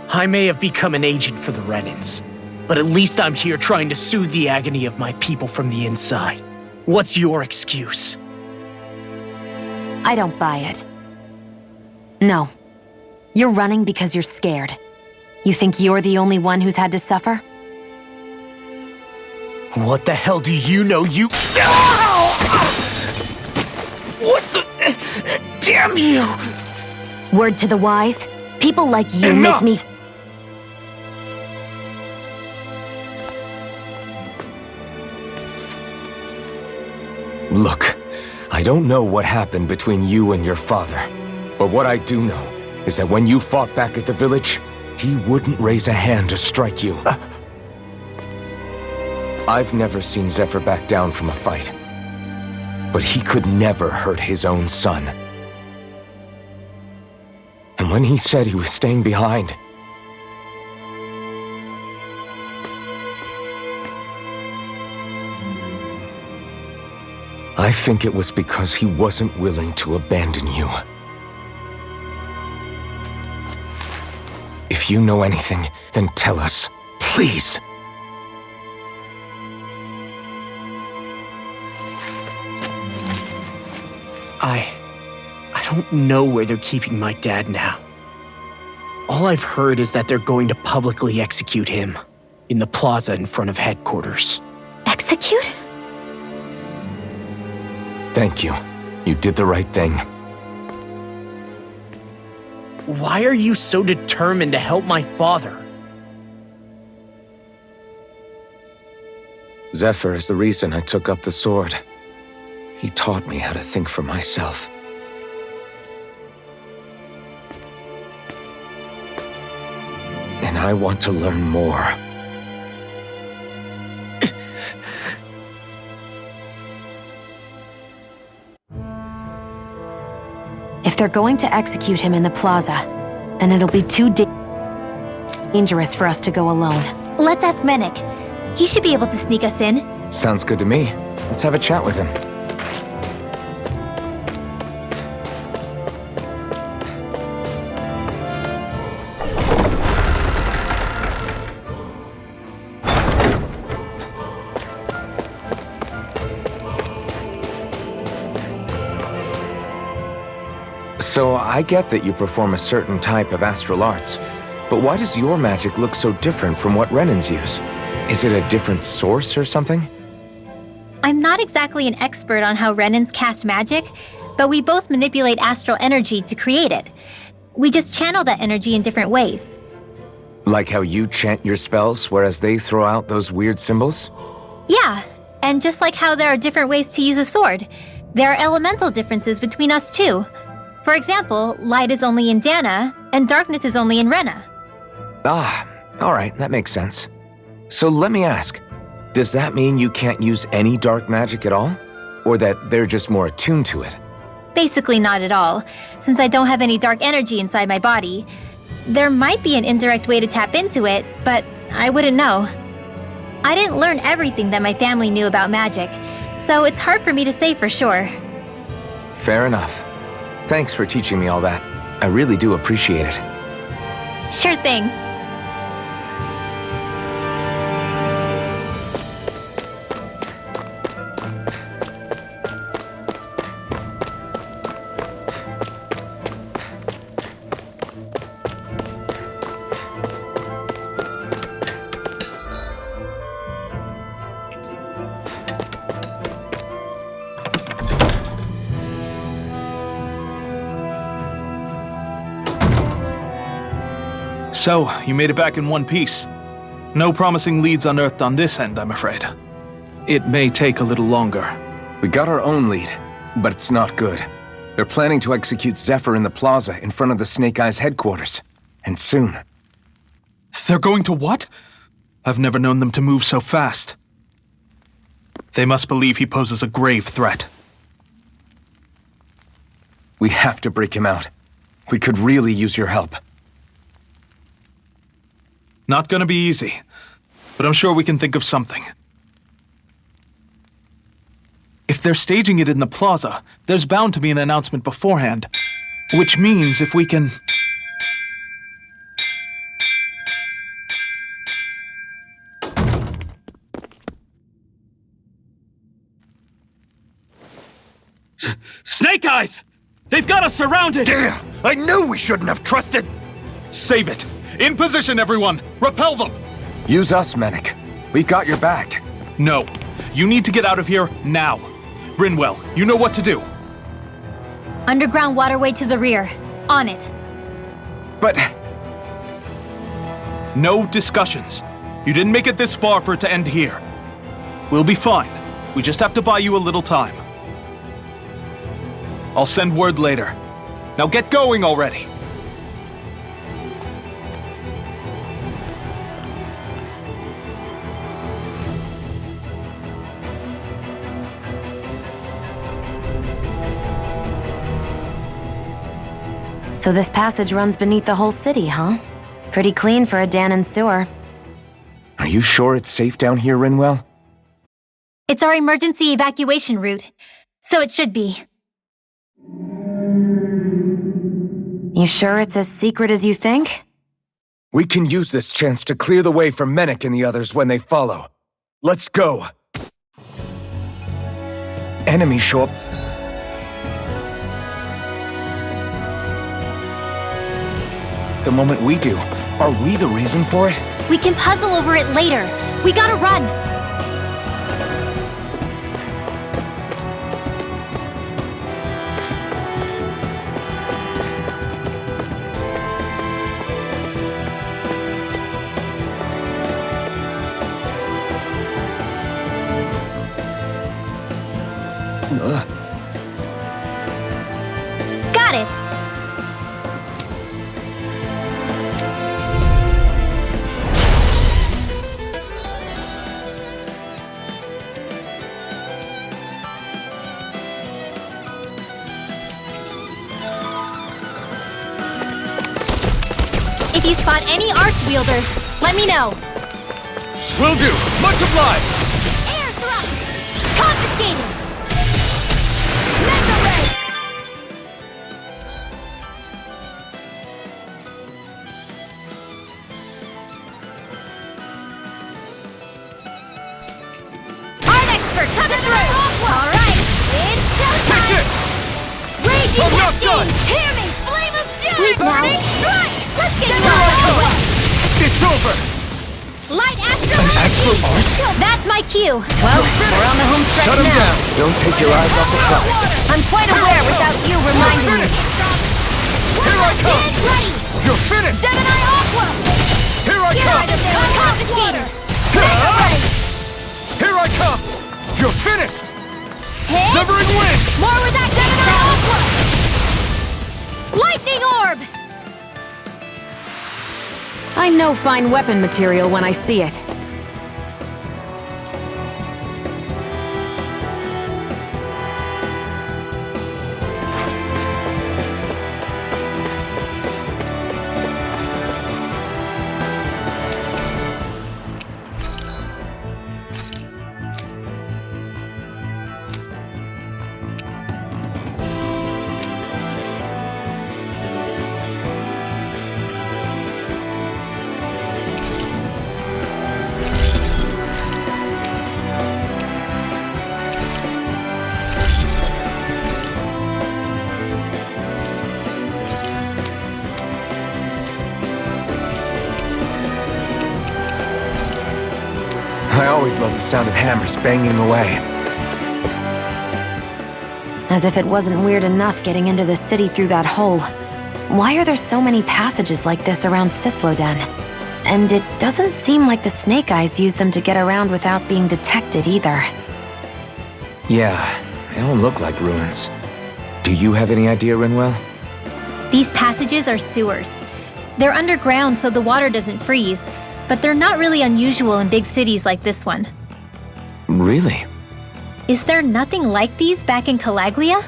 J: I may have become an agent for the Renans, but at least I'm here trying to soothe the agony of my people from the inside. What's your excuse?
B: I don't buy it. No. You're running because you're scared. You think you're the only one who's had to suffer?
J: What the hell do you know, you— What the— Damn you!
B: Word to the wise, people like you
J: Enough!
B: make me—
A: Look, I don't know what happened between you and your father. But what I do know is that when you fought back at the village, he wouldn't raise a hand to strike you. I've never seen Zephyr back down from a fight. But he could never hurt his own son. And when he said he was staying behind, I think it was because he wasn't willing to abandon you. If you know anything, then tell us, please.
J: I don't know where they're keeping my dad now. All I've heard is that they're going to publicly execute him in the plaza in front of headquarters.
C: Execute?
A: Thank you. You did the right thing.
J: Why are you so determined to help my father?
A: Zephyr is the reason I took up the sword. He taught me how to think for myself. And I want to learn more.
B: If they're going to execute him in the plaza, then it'll be too dangerous for us to go alone.
C: Let's ask Menik. He should be able to sneak us in.
A: Sounds good to me. Let's have a chat with him. So I get that you perform a certain type of astral arts, but why does your magic look so different from what Renans use? Is it a different source or something?
C: I'm not exactly an expert on how Renans cast magic, but we both manipulate astral energy to create it. We just channel that energy in different ways.
A: Like how you chant your spells, whereas they throw out those weird symbols?
C: Yeah, and just like how there are different ways to use a sword, there are elemental differences between us too. For example, light is only in Dana, and darkness is only in Rena.
A: Ah, alright, that makes sense. So let me ask, does that mean you can't use any dark magic at all? Or that they're just more attuned to it?
C: Basically not at all, since I don't have any dark energy inside my body. There might be an indirect way to tap into it, but I wouldn't know. I didn't learn everything that my family knew about magic, so it's hard for me to say for sure.
A: Fair enough. Thanks for teaching me all that. I really do appreciate it.
C: Sure thing.
I: So, you made it back in one piece. No promising leads unearthed on this end, I'm afraid. It may take a little longer.
A: We got our own lead, but it's not good. They're planning to execute Zephyr in the plaza in front of the Snake Eyes headquarters. And soon.
I: They're going to what? I've never known them to move so fast. They must believe he poses a grave threat.
A: We have to break him out. We could really use your help.
I: Not gonna be easy, but I'm sure we can think of something. If they're staging it in the plaza, there's bound to be an announcement beforehand. Which means if we can...
E: Snake Eyes! They've got us surrounded!
D: Damn! I knew we shouldn't have trusted!
I: Save it! In position, everyone! Repel them!
A: Use us, Mennick. We've got your back.
I: No. You need to get out of here now. Brinwell, you know what to do.
C: Underground waterway to the rear. On it.
A: But...
I: No discussions. You didn't make it this far for it to end here. We'll be fine. We just have to buy you a little time. I'll send word later. Now get going already!
B: So this passage runs beneath the whole city, huh? Pretty clean for a Danon sewer.
A: Are you sure it's safe down here, Rinwell?
C: It's our emergency evacuation route, so it should be.
B: You sure it's as secret as you think?
A: We can use this chance to clear the way for Mennick and the others when they follow. Let's go! Enemies show up. The moment we do, are we the reason for it?
C: We can puzzle over it later. We gotta run! Got it! If you spot any arch wielders, let me know.
E: Will do! Much obliged!
C: Air thrust! Confiscated! Mega ray! Art expert coming through! Alright, it's showtime! Raging
E: I'm not
C: cascade!
E: done!
C: Hear me! Flame of fury!
B: Sweet now.
C: Burning strike! Let's get
E: Here I
C: going!
E: come! It's over!
C: Light astral
A: An astral art?
C: That's my cue.
B: Well, we're on the home stretch
A: Shut him
B: now.
A: down. Don't take your eyes off the prize.
B: I'm quite aware without you reminding me.
I: Here I come!
C: Hands ready!
I: You're finished!
C: Gemini Aqua!
I: Here I
C: Get
I: come!
C: out of there! Confiscator!
I: Here I come! You're finished!
C: Hit!
I: Severing wind!
C: More with that Gemini Aqua! Lightning Orb!
B: I know fine weapon material when I see it.
A: I always love the sound of hammers banging away.
B: As if it wasn't weird enough getting into the city through that hole. Why are there so many passages like this around Cyslodia? And it doesn't seem like the Snake Eyes use them to get around without being detected either.
A: Yeah, they don't look like ruins. Do you have any idea, Rinwell?
C: These passages are sewers. They're underground so the water doesn't freeze, but they're not really unusual in big cities like this one.
A: Really?
C: Is there nothing like these back in Calaglia?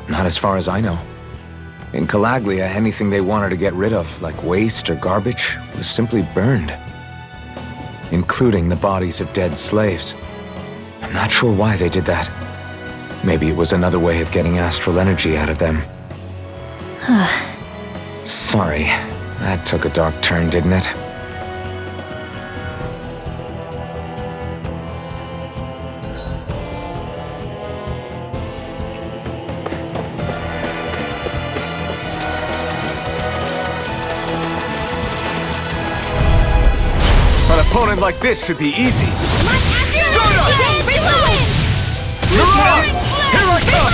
A: Not as far as I know. In Calaglia, anything they wanted to get rid of, like waste or garbage, was simply burned. Including the bodies of dead slaves. I'm not sure why they did that. Maybe it was another way of getting astral energy out of them. Sorry, that took a dark turn, didn't it?
E: An opponent like this should be easy.
I: You're up! Here I come!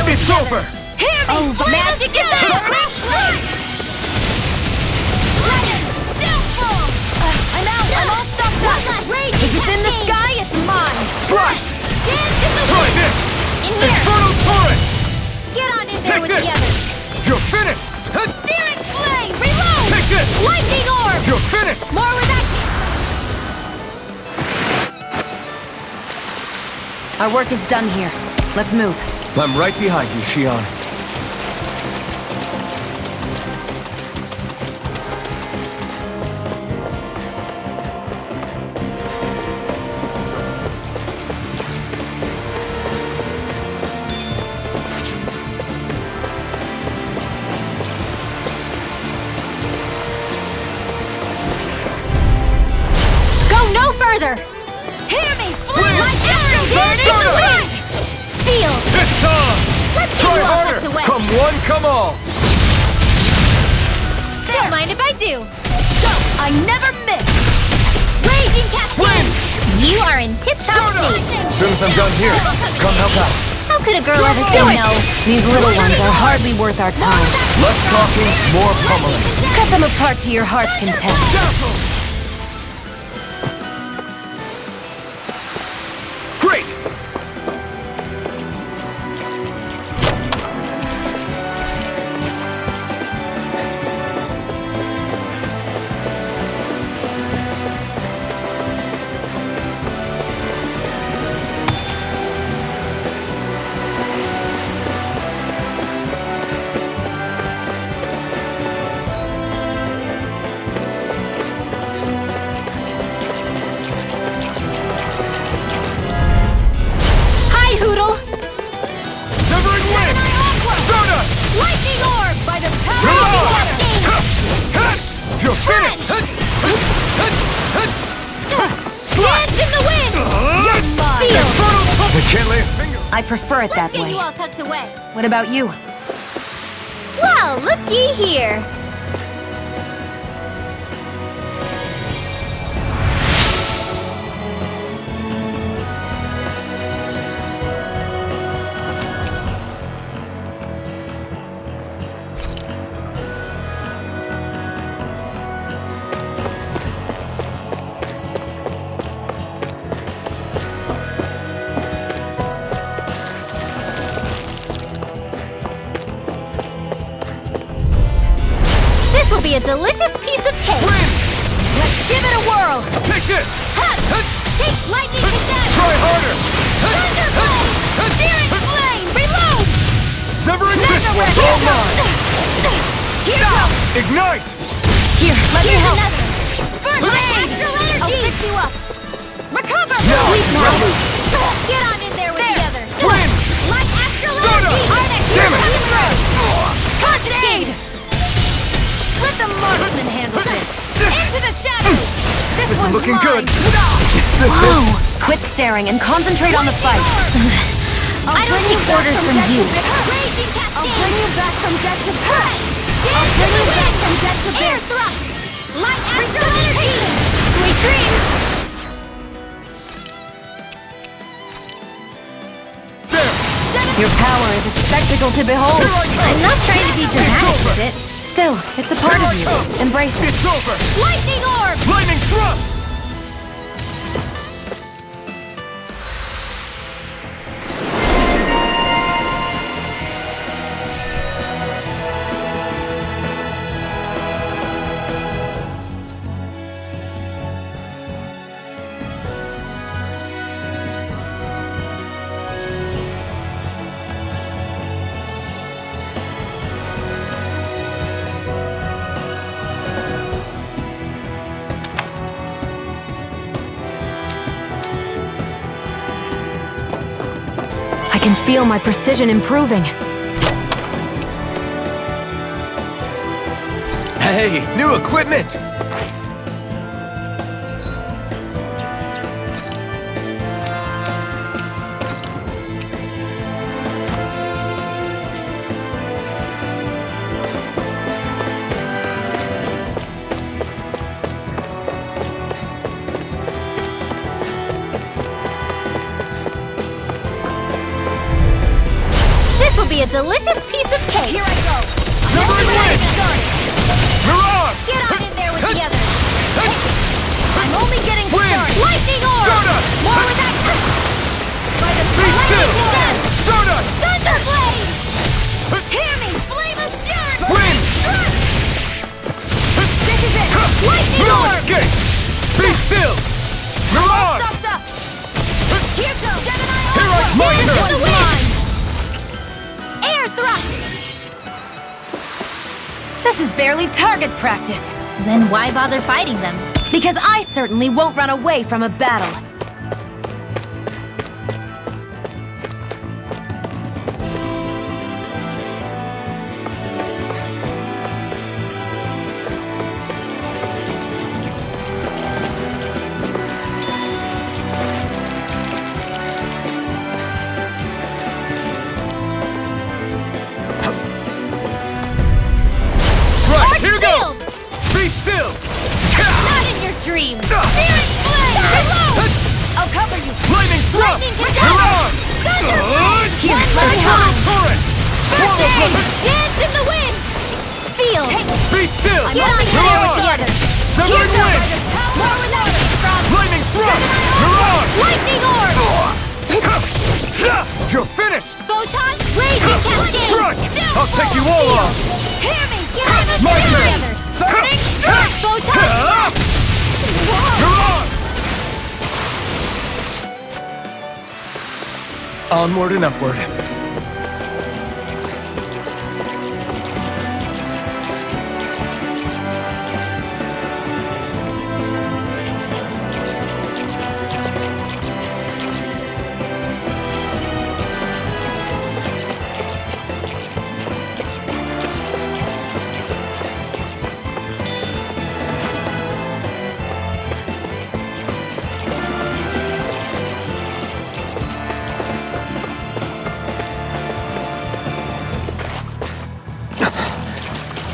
E: It's over!
C: Hear me! Magic is out!
F: I'm out! I'm all stuffed up! If it's in the sky, it's mine!
E: Slash!
C: Dance in the
E: Try
C: wind!
E: this!
C: In here!
E: Infernal Torrent!
C: Get on in there
E: Take
C: with
E: this!
C: the others!
E: You're finished!
C: Searing Flame! Reload!
E: Take this!
C: Lightning Orb!
E: You're finished!
C: More with that!
B: Our work is done here. Let's move.
A: I'm right behind you, Shion.
C: Go no further! Hear me! Flame! My arrow burn in the wind! Sealed!
E: It's on!
C: Let's get
E: Try
C: you all
E: harder!
C: tucked away!
E: Come one, come all!
C: Don't mind if I do!
F: Go! I never miss!
C: Raging Cascade!
E: Wind!
C: You are in tip-top shape!
A: As soon as I'm done here, come help out.
C: How could a girl ever
B: Do
C: say
B: it!
C: no?
B: These little ones are hardly worth our time.
A: Less talking, more pummeling.
B: Cut them apart to your heart's content.
E: Great!
C: Hi, Hoodle!
E: Severing wind! Stardust!
C: Lightning Orb! By the power
E: Come
C: of
E: on!
C: Cascade!
E: You're finished!
C: Dance in the wind! Sealed!
A: I can't lay a finger.
B: I prefer it that
C: Let's get
B: way.
C: you all tucked away.
B: What about you?
C: Well, looky here. be a delicious piece of cake.
E: Wind!
C: Let's give it a whirl.
E: Take this!
C: Take lightning to dash.
E: Try harder!
C: Thunderblade! Searing flame! Reload!
E: Severing this one's all mine!
C: Here goes!
E: Ignite!
B: Here, let me
C: Here's
B: help.
C: another! First astral energy! I'll fix you up! Recover!
E: Now, reload!
C: Get on in there with the others!
E: Wind!
C: Light astral
E: Soda!
C: energy!
E: Damn it!
C: Cascade! Let the marksman handle this! Into the shadows!
E: This isn't
C: one's
E: looking
C: mine.
E: good! Is this it?
B: Whoa! Quit staring and concentrate on the fight. I don't take orders from you.
C: Raging cascade!
F: I'll bring you back from death to birth.
C: I'll
F: bring you back from death to
C: Air
F: birth.
C: thrust! Light astral energy! Sweet dreams!
E: There!
B: Your power is a spectacle to behold.
E: Here I come!
C: I'm not trying to be dramatic with it.
B: Still, it's a part
E: Here
B: of
E: I
B: you.
E: come!
B: Embrace it.
E: It's over!
C: Lightning orb!
E: Lightning thrust!
B: I can feel my precision improving.
A: Hey, new equipment!
C: This will be a delicious piece of cake! Here I go!
E: Severing wind! Mirage!
C: Get on in there with the others!
F: I'm only getting
E: Wind!
F: started.
C: Lightning orb!
E: Soda!
C: More with that! By the
E: Be still!
C: lightning
E: Soda!
C: Thunderblade! Hear me! Flame of fury!
E: Wind!
C: This is it! Lightning
E: No
C: orb!
E: escape! Be still! Mirage!
C: Stop! Here goes! Gemini
E: Here I
C: Alpha!
E: my
C: Into
E: turn!
C: the wind! Air thrust!
B: This is barely target practice.
C: Then why bother fighting them?
B: Because I certainly won't run away from a battle.
E: Right, here goes! Be still!
C: Not in your dreams! Searing flame! Reload!
B: I'll cover you.
E: Lightning thrust!
C: Lightning control!
E: Mirage!
B: Here,
C: One
B: let me
C: more
B: help.
C: time!
E: Current!
C: First aid! Dance in the wind! Seal!
E: Be still!
C: Get on in there with the
E: Mirage!
C: others!
E: Severing wind!
C: More with that! From
E: Lightning thrust! Mirage!
C: lightning orb!
E: You're finished!
C: Photon! Raging cascade!
E: Strike! I'll take you all on!
C: Hear me! Get on the
E: My turn!
C: together! Burning strike! Photon!
E: Mirage!
A: Onward and upward.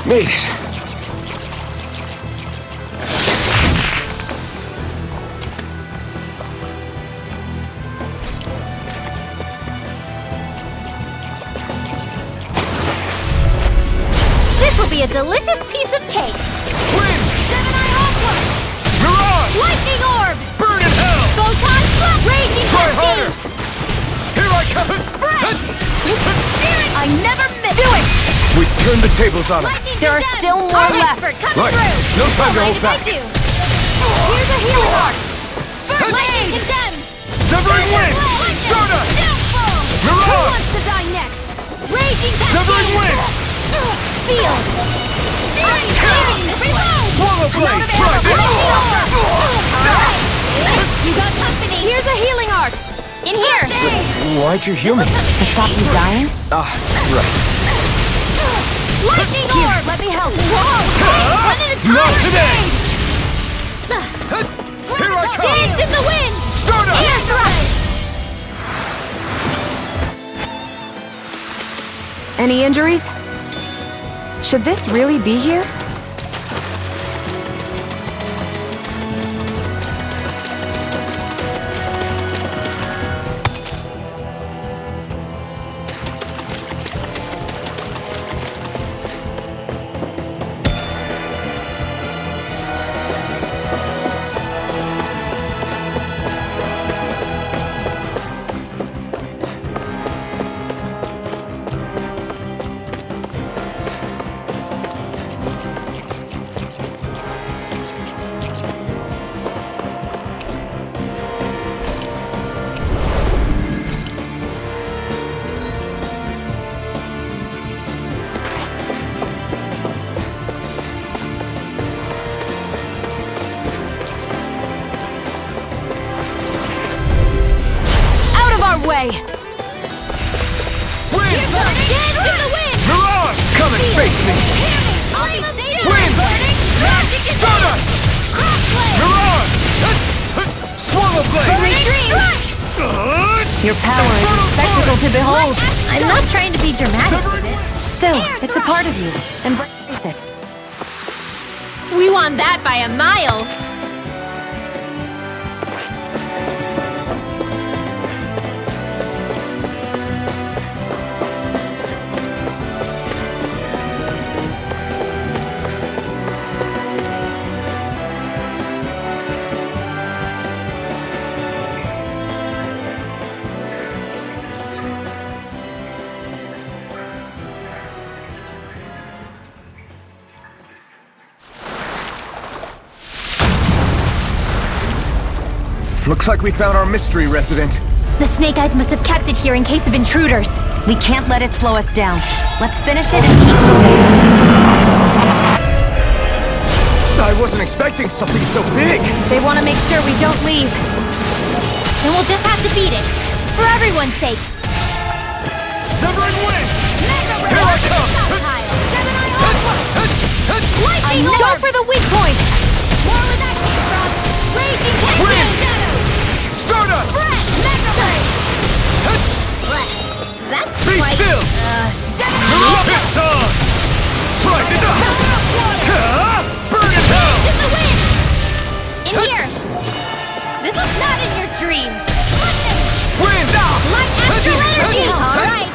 A: Made it.
C: This will be a delicious piece of cake!
E: Wind!
C: Gemini Aqua!
E: Mirage!
C: Lightning orb!
E: Burn in hell!
C: Photon slap! Raging
E: Try harder!
C: cascade!
E: Here I come!
C: Spread!
B: I never miss. Do it!
E: We turn the tables on him.
B: There are still more left.
E: Right. No time to hold back.
C: Here's a healing arc. Lightning condemned.
E: Severing wind. Stardust. Mirage.
C: To die next. Raging
E: Severing wind.
C: Field.
E: Swallow blade. Try this.
C: You got company. Here's a healing arc. In here.
A: Why'd you heal me?
B: To stop you dying?
A: Ah, right.
C: Lightning orb. Let me help. Whoa. One at a time.
E: Not today. Here I come.
C: Dance in the wind.
E: Stardust.
C: Air thrust.
B: Any injuries? Should this really be here? Way.
E: Wind. Mirage. Come and face me. Wind. Stardust. Mirage. Swallow blade.
B: Your power is a spectacle to behold.
C: I'm not trying to be dramatic with it.
B: Still, it's a part of you. Embrace it.
C: We won that by a mile.
A: Looks like we found our mystery resident.
C: The Snake Eyes must have kept it here in case of intruders.
B: We can't let it slow us down. Let's finish it and keep moving.
A: I wasn't expecting something so big.
B: They want to make sure we don't leave.
C: Then we'll just have to beat it. For everyone's sake.
E: Severing wind.
C: Here
E: I come.
C: Lightning
B: Go for the weak point!
C: More where that came from. Raging
E: Wind.
C: Shadow.
E: Stardust.
C: That's
E: Be
C: quite...
E: still. It's on. Try it. Burn it down.
C: In the wind! In here! This is not in your dreams!
E: Wind.
C: Light astral energy! Alright!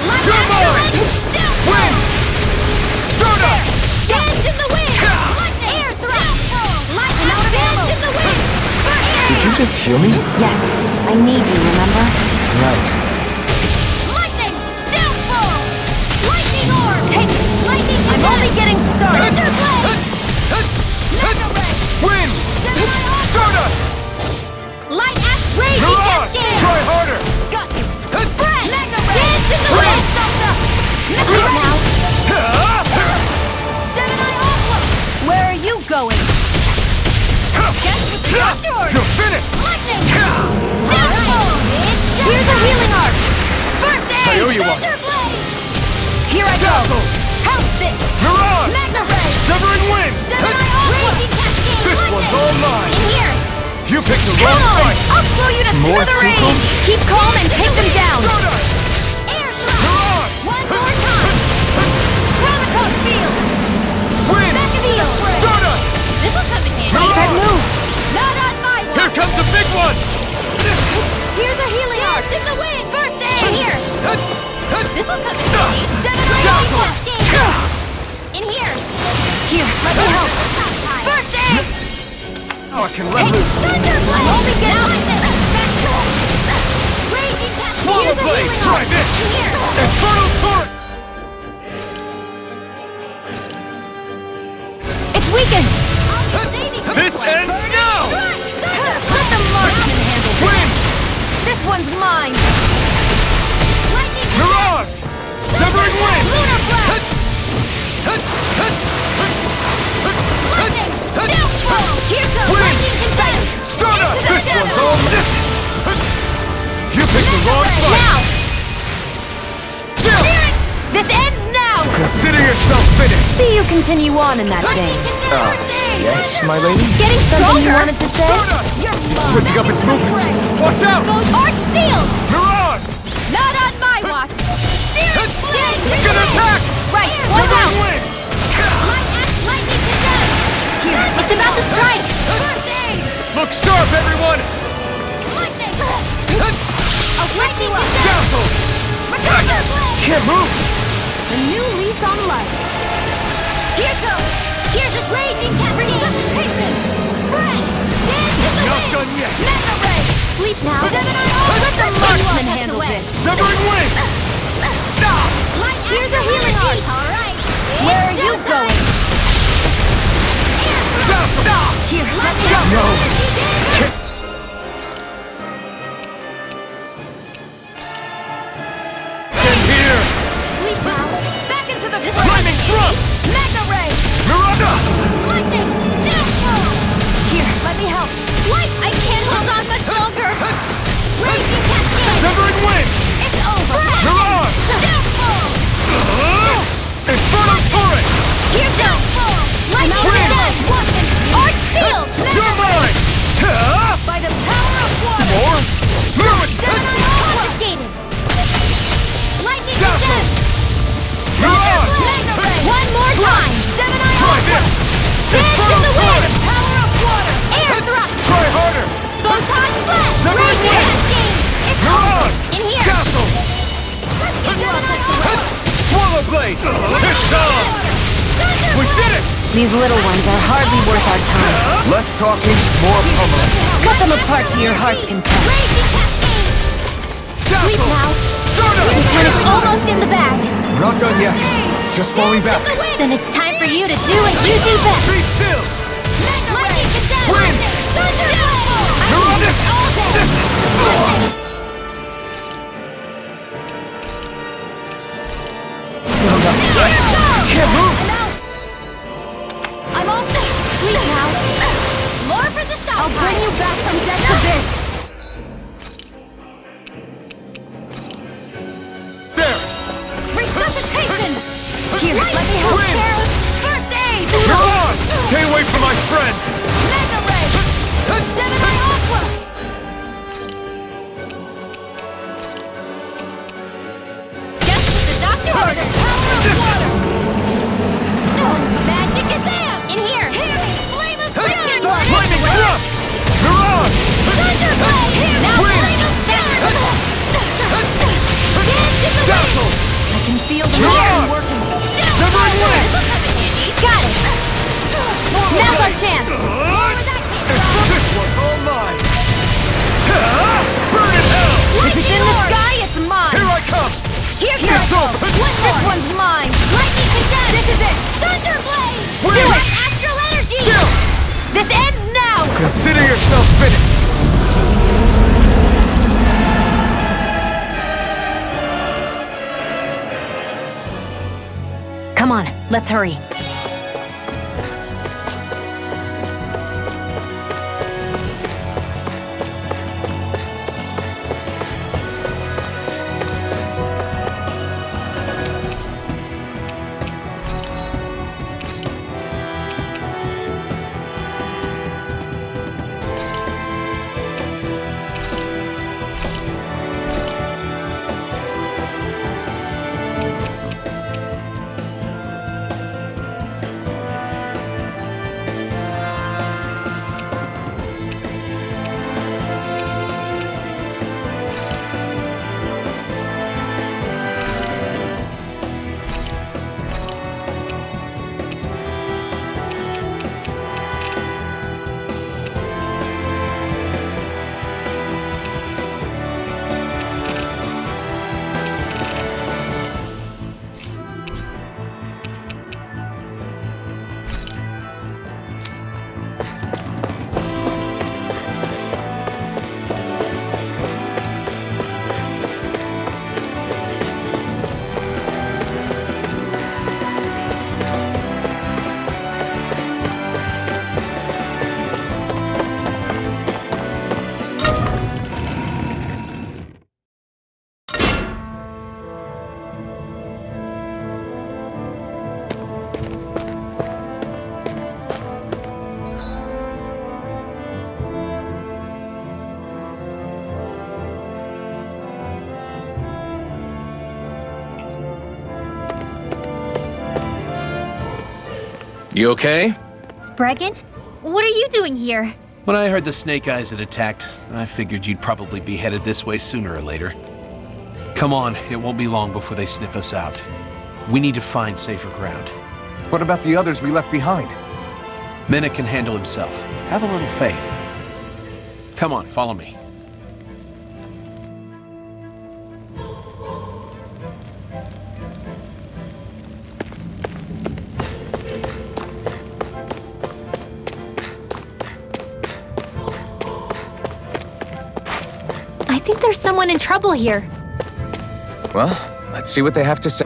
C: Light
E: You're
C: astral
E: mine.
C: energy!
E: Wind. Stardust.
C: Dance in the wind! Lightning! Air thrust! Lightning out of dance in the wind! For air!
A: Did you just heal me?
B: Yes, I need you, remember?
A: Right.
C: Lightning! Downfall! Lightning orb! Take it! Lightning!
B: I'm only getting started!
C: Thunder blade! Mega ray!
E: Wind. Stardust.
C: Light astral raging
E: Mirage.
C: cascade!
E: Try harder.
C: Got you! Breath! Mega ray! Dance in the wind!
B: Leave now!
C: Gemini Oslo! Where are you going? Guess with the afterward!
E: You're finished.
C: Lightning! Downfall! Here's a healing arc! First aid!
E: I owe you one.
C: Thunder blade!
B: Here I go!
E: Dazzle.
C: House this!
E: Mirage.
C: Mega ray!
E: Severing wind.
C: Gemini Oslo! Raging cascade!
E: This
C: lightning!
E: one's all mine.
C: In here!
E: You picked the
C: Come
E: wrong
C: on!
E: fight.
C: I'll slow you to
A: More
C: smithereens!
A: sequels?
B: Keep calm and take them down!
E: Stardust.
C: Air thrust!
E: Mirage.
C: One more time! Chronicon field!
E: Wind.
C: Back of heel!
E: Stardust.
C: This'll come in handy!
B: That move!
C: Not on my one!
E: Here comes the big one.
C: Here's a healing arc! In the wind! First aid! Here! This'll come in handy! Gemini
E: Dazzle.
C: cascade! In here!
B: Here, let me help!
C: First aid!
E: Oh, I can let loose.
C: Thunder blade! I'm only getting... Raging cascade!
E: Swallow blade! Try this! Infernal torrent!
B: It's weakened!
E: This ends now!
F: Let the marksman handle this.
E: Wind!
F: This one's mine.
E: Mirage! Severing wind!
F: Lunar blast. Here goes
E: Wind!
F: lightning confetti.
E: Stardust!
F: Into the
E: This one's
F: shadows.
E: all this! You picked the wrong fight!
F: Now.
E: Chill!
F: This ends now.
E: Consider yourself finished!
B: See you continue on in that vein.
A: Yes, my lady?
F: Getting
B: Something you
F: stronger.
B: wanted to say?
E: It's switching up its movements! Watch out!
F: Arch sealed.
E: Mirage!
F: Not on my watch. Searing blade.
E: It's gonna attack!
F: Right. One
E: Severing
F: out.
E: wind!
F: Lightning condemned. Here. It's about to strike. First aid.
E: Look sharp, everyone!
F: Lightning. A lightning condemned.
E: Dazzle!
F: Thunder blade.
E: Can't move!
F: A new lease on life. Here goes. Here's a raging resuscitation. Spread. Dance to the
E: Not
F: wind.
E: done yet!
F: Mega ray. Sleep now. Let the marksman handle this.
E: Severing wind!
F: Here's a healing arc. All right. Where are you going?
E: Dazzle!
F: Here, let me help.
E: No. And here!
F: Sleep now. Back into the fray.
E: Flaming thrust!
F: Mega ray.
E: Miranda!
F: Lightning. Downfall. Here, let me help. Light. I can't hold on much longer. Raging cascade.
E: Severing wind!
F: It's over.
E: Mirage!
F: Downfall.
E: Infernal torrent!
F: Here goes. Lightning
E: Wind.
F: condemned. Arch field.
E: You're mine!
F: By the power of water.
E: More? Move it!
F: Confiscated. Lightning
E: Dazzle.
F: condemned.
E: Mirage!
F: Mega ray. One more time. Gemini
E: Try this!
F: Dance in
E: Infernal
F: the wind.
E: torrent!
F: Power of water. Air thrust.
E: Try harder!
F: Photon blast.
E: Severing
F: Raging
E: wind.
F: cascade. It's
E: Mirage!
F: in here.
E: Dazzle! Swallow blade! It's on! We did it!
B: These little ones are hardly worth our time.
E: Less talking, more pummeling.
B: Cut them apart to your heart's content.
F: Raging cascade. Sleep
E: Dazzle!
F: now.
E: Stardust!
F: This one is almost in the bag.
E: Not done yet. It's just falling back.
C: Then it's time for you to do what you do best.
E: Be still!
F: Lightning condemned.
E: Wind.
F: Thunderbolt.
E: Miranda!
F: All day.
E: Can't move!
F: I'm all set. Sleep now. More for the stop. I'll bring you back from death to this.
E: There!
F: Resuscitation. Here, let me help.
E: Wind.
F: Sheriff. First aid.
E: Mirage! Stay away from my friend!
F: Mega ray. Gemini Aqua. Just as the doctor ordered. Power of water. No, magic is am. In here. Flame of fury.
E: Flaming thrust! Mirage!
F: Thunderblade. Here now.
E: Wind.
F: Flame of fury. Dance in the
E: Dazzle!
F: wind. I can feel the
E: Mirage.
F: iron working.
E: Severing wind!
F: Got it. Now's our chance.
E: This one's all mine! Burn in hell!
F: If it's in the sky, it's mine.
E: Here I come!
F: Here
E: It's
F: goes.
E: over!
F: This one's mine. Lightning condemned. This is it. Thunderblade.
E: Wind.
F: Do it. Astral energy.
E: Chill!
F: This ends now.
E: Consider yourself finished!
B: Come on, let's hurry.
E: You okay?
C: Bregan? What are you doing here?
K: When I heard the Snake Eyes had attacked, I figured you'd probably be headed this way sooner or later. Come on, it won't be long before they sniff us out. We need to find safer ground.
D: What about the others we left behind?
K: Menek can handle himself. Have a little faith. Come on, follow me.
C: I think there's someone in trouble here.
A: Well, let's see what they have to say.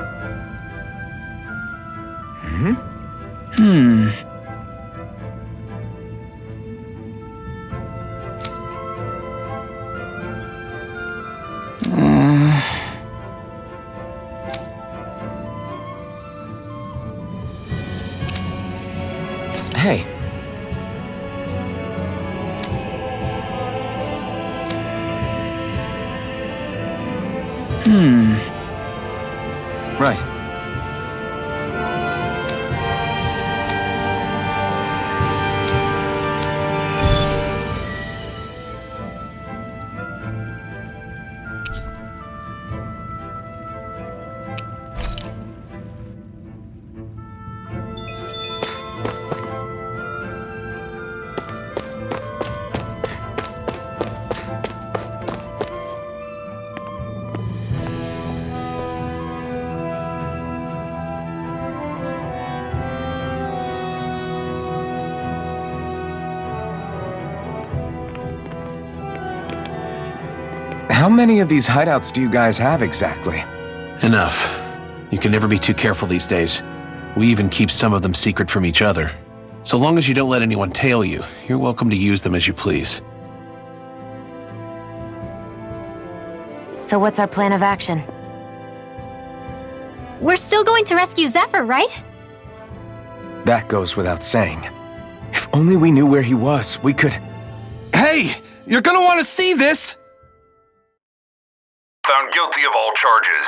A: Hey. Right. How many of these hideouts do you guys have exactly?
K: Enough. You can never be too careful these days. We even keep some of them secret from each other. So long as you don't let anyone tail you, you're welcome to use them as you please.
B: So what's our plan of action?
C: We're still going to rescue Zephyr, right?
A: That goes without saying. If only we knew where he was, we could...
D: Hey! You're gonna want to see this!
L: Found guilty of all charges.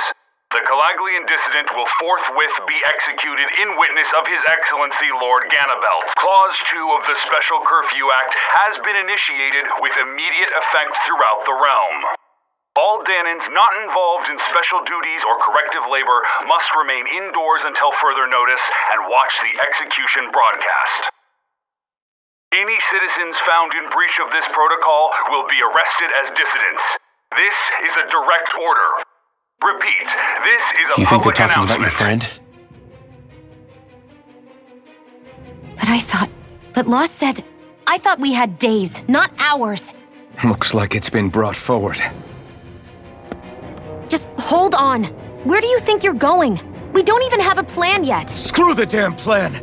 L: The Calaglian dissident will forthwith be executed in witness of His Excellency Lord Ganabelt. Clause 2 of the Special Curfew Act has been initiated with immediate effect throughout the realm. All Danans not involved in special duties or corrective labor must remain indoors until further notice and watch the execution broadcast. Any citizens found in breach of this protocol will be arrested as dissidents. This is a direct order. Repeat, this is a
K: You think they're
L: public
K: talking about your
L: announcement.
K: friend?
B: But Law said... I thought we had days, not hours.
A: Looks like it's been brought forward.
B: Just hold on. Where do you think you're going? We don't even have a plan yet.
A: Screw the damn plan!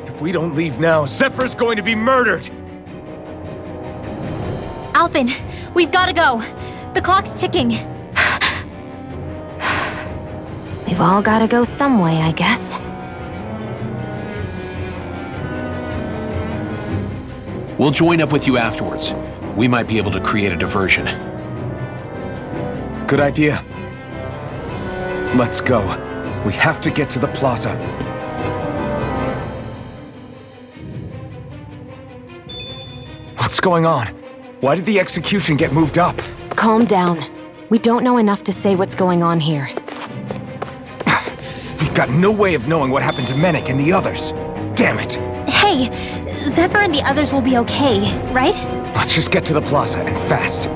A: If we don't leave now, Zephyr's going to be murdered!
C: Alphen, we've got to go. The clock's ticking.
B: We've all gotta go some way, I guess.
K: We'll join up with you afterwards. We might be able to create a diversion.
A: Good idea. Let's go. We have to get to the plaza. What's going on? Why did the execution get moved up?
B: Calm down. We don't know enough to say what's going on here.
A: We've got no way of knowing what happened to Menek and the others. Damn it.
C: Hey, Zephyr and the others will be okay, right?
A: Let's just get to the plaza, and fast.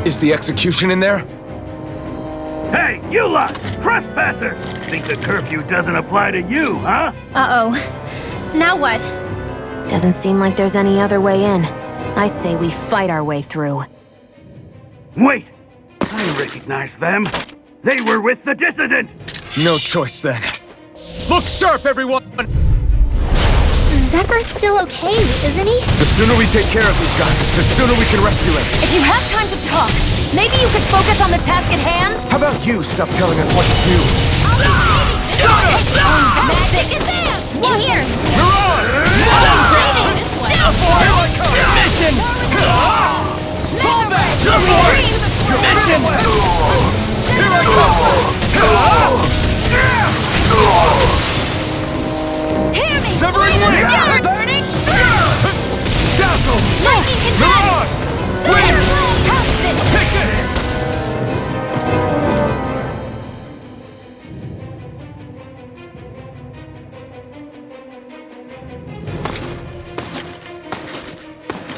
A: Is the execution in there?
M: Hey, you lot! Trespassers! Think the curfew doesn't apply to you, huh?
C: Uh-oh. Now what?
B: Doesn't seem like there's any other way in. I say we fight our way through.
M: Wait! I recognize them. They were with the dissident!
A: No choice then. Look sharp, everyone!
C: Zephyr's still okay, isn't he?
A: The sooner we take care of these guys, the sooner we can rescue him.
F: If you have time to talk, maybe you could focus on the task at hand?
A: How about you stop telling us what to do?
C: Magic is there! In here!
E: Mission! Fall back! Mission! Here I come!
F: Hear me!
E: Severing wind!
F: Burning!
E: Dazzle!
F: Lightning can
E: Mirage! Wind! Take this!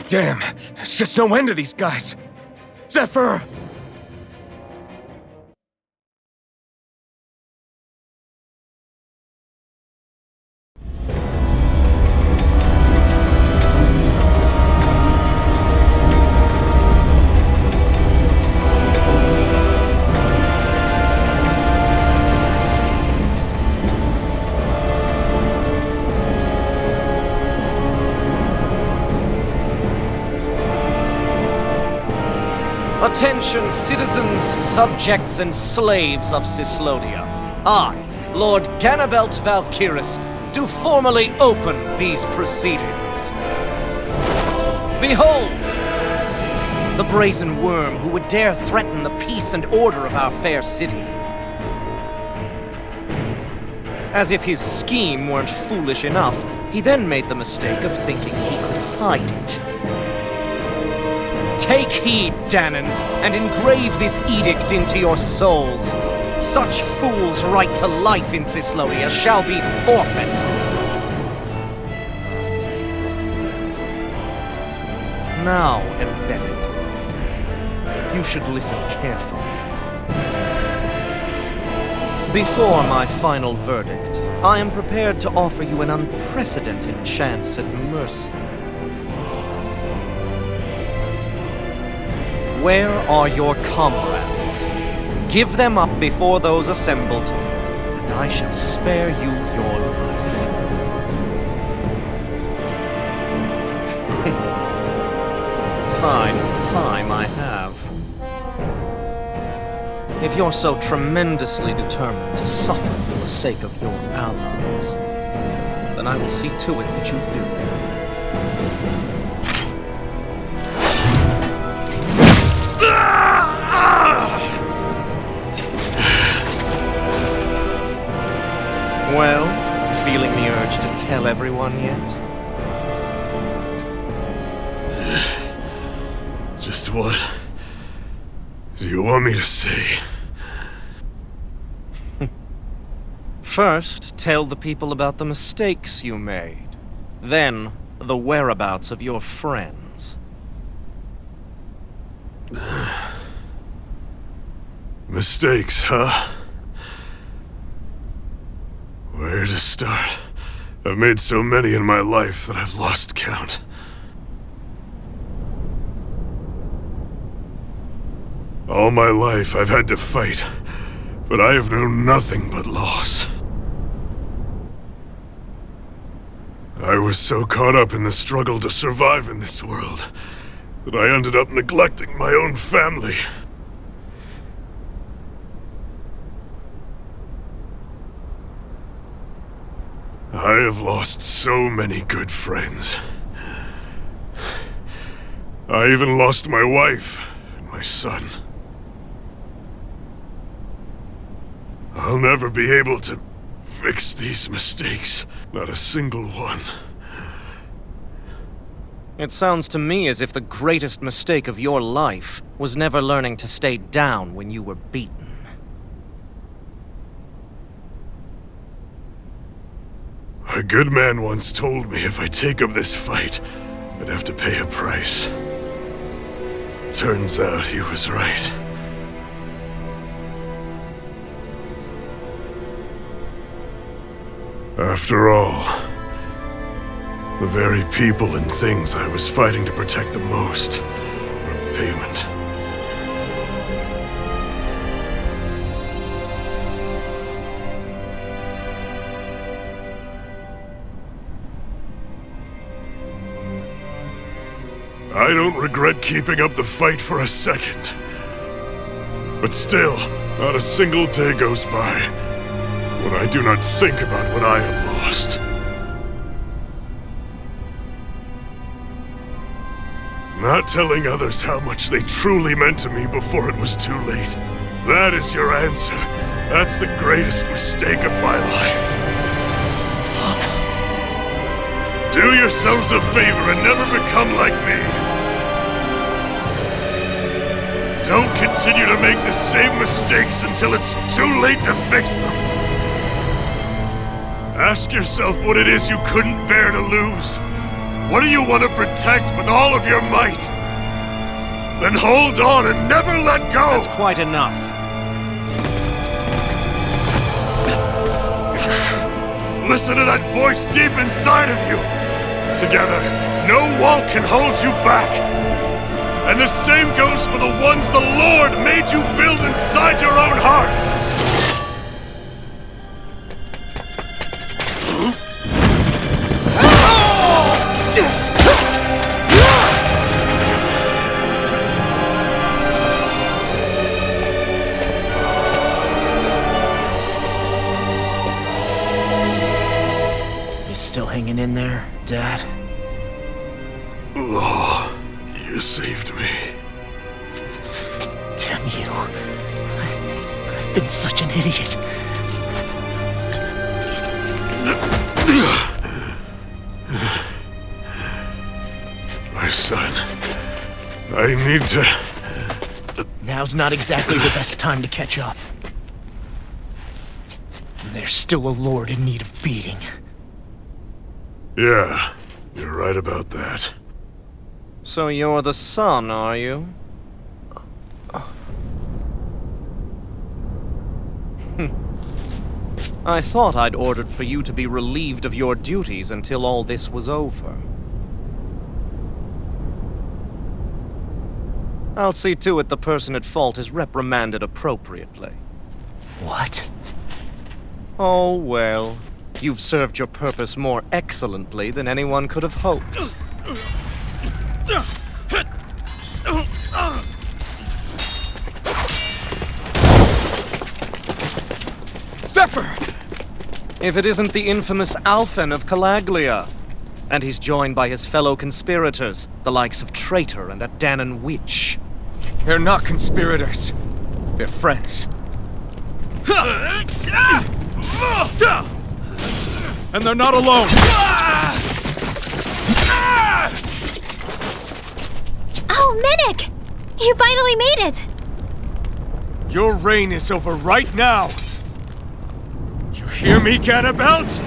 A: Damn, there's just no end to these guys. Zephyr!
N: Attention, citizens, subjects, and slaves of Cyslodia. I, Lord Ganabelt Valkyris, do formally open these proceedings. Behold! The brazen worm who would dare threaten the peace and order of our fair city. As if his scheme weren't foolish enough, he then made the mistake of thinking he could hide it. Take heed, Danans, and engrave this edict into your souls. Such fools' right to life in Cyslodia shall be forfeit. Now, embedded, you should listen carefully. Before my final verdict, I am prepared to offer you an unprecedented chance at mercy. Where are your comrades? Give them up before those assembled, and I shall spare you your life. Fine time I have. If you're so tremendously determined to suffer for the sake of your allies, then I will see to it that you do. Well, feeling the urge to tell everyone yet?
O: Just what do you want me to say?
N: First, tell the people about the mistakes you made. Then, the whereabouts of your friends.
O: Mistakes, huh? Where to start? I've made so many in my life that I've lost count. All my life I've had to fight, but I have known nothing but loss. I was so caught up in the struggle to survive in this world that I ended up neglecting my own family. I have lost so many good friends. I even lost my wife and my son. I'll never be able to fix these mistakes. Not a single one.
N: It sounds to me as if the greatest mistake of your life was never learning to stay down when you were beaten.
O: A good man once told me if I take up this fight, I'd have to pay a price. Turns out he was right. After all, the very people and things I was fighting to protect the most were payment. I don't regret keeping up the fight for a second. But still, not a single day goes by when I do not think about what I have lost. Not telling others how much they truly meant to me before it was too late. That is your answer. That's the greatest mistake of my life. Do yourselves a favor and never become like me. Don't continue to make the same mistakes until it's too late to fix them. Ask yourself what it is you couldn't bear to lose. What do you want to protect with all of your might? Then hold on and never let go!
N: That's quite enough.
O: Listen to that voice deep inside of you! Together, no wall can hold you back! And the same goes for the ones the Lord made you build inside your own hearts!
J: You still hanging in there, Dad?
O: Oh, you saved me.
J: Damn you. I've been such an idiot.
O: My son, I need to...
J: Now's not exactly the best time to catch up. There's still a lord in need of beating.
O: Yeah, you're right about that.
N: So you're the son, are you? I thought I'd ordered for you to be relieved of your duties until all this was over. I'll see to it the person at fault is reprimanded appropriately.
J: What?
N: Oh, well. You've served your purpose more excellently than anyone could have hoped.
I: Zephyr!
N: If it isn't the infamous Alphen of Calaglia. And he's joined by his fellow conspirators, the likes of Traitor and a Danon Witch.
I: They're not conspirators. They're friends. And they're not alone!
C: Oh, Minnick! You finally made it!
I: Your reign is over right now! You hear me, Cannibals?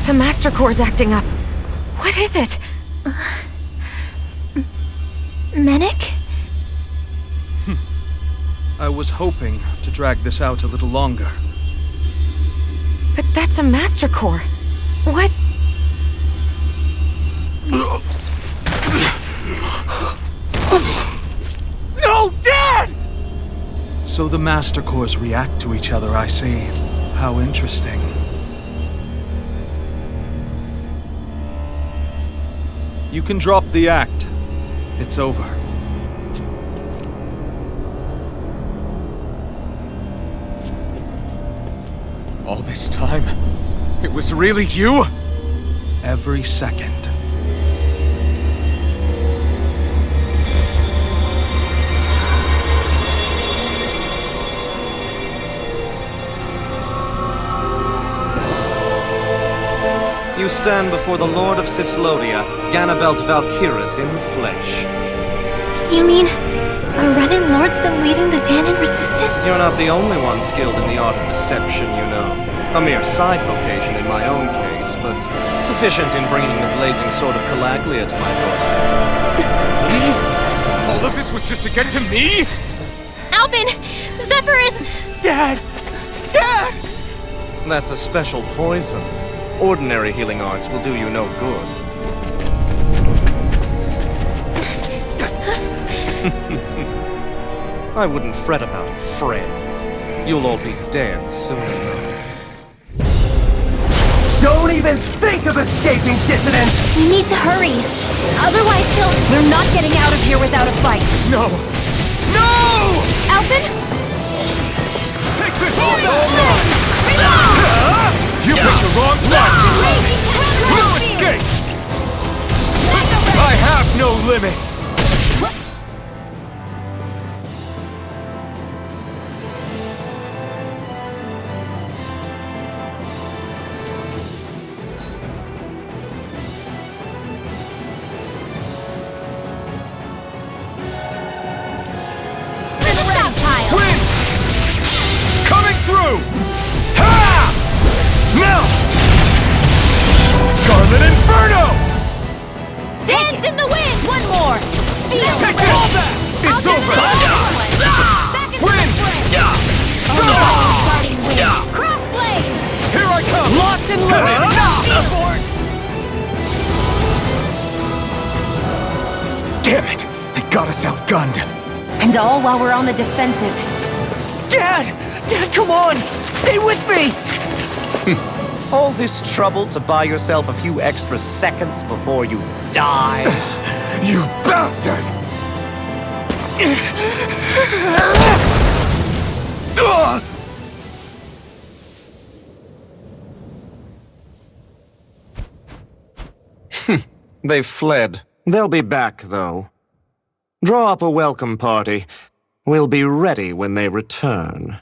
B: The Master Core's acting up. What is it?
C: Minnick?
I: I was hoping to drag this out a little longer.
B: But that's a Master Core. What?
I: No, Dad! So the Master Cores react to each other, I see. How interesting. You can drop the act. It's over. All this time, it was really you? Every second.
N: You stand before the Lord of Cyslodia, Ganabelt Valkyrus in the flesh.
C: You mean A Renin Lord's been leading the Danon resistance?
N: You're not the only one skilled in the art of deception, you know. A mere side vocation in my own case, but sufficient in bringing the blazing sword of Calaglia to my doorstep.
O: All of this was just to get to me?
C: Alvin! Zephyr is...
J: Dad! Dad!
N: That's a special poison. Ordinary healing arts will do you no good. I wouldn't fret about it, friends. You'll all be dead soon enough.
E: Don't even think of escaping, dissident!
C: We need to hurry. Otherwise he'll...
F: We're not getting out of here without a fight.
E: No! No!
C: Alvin?
E: Take this all down! You picked the wrong one! We'll escape! I have no limits!
C: Wind!
E: Coming through! Ha! Now! Scarlet Inferno!
C: Dance in the wind! One more! Seal!
E: Take this! All that! It's over! Wind!
C: Crossblade!
E: Here I come!
F: Locked and loaded!
A: Damn it! They got us outgunned.
B: And all while we're on the defensive.
J: Dad! Dad, come on! Stay with me!
N: All this trouble to buy yourself a few extra seconds before you die?
A: You bastard!
N: They've fled. They'll be back, though. Draw up a welcome party. We'll be ready when they return.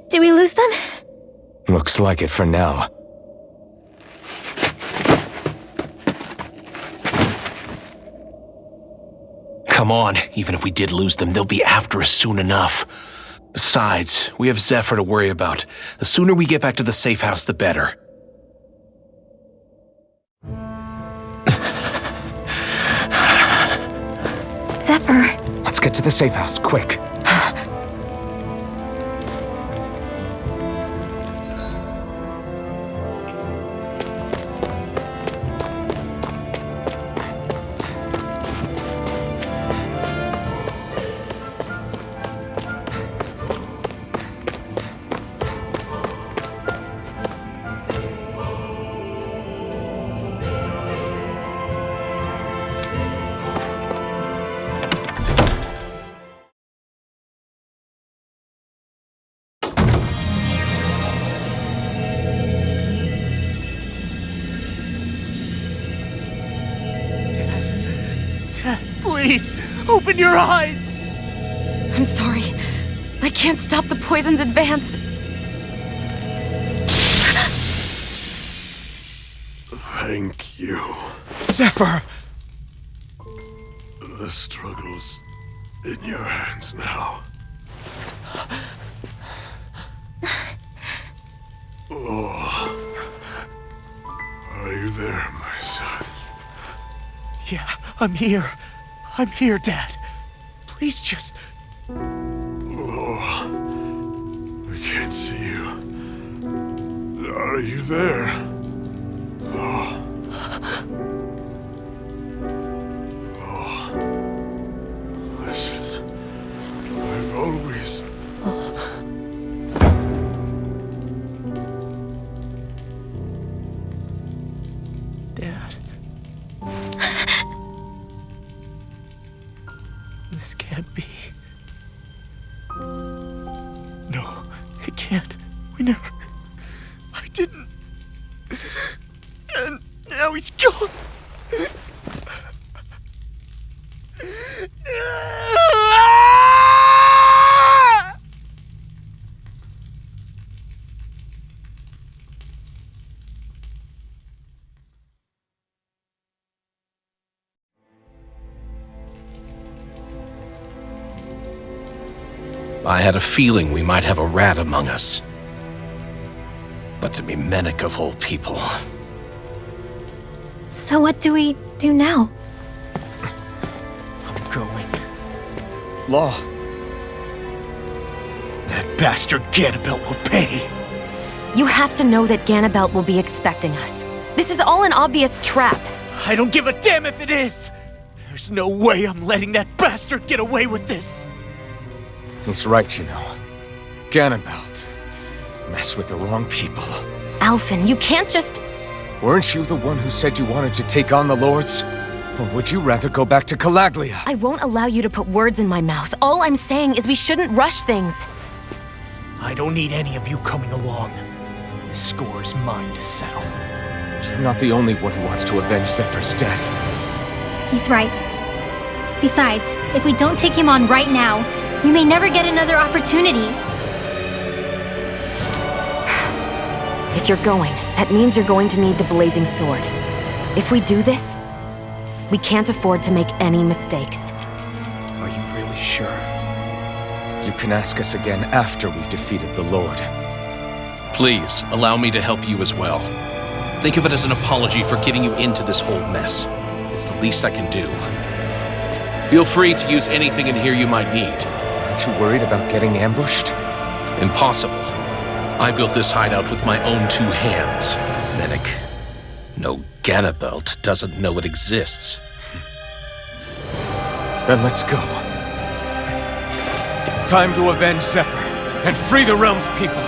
C: Did we lose them?
A: Looks like it for now.
K: Come on, even if we did lose them, they'll be after us soon enough. Besides, we have Zephyr to worry about. The sooner we get back to the safe house, the better.
C: Zephyr.
A: Let's get to the safe house, quick.
J: Please, open your eyes!
B: I'm sorry. I can't stop the poison's advance.
O: Thank you.
A: Zephyr!
O: The struggle's in your hands now. Oh. Are you there, my son?
J: Yeah, I'm here. I'm here, Dad. Please just...
O: Oh. I can't see you. Are you there? Oh. Oh. Listen. I've always...
J: Dad. This can't be. No, it can't. We never... I didn't... And now he's gone.
K: I had a feeling we might have a rat among us. But to be Menek of all people.
C: So what do we do now?
J: I'm going. Law. That bastard Ganabelt will pay.
B: You have to know that Ganabelt will be expecting us. This is all an obvious trap.
J: I don't give a damn if it is! There's no way I'm letting that bastard get away with this!
A: He's right, you know. Ganabelt. Mess with the wrong people.
B: Alphen, you can't just...
A: Weren't you the one who said you wanted to take on the Lords? Or would you rather go back to Calaglia?
B: I won't allow you to put words in my mouth. All I'm saying is we shouldn't rush things.
J: I don't need any of you coming along. The score is mine to settle.
A: You're not the only one who wants to avenge Zephyr's death.
C: He's right. Besides, if we don't take him on right now, we may never get another opportunity.
B: If you're going, that means you're going to need the Blazing Sword. If we do this, we can't afford to make any mistakes.
J: Are you really sure?
A: You can ask us again after we've defeated the Lord.
K: Please, allow me to help you as well. Think of it as an apology for getting you into this whole mess. It's the least I can do. Feel free to use anything in here you might need.
A: Aren't you worried about getting ambushed?
K: Impossible. I built this hideout with my own 2 hands, Menek. No Ganabelt doesn't know it exists.
A: Then let's go. Time to avenge Zephyr and free the realm's people.